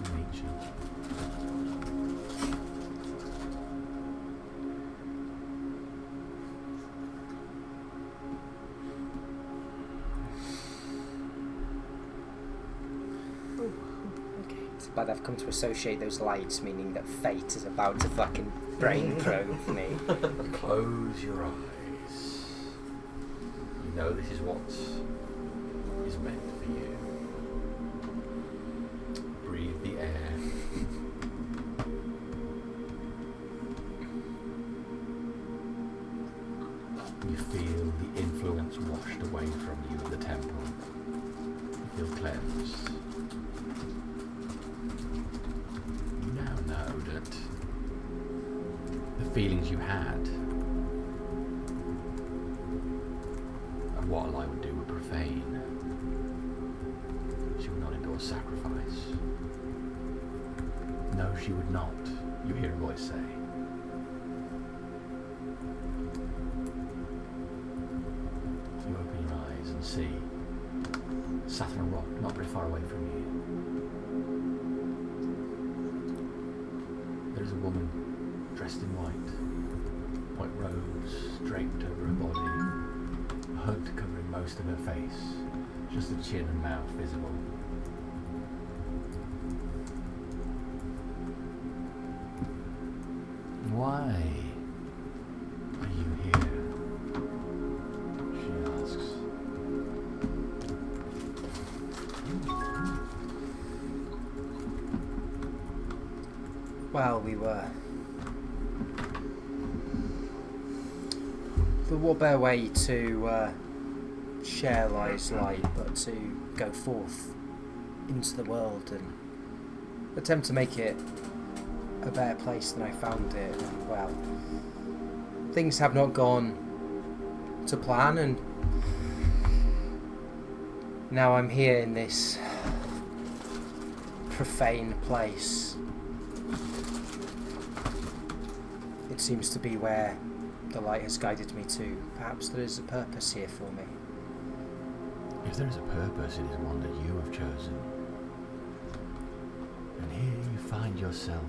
Nature. Okay. It's bad I've come to associate those lights, meaning that fate is about to fucking brain probe me. Close your eyes. You know this is what is meant for you. Breathe the air. You feel the influence washed away from you in the temple. You feel cleansed. You now know that the feelings you had and what a lie would do were profane. She would not endorse sacrifice. No, she would not, you hear a voice say. You open your eyes and see Saturn Rock not very far away from you. There is a woman dressed in white robes draped over her body, a hood covering most of her face, just the chin and mouth visible. Why are you here? She asks. Well, we were. But what better way to share Lie's light but to go forth into the world and attempt to make it a better place than I found it? And, well, things have not gone to plan, and now I'm here in this profane place. It seems to be where the light has guided me to. Perhaps there is a purpose here for me. If there is a purpose, it is one that you have chosen. And here you find yourself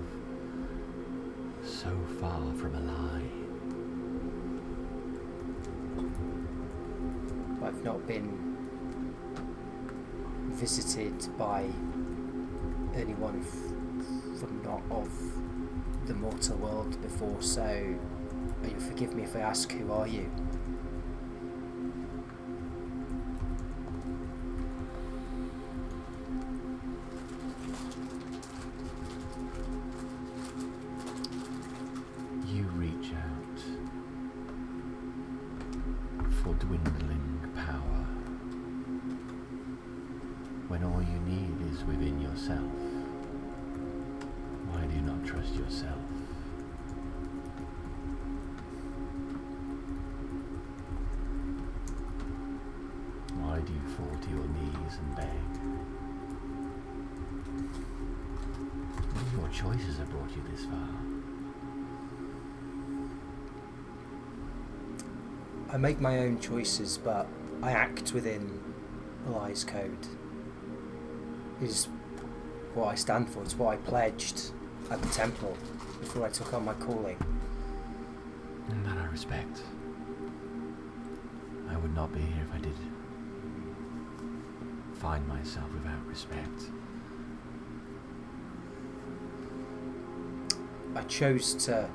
so far from a lie. I've not been visited by anyone from not of the mortal world before, so you'll forgive me if I ask, who are you? You reach out for dwindling power when all you need is within yourself. Why do you not trust yourself? Why do you fall to your knees and beg? Your choices have brought you this far. I make my own choices, but I act within Eli's code. It is what I stand for. It's what I pledged at the temple before I took on my calling. And that I respect. I would not be here if I did find myself without respect. I chose to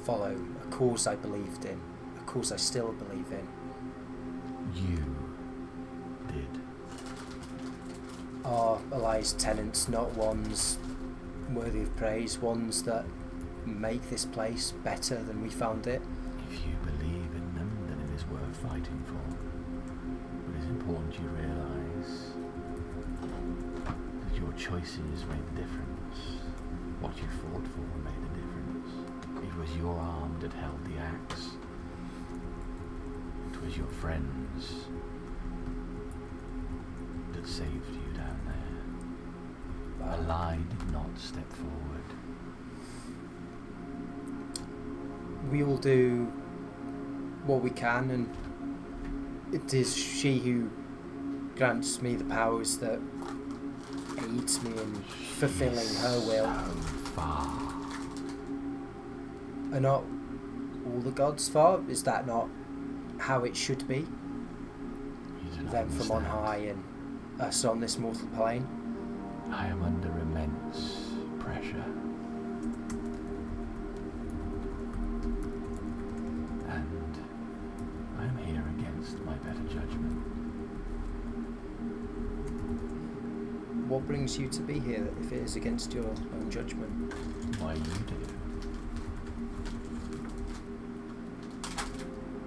follow a cause I believed in, a cause I still believe in. You did. Are Eli's tenants not ones worthy of praise, ones that make this place better than we found it? If you believe in them, then it is worth fighting for. But it is important you realise that your choices made the difference. What you fought for made the difference. It was your arm that held the axe. It was your friends that saved you down there. Eli did not step forward. We all do what we can, and it is she who grants me the powers that aids me in fulfilling her will. Far. Are not all the gods far? Is that not how it should be? You do not Them from on understand. high and us on this mortal plane? I am under immense pressure. And I am here against my better judgment. What brings you to be here if it is against your own judgment? Why you do?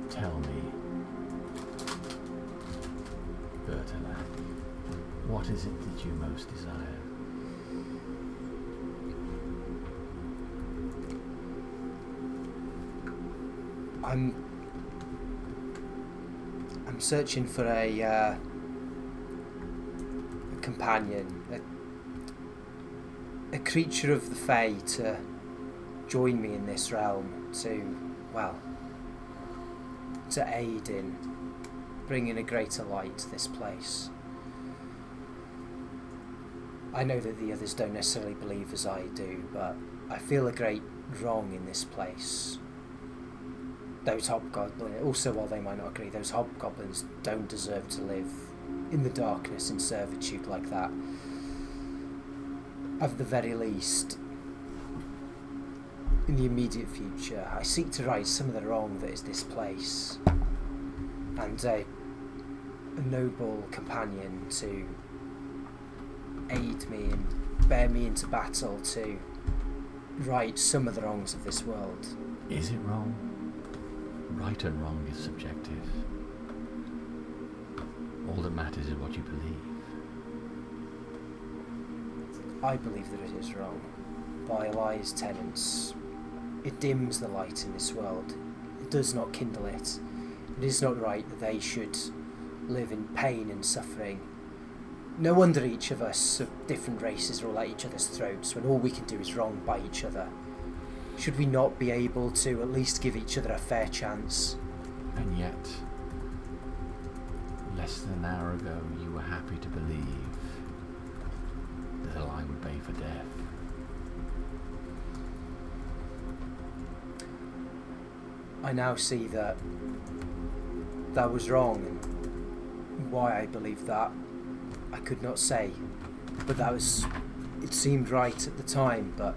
Tell me, Bertola, what is it that you most desire? I'm searching for a companion, a creature of the Fae to join me in this realm, to aid in bringing a greater light to this place. I know that the others don't necessarily believe as I do, but I feel a great wrong in this place. Those hobgoblins, also while they might not agree, those hobgoblins don't deserve to live in the darkness in servitude like that. At the very least, in the immediate future, I seek to right some of the wrong that is this place, and a noble companion to aid me and bear me into battle to right some of the wrongs of this world. Is it wrong? Right and wrong is subjective. All that matters is what you believe. I believe that it is wrong. By Eli's tenets, it dims the light in this world. It does not kindle it. It is not right that they should live in pain and suffering. No wonder each of us of different races are all at each other's throats when all we can do is wrong by each other. Should we not be able to at least give each other a fair chance? And yet, less than an hour ago, you were happy to believe that Eli would pay for death. I now see that that was wrong, and why I believe that. I could not say, but it seemed right at the time, but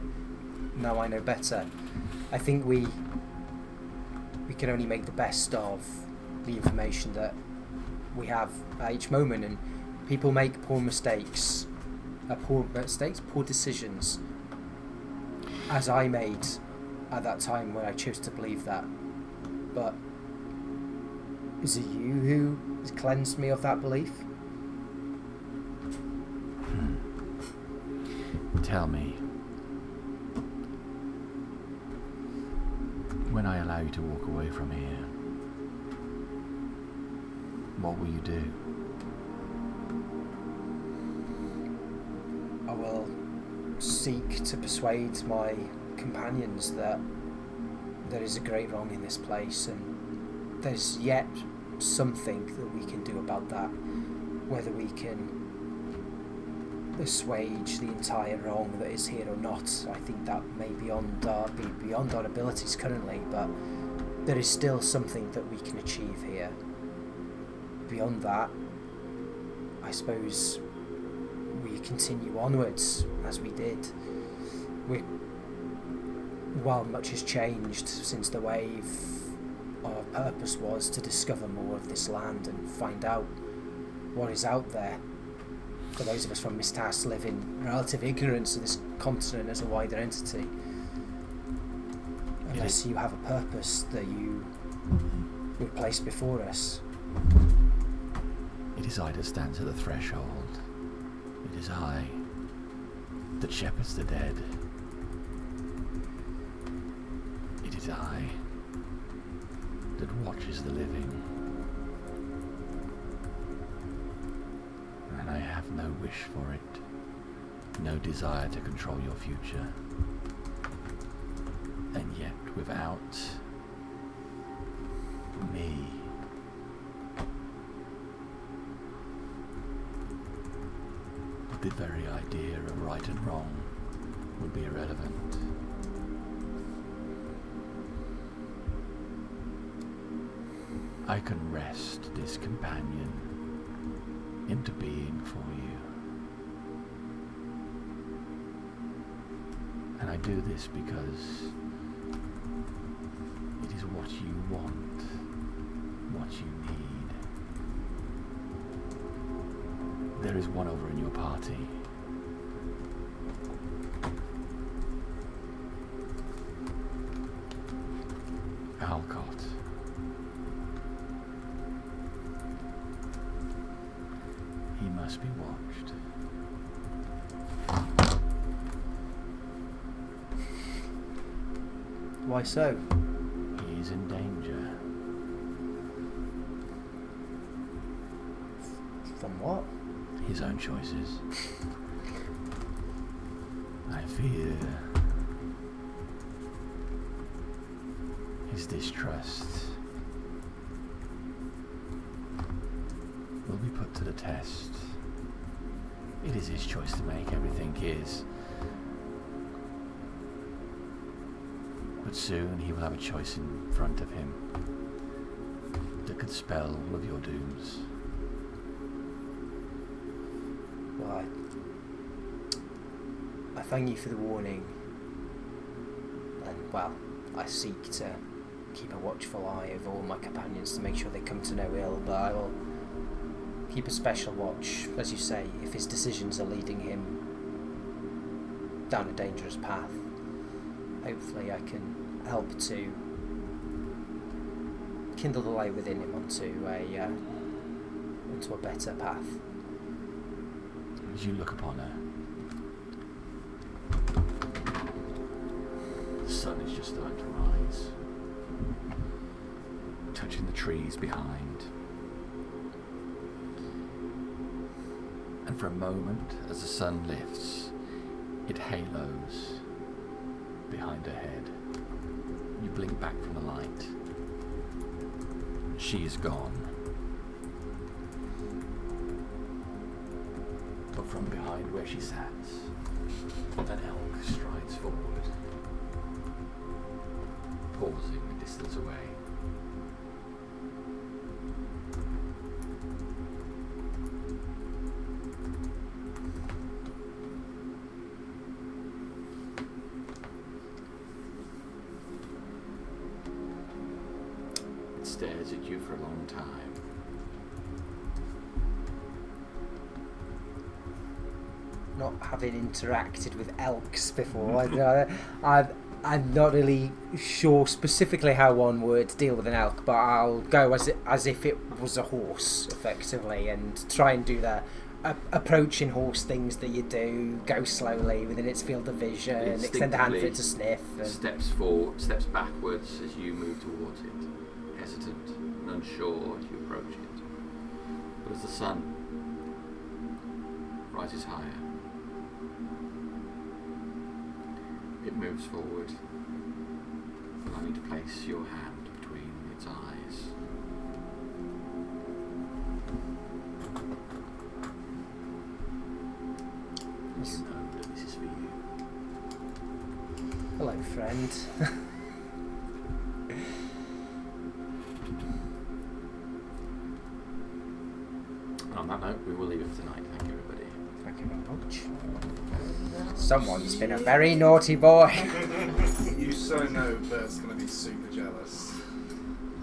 now I know better. I think we can only make the best of the information that we have at each moment, and people make poor decisions, as I made at that time when I chose to believe that. But is it you who has cleansed me of that belief? Tell me, when I allow you to walk away from here, what will you do? I will seek to persuade my companions that there is a great wrong in this place, and there's yet something that we can do about that. Whether we can assuage the entire wrong that is here or not, I think that may be beyond our abilities currently, but there is still something that we can achieve here. Beyond that, I suppose we continue onwards as we did. While much has changed since the wave, our purpose was to discover more of this land and find out what is out there. For those of us from Mistas live in relative ignorance of this continent as a wider entity. Unless you have a purpose that you would place before us. It is I that stands at the threshold. It is I that shepherds the dead. It is I that watches the living. And I have no wish for it, no desire to control your future. And yet, without me, the very idea of right and wrong would be irrelevant. I can wrest this companion into being for you. And I do this because it is what you want, what you need. There is one over in your party. Alcott. He must be watched. Why so? He is in danger. From what? His own choices. I fear his distrust will be put to the test. It is his choice to make, everything is. But soon he will have a choice in front of him that could spell all of your dooms. Why? I thank you for the warning. And, well, I seek to keep a watchful eye over all my companions to make sure they come to no ill, but I will keep a special watch, as you say, if his decisions are leading him down a dangerous path. Hopefully I can help to kindle the light within him onto a better path. As you look upon her, the sun is just starting to rise, touching the trees behind. And for a moment, as the sun lifts, it halos behind her head. You blink back from the light. She is gone. But from behind where she sat, an elk strides forward, pausing a distance away. stares at you for a long time. Not having interacted with elks before, I'm not really sure specifically how one would deal with an elk, but I'll go as if it was a horse, effectively, and try and do the approaching horse things that you do. Go slowly within its field of vision, extend a hand for it to sniff. And Steps backwards as you move towards it, hesitant and unsure as you approach it. But as the sun rises higher, it moves forward, allowing you to place your hand between its eyes. You know that this is for you. Hello, friend. And on that note, we will leave it for tonight. Thank you, everybody. Thank you very much. Someone's been a very naughty boy. You so know Bert's going to be super jealous.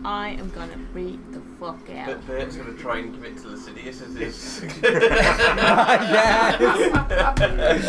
I am gonna freak the fuck out. But Bert's going to try and give it to Lucidius as his... Yeah.